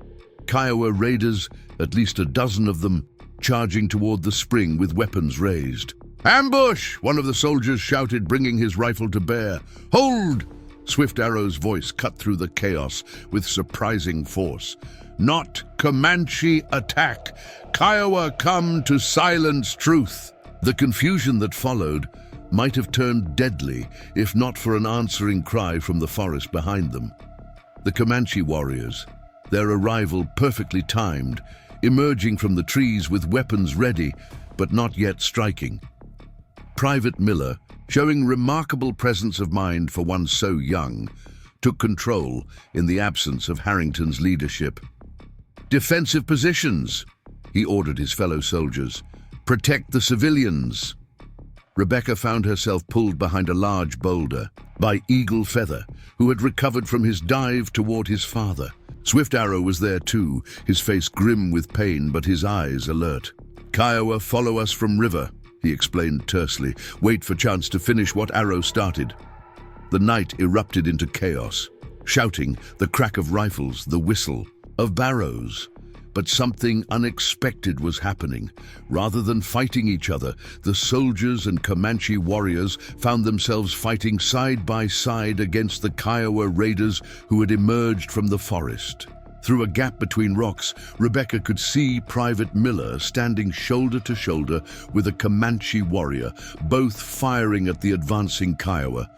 Kiowa raiders, at least a dozen of them, charging toward the spring with weapons raised. "Ambush!" one of the soldiers shouted, bringing his rifle to bear. "Hold!" Swift Arrow's voice cut through the chaos with surprising force. "Not Comanche attack! Kiowa come to silence truth!" The confusion that followed might have turned deadly if not for an answering cry from the forest behind them. The Comanche warriors, their arrival perfectly timed, emerging from the trees with weapons ready, but not yet striking. Private Miller, showing remarkable presence of mind for one so young, took control in the absence of Harrington's leadership. "Defensive positions," he ordered his fellow soldiers. "Protect the civilians." Rebecca found herself pulled behind a large boulder by Eagle Feather, who had recovered from his dive toward his father. Swift Arrow was there too, his face grim with pain but his eyes alert. "Kiowa follow us from river," he explained tersely. "Wait for chance to finish what Arrow started." The night erupted into chaos. Shouting, the crack of rifles, the whistle of barrows. But something unexpected was happening. Rather than fighting each other, the soldiers and Comanche warriors found themselves fighting side by side against the Kiowa raiders who had emerged from the forest. Through a gap between rocks, Rebecca could see Private Miller standing shoulder to shoulder with a Comanche warrior, both firing at the advancing Kiowa.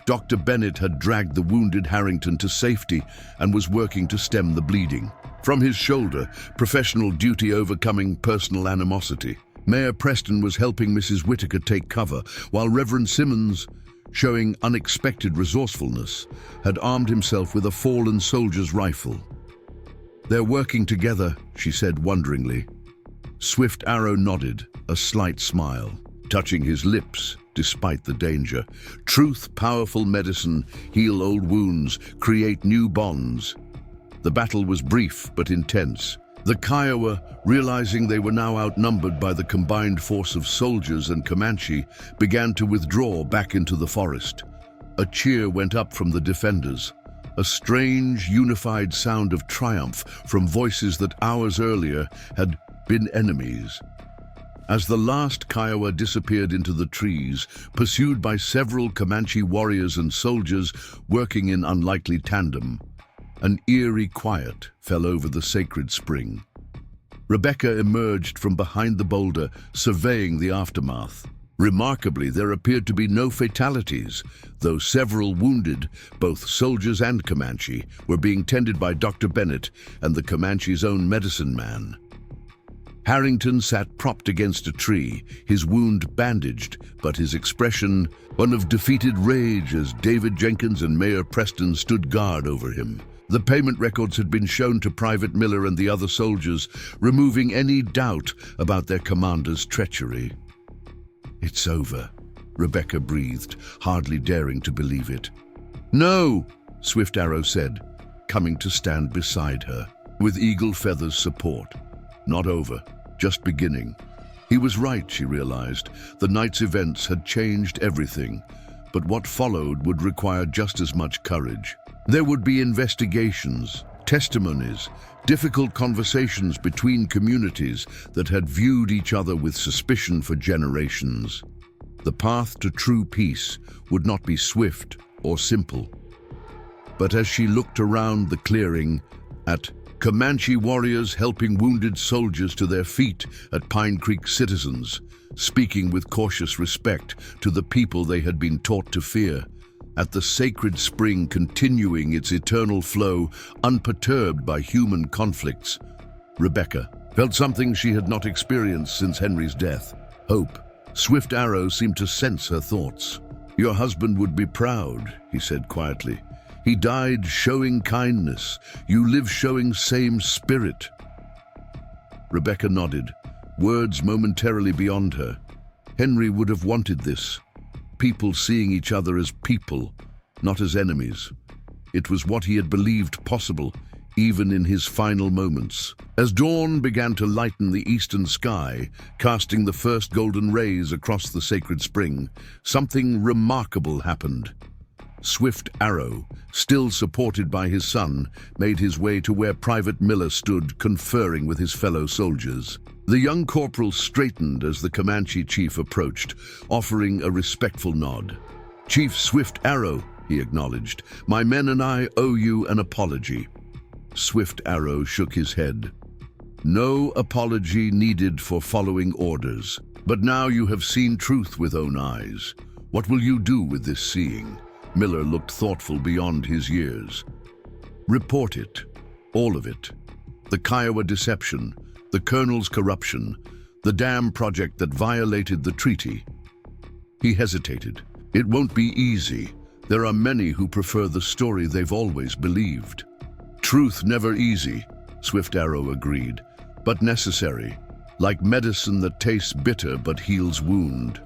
Dr. Bennett had dragged the wounded Harrington to safety and was working to stem the bleeding. From his shoulder, professional duty overcoming personal animosity. Mayor Preston was helping Mrs. Whitaker take cover, while Reverend Simmons, showing unexpected resourcefulness, had armed himself with a fallen soldier's rifle. "They're working together," she said wonderingly. Swift Arrow nodded, a slight smile, touching his lips despite the danger. Truth, powerful medicine, heal old wounds, create new bonds. The battle was brief but intense. The Kiowa, realizing they were now outnumbered by the combined force of soldiers and Comanche, began to withdraw back into the forest. A cheer went up from the defenders, a strange, unified sound of triumph from voices that hours earlier had been enemies. As the last Kiowa disappeared into the trees, pursued by several Comanche warriors and soldiers working in unlikely tandem, an eerie quiet fell over the sacred spring. Rebecca emerged from behind the boulder, surveying the aftermath. Remarkably, there appeared to be no fatalities, though several wounded, both soldiers and Comanche, were being tended by Dr. Bennett and the Comanche's own medicine man. Harrington sat propped against a tree, his wound bandaged, but his expression one of defeated rage as David Jenkins and Mayor Preston stood guard over him. The payment records had been shown to Private Miller and the other soldiers, removing any doubt about their commander's treachery. "It's over," Rebecca breathed, hardly daring to believe it. "No," Swift Arrow said, coming to stand beside her, with Eagle Feather's support. "Not over, just beginning." He was right, she realized. The night's events had changed everything, but what followed would require just as much courage. There would be investigations, testimonies, difficult conversations between communities that had viewed each other with suspicion for generations. The path to true peace would not be swift or simple. But as she looked around the clearing, at Comanche warriors helping wounded soldiers to their feet, at Pine Creek citizens, speaking with cautious respect to the people they had been taught to fear, at the sacred spring continuing its eternal flow, unperturbed by human conflicts, Rebecca felt something she had not experienced since Henry's death. Hope. Swift Arrow seemed to sense her thoughts. "Your husband would be proud," he said quietly. "He died showing kindness. You live showing same spirit." Rebecca nodded, words momentarily beyond her. Henry would have wanted this. People seeing each other as people, not as enemies. It was what he had believed possible, even in his final moments. As dawn began to lighten the eastern sky, casting the first golden rays across the sacred spring, something remarkable happened. Swift Arrow, still supported by his son, made his way to where Private Miller stood conferring with his fellow soldiers. The young corporal straightened as the Comanche chief approached, offering a respectful nod. "Chief Swift Arrow," he acknowledged, "my men and I owe you an apology." Swift Arrow shook his head. "No apology needed for following orders. But now you have seen truth with own eyes. What will you do with this seeing?" Miller looked thoughtful beyond his years. "Report it. All of it. The Kiowa deception, the colonel's corruption, the dam project that violated the treaty." He hesitated. "It won't be easy. There are many who prefer the story they've always believed." "Truth never easy," Swift Arrow agreed, "but necessary, like medicine that tastes bitter but heals wound."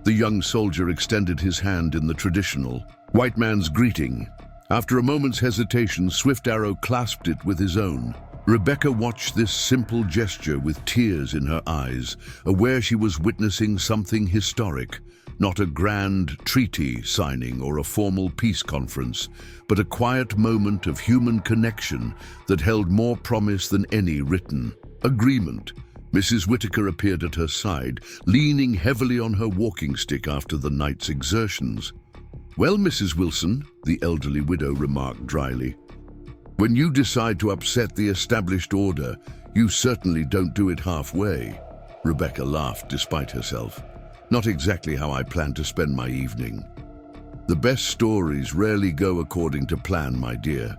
The young soldier extended his hand in the traditional white man's greeting. After a moment's hesitation, Swift Arrow clasped it with his own. Rebecca watched this simple gesture with tears in her eyes, aware she was witnessing something historic. Not a grand treaty signing or a formal peace conference, but a quiet moment of human connection that held more promise than any written agreement. Mrs. Whitaker appeared at her side, leaning heavily on her walking stick after the night's exertions. "Well, Mrs. Wilson," the elderly widow remarked dryly, "when you decide to upset the established order, you certainly don't do it halfway." Rebecca laughed despite herself. "Not exactly how I plan to spend my evening. The best stories rarely go according to plan, my dear."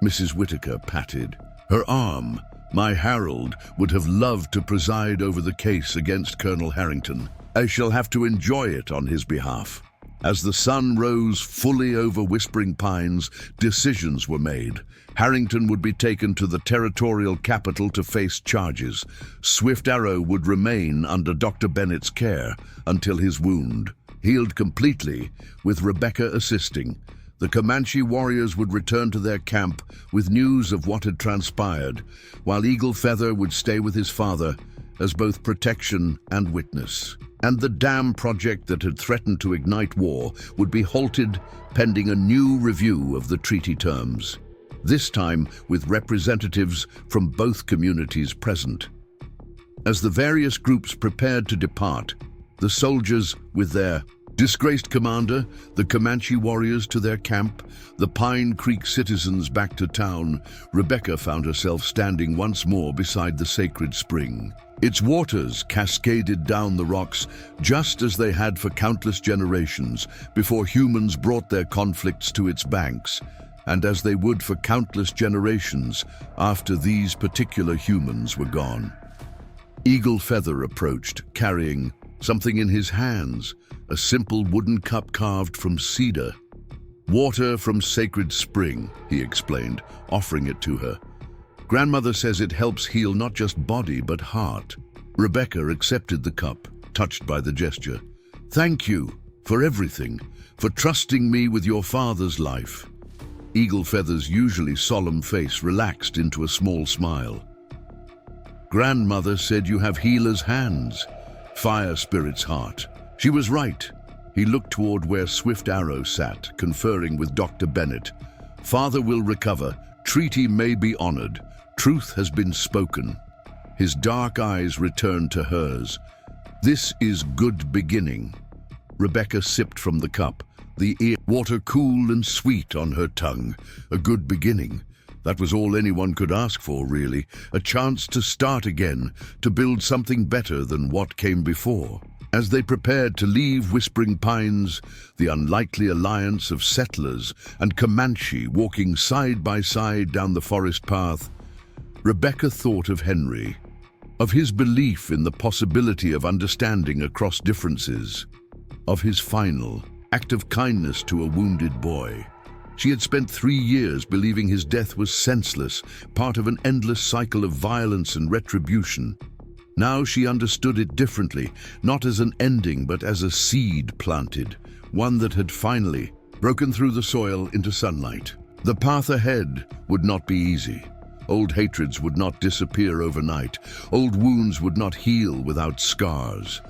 Mrs. Whitaker patted her arm. "My Harold would have loved to preside over the case against Colonel Harrington. I shall have to enjoy it on his behalf." As the sun rose fully over Whispering Pines, decisions were made. Harrington would be taken to the territorial capital to face charges. Swift Arrow would remain under Dr. Bennett's care until his wound healed completely, with Rebecca assisting. The Comanche warriors would return to their camp with news of what had transpired, while Eagle Feather would stay with his father as both protection and witness. And the dam project that had threatened to ignite war would be halted pending a new review of the treaty terms, this time with representatives from both communities present. As the various groups prepared to depart, the soldiers with their disgraced commander, the Comanche warriors to their camp, the Pine Creek citizens back to town, Rebecca found herself standing once more beside the sacred spring. Its waters cascaded down the rocks just as they had for countless generations before humans brought their conflicts to its banks, and as they would for countless generations after these particular humans were gone. Eagle Feather approached, carrying something in his hands, a simple wooden cup carved from cedar. "Water from sacred spring," he explained, offering it to her. "Grandmother says it helps heal not just body but heart." Rebecca accepted the cup, touched by the gesture. "Thank you for everything, for trusting me with your father's life." Eagle Feather's usually solemn face relaxed into a small smile. "Grandmother said you have healer's hands, fire spirit's heart." She was right. He looked toward where Swift Arrow sat, conferring with Dr. Bennett. "Father will recover. Treaty may be honored. Truth has been spoken." His dark eyes returned to hers. "This is good beginning." Rebecca sipped from the cup, the water cool and sweet on her tongue. A good beginning. That was all anyone could ask for, really. A chance to start again, to build something better than what came before. As they prepared to leave Whispering Pines, the unlikely alliance of settlers and Comanche walking side by side down the forest path, Rebecca thought of Henry, of his belief in the possibility of understanding across differences, of his final act of kindness to a wounded boy. She had spent 3 years believing his death was senseless, part of an endless cycle of violence and retribution. Now she understood it differently, not as an ending but as a seed planted, one that had finally broken through the soil into sunlight. The path ahead would not be easy. Old hatreds would not disappear overnight. Old wounds would not heal without scars.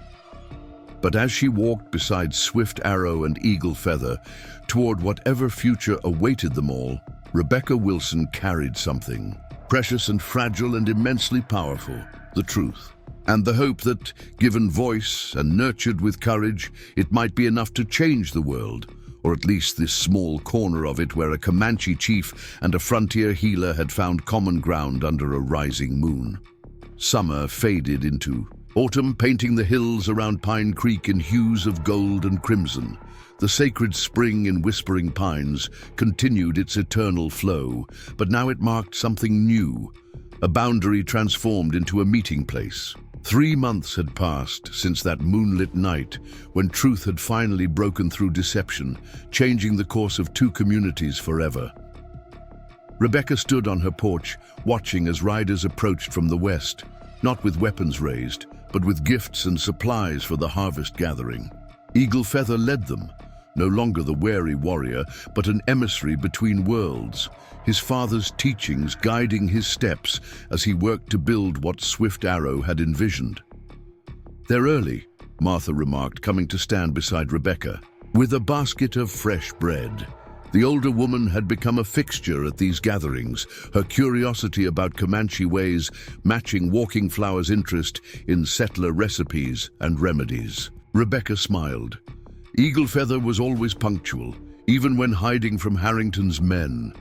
But as she walked beside Swift Arrow and Eagle Feather toward whatever future awaited them all, Rebecca Wilson carried something precious and fragile and immensely powerful, the truth, and the hope that, given voice and nurtured with courage, it might be enough to change the world, or at least this small corner of it where a Comanche chief and a frontier healer had found common ground under a rising moon. Summer faded into autumn, painting the hills around Pine Creek in hues of gold and crimson. The sacred spring in Whispering Pines continued its eternal flow, but now it marked something new, a boundary transformed into a meeting place. 3 months had passed since that moonlit night when truth had finally broken through deception, changing the course of 2 communities forever. Rebecca stood on her porch, watching as riders approached from the west, not with weapons raised, but with gifts and supplies for the harvest gathering. Eagle Feather led them, no longer the wary warrior, but an emissary between worlds, his father's teachings guiding his steps as he worked to build what Swift Arrow had envisioned. "They're early," Martha remarked, coming to stand beside Rebecca, with a basket of fresh bread. The older woman had become a fixture at these gatherings, her curiosity about Comanche ways matching Walking Flower's interest in settler recipes and remedies. Rebecca smiled. Eagle Feather was always punctual, even when hiding from Harrington's men.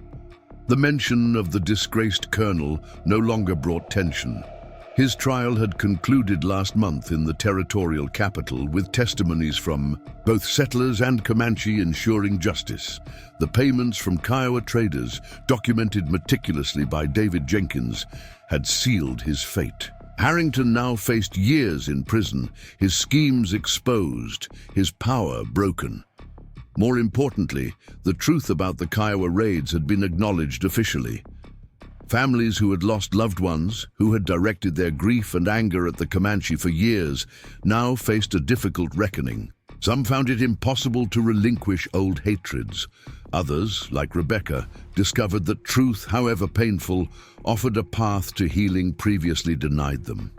The mention of the disgraced colonel no longer brought tension. His trial had concluded last month in the territorial capital with testimonies from both settlers and Comanche ensuring justice. The payments from Kiowa traders, documented meticulously by David Jenkins, had sealed his fate. Harrington now faced years in prison, his schemes exposed, his power broken. More importantly, the truth about the Kiowa raids had been acknowledged officially. Families who had lost loved ones, who had directed their grief and anger at the Comanche for years, now faced a difficult reckoning. Some found it impossible to relinquish old hatreds. Others, like Rebecca, discovered that truth, however painful, offered a path to healing previously denied them.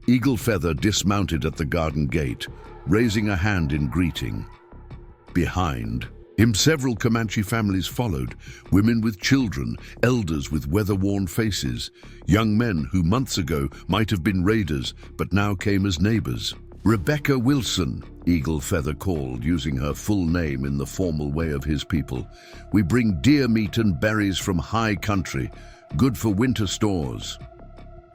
Eagle Feather dismounted at the garden gate, raising a hand in greeting. Behind him, several Comanche families followed, women with children, elders with weather-worn faces, young men who months ago might have been raiders but now came as neighbors. "Rebecca Wilson," Eagle Feather called, using her full name in the formal way of his people. "We bring deer meat and berries from high country, good for winter stores.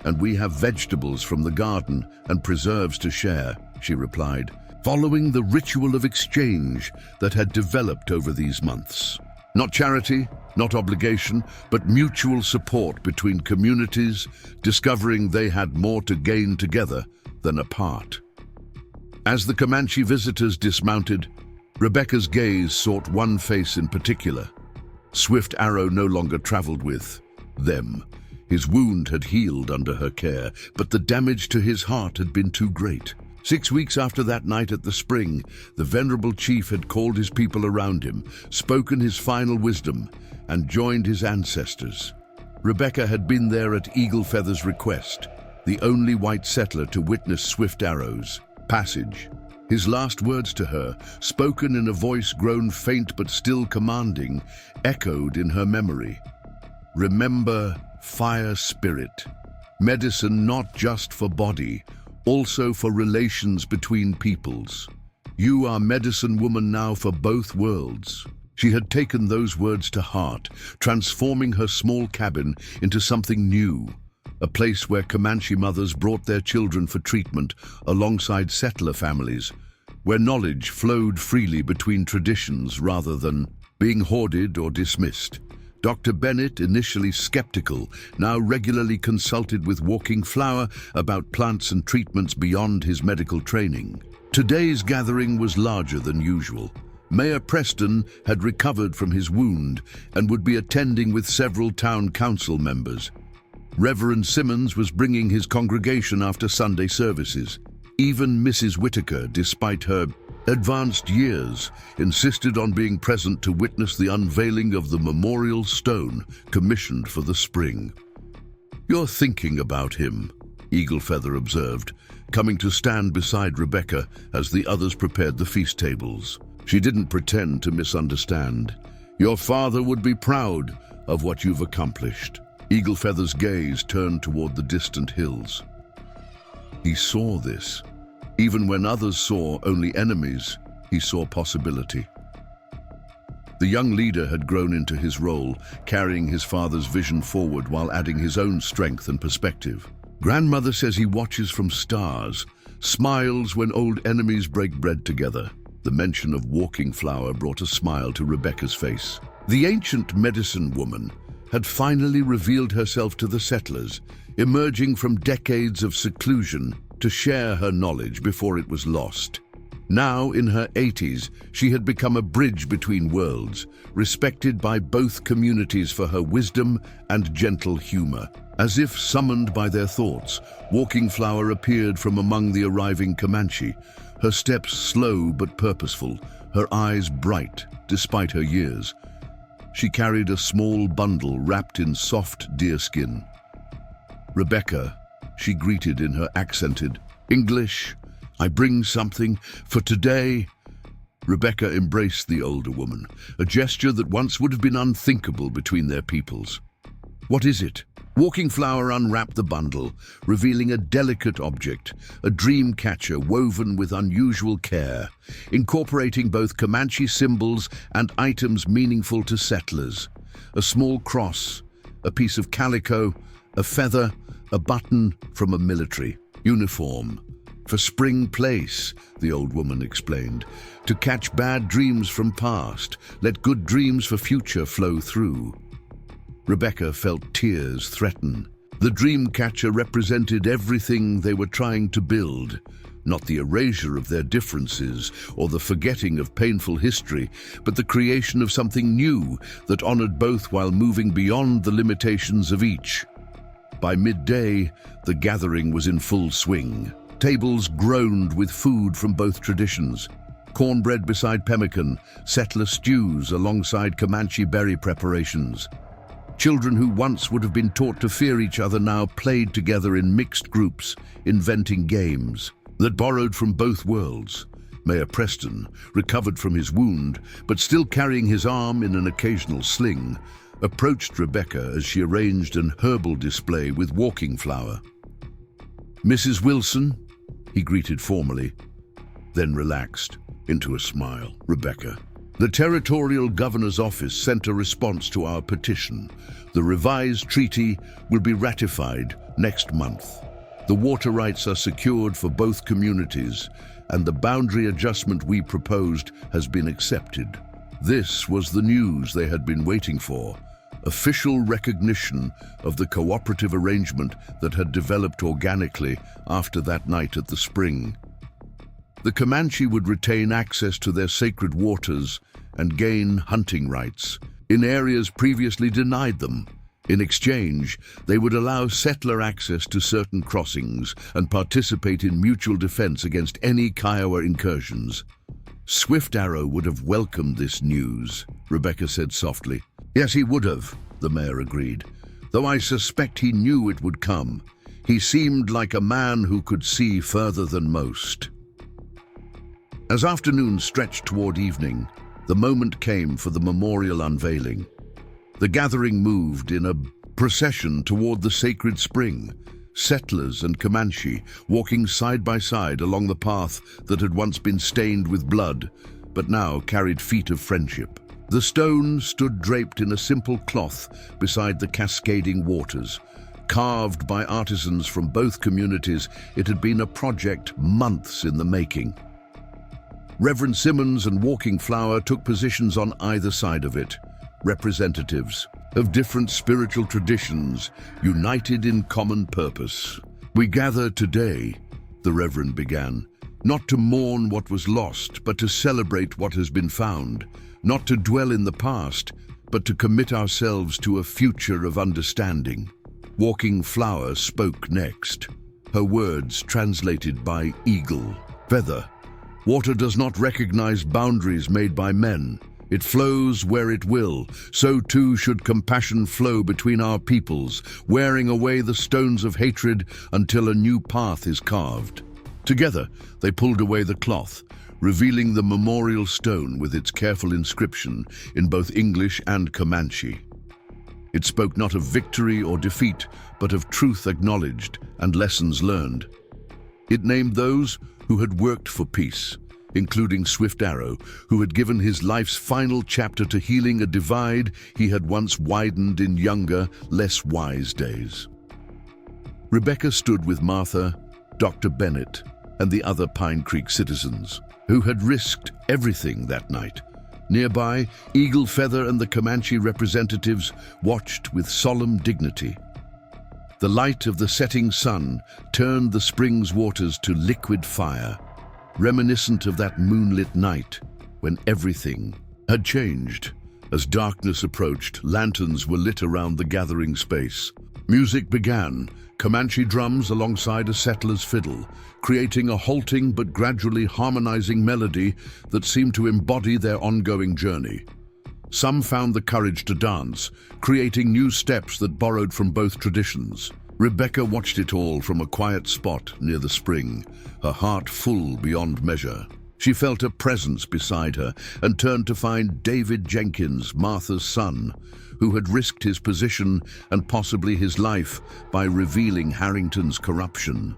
And we have vegetables from the garden and preserves to share," she replied, following the ritual of exchange that had developed over these months. Not charity, not obligation, but mutual support between communities, discovering they had more to gain together than apart. As the Comanche visitors dismounted, Rebecca's gaze sought one face in particular. Swift Arrow no longer traveled with them. His wound had healed under her care, but the damage to his heart had been too great. 6 weeks after that night at the spring, the venerable chief had called his people around him, spoken his final wisdom, and joined his ancestors. Rebecca had been there at Eagle Feather's request, the only white settler to witness Swift Arrow's passage. His last words to her, spoken in a voice grown faint but still commanding, echoed in her memory. "Remember, fire spirit. Medicine not just for body, also for relations between peoples. You are medicine woman now for both worlds." She had taken those words to heart, transforming her small cabin into something new. A place where Comanche mothers brought their children for treatment alongside settler families, where knowledge flowed freely between traditions rather than being hoarded or dismissed. Dr. Bennett, initially skeptical, now regularly consulted with Walking Flower about plants and treatments beyond his medical training. Today's gathering was larger than usual. Mayor Preston had recovered from his wound and would be attending with several town council members. Reverend Simmons was bringing his congregation after Sunday services. Even Mrs. Whitaker, despite her advanced years, insisted on being present to witness the unveiling of the memorial stone commissioned for the spring. "You're thinking about him," Eaglefeather observed, coming to stand beside Rebecca as the others prepared the feast tables. She didn't pretend to misunderstand. "Your father would be proud of what you've accomplished." Eaglefeather's gaze turned toward the distant hills. He saw this. Even when others saw only enemies, he saw possibility. The young leader had grown into his role, carrying his father's vision forward while adding his own strength and perspective. "Grandmother says he watches from stars, smiles when old enemies break bread together." The mention of walking flower brought a smile to Rebecca's face. The ancient medicine woman had finally revealed herself to the settlers, emerging from decades of seclusion to share her knowledge before it was lost. Now, in her 80s, she had become a bridge between worlds, respected by both communities for her wisdom and gentle humor. As if summoned by their thoughts, Walking Flower appeared from among the arriving Comanche, her steps slow but purposeful, her eyes bright despite her years. She carried a small bundle wrapped in soft deerskin. "Rebecca," she greeted in her accented English, "I bring something for today." Rebecca embraced the older woman, a gesture that once would have been unthinkable between their peoples. "What is it?" Walking Flower unwrapped the bundle, revealing a delicate object, a dream catcher woven with unusual care, incorporating both Comanche symbols and items meaningful to settlers. A small cross, a piece of calico, a feather, a button from a military uniform. "For Spring Place," the old woman explained, "to catch bad dreams from past, let good dreams for future flow through." Rebecca felt tears threaten. The dream catcher represented everything they were trying to build, not the erasure of their differences or the forgetting of painful history, but the creation of something new that honored both while moving beyond the limitations of each. By midday, the gathering was in full swing. Tables groaned with food from both traditions. Cornbread beside pemmican, settler stews alongside Comanche berry preparations. Children who once would have been taught to fear each other now played together in mixed groups, inventing games that borrowed from both worlds. Mayor Preston, recovered from his wound, but still carrying his arm in an occasional sling, approached Rebecca as she arranged an herbal display with Walking Flower. "Mrs. Wilson," he greeted formally, then relaxed into a smile. "Rebecca, the Territorial Governor's Office sent a response to our petition. The revised treaty will be ratified next month. The water rights are secured for both communities, and the boundary adjustment we proposed has been accepted." This was the news they had been waiting for, official recognition of the cooperative arrangement that had developed organically after that night at the spring. The Comanche would retain access to their sacred waters and gain hunting rights in areas previously denied them. In exchange, they would allow settler access to certain crossings and participate in mutual defense against any Kiowa incursions. "Swift Arrow would have welcomed this news," Rebecca said softly. "Yes, he would have," the mayor agreed, "though I suspect he knew it would come. He seemed like a man who could see further than most." As afternoon stretched toward evening, the moment came for the memorial unveiling. The gathering moved in a procession toward the sacred spring, settlers and Comanche walking side by side along the path that had once been stained with blood, but now carried feet of friendship. The stone stood draped in a simple cloth beside the cascading waters. Carved by artisans from both communities, it had been a project months in the making. Reverend Simmons and Walking Flower took positions on either side of it, representatives of different spiritual traditions, united in common purpose. "We gather today," the Reverend began, "not to mourn what was lost, but to celebrate what has been found, not to dwell in the past, but to commit ourselves to a future of understanding." Walking Flower spoke next, her words translated by Eagle Feather. Water does not recognize boundaries made by men. It flows where it will. So too should compassion flow between our peoples, wearing away the stones of hatred until a new path is carved. Together, they pulled away the cloth, revealing the memorial stone with its careful inscription in both English and Comanche. It spoke not of victory or defeat, but of truth acknowledged and lessons learned. It named those who had worked for peace, including Swift Arrow, who had given his life's final chapter to healing a divide he had once widened in younger, less wise days. Rebecca stood with Martha, Dr. Bennett, and the other Pine Creek citizens, who had risked everything that night. Nearby, Eagle Feather and the Comanche representatives watched with solemn dignity. The light of the setting sun turned the spring's waters to liquid fire, reminiscent of that moonlit night when everything had changed. As darkness approached, lanterns were lit around the gathering space. Music began, Comanche drums alongside a settler's fiddle, creating a halting but gradually harmonizing melody that seemed to embody their ongoing journey. Some found the courage to dance, creating new steps that borrowed from both traditions. Rebecca watched it all from a quiet spot near the spring, her heart full beyond measure. She felt a presence beside her and turned to find David Jenkins, Martha's son, who had risked his position and possibly his life by revealing Harrington's corruption.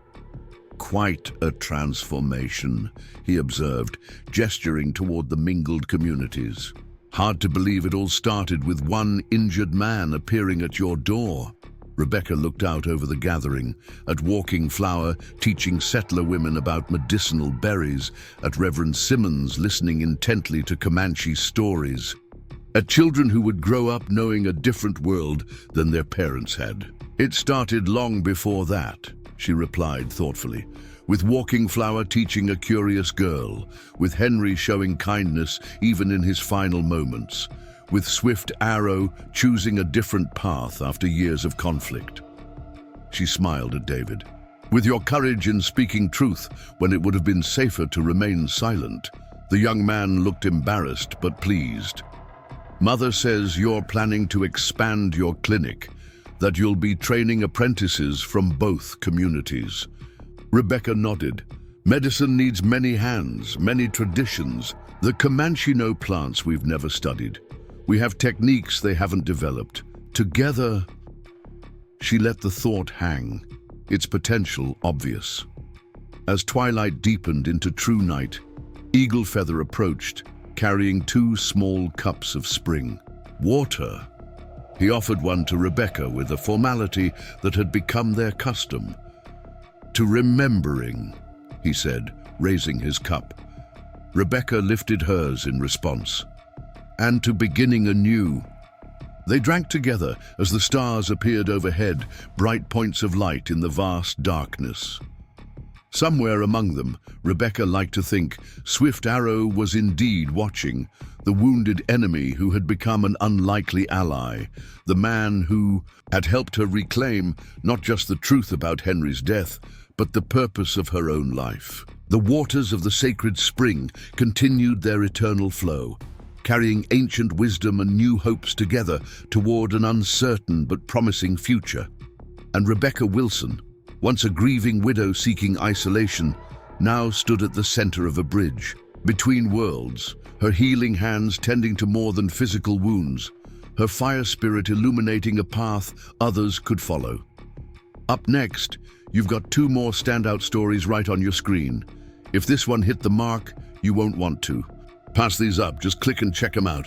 "Quite a transformation," he observed, gesturing toward the mingled communities. "Hard to believe it all started with one injured man appearing at your door." Rebecca looked out over the gathering, at Walking Flower teaching settler women about medicinal berries, at Reverend Simmons listening intently to Comanche stories, at children who would grow up knowing a different world than their parents had. "It started long before that," she replied thoughtfully, with Walking Flower teaching a curious girl, with Henry showing kindness even in his final moments, with Swift Arrow choosing a different path after years of conflict. She smiled at David. "With your courage in speaking truth when it would have been safer to remain silent." The young man looked embarrassed but pleased. "Mother says you're planning to expand your clinic, that you'll be training apprentices from both communities." Rebecca nodded. "Medicine needs many hands, many traditions. The Comanche know plants we've never studied. We have techniques they haven't developed. Together..." She let the thought hang, its potential obvious. As twilight deepened into true night, Eagle Feather approached, carrying 2 small cups of spring water. He offered one to Rebecca with a formality that had become their custom. "To remembering," he said, raising his cup. Rebecca lifted hers in response. "And to beginning anew." They drank together as the stars appeared overhead, bright points of light in the vast darkness. Somewhere among them, Rebecca liked to think, Swift Arrow was indeed watching, the wounded enemy who had become an unlikely ally, the man who had helped her reclaim not just the truth about Henry's death, but the purpose of her own life. The waters of the sacred spring continued their eternal flow, carrying ancient wisdom and new hopes together toward an uncertain but promising future. And Rebecca Wilson, once a grieving widow seeking isolation, now stood at the center of a bridge, between worlds, her healing hands tending to more than physical wounds, her fire spirit illuminating a path others could follow. Up next, you've got 2 more standout stories right on your screen. If this one hit the mark, you won't want to. Pass these up, just click and check them out.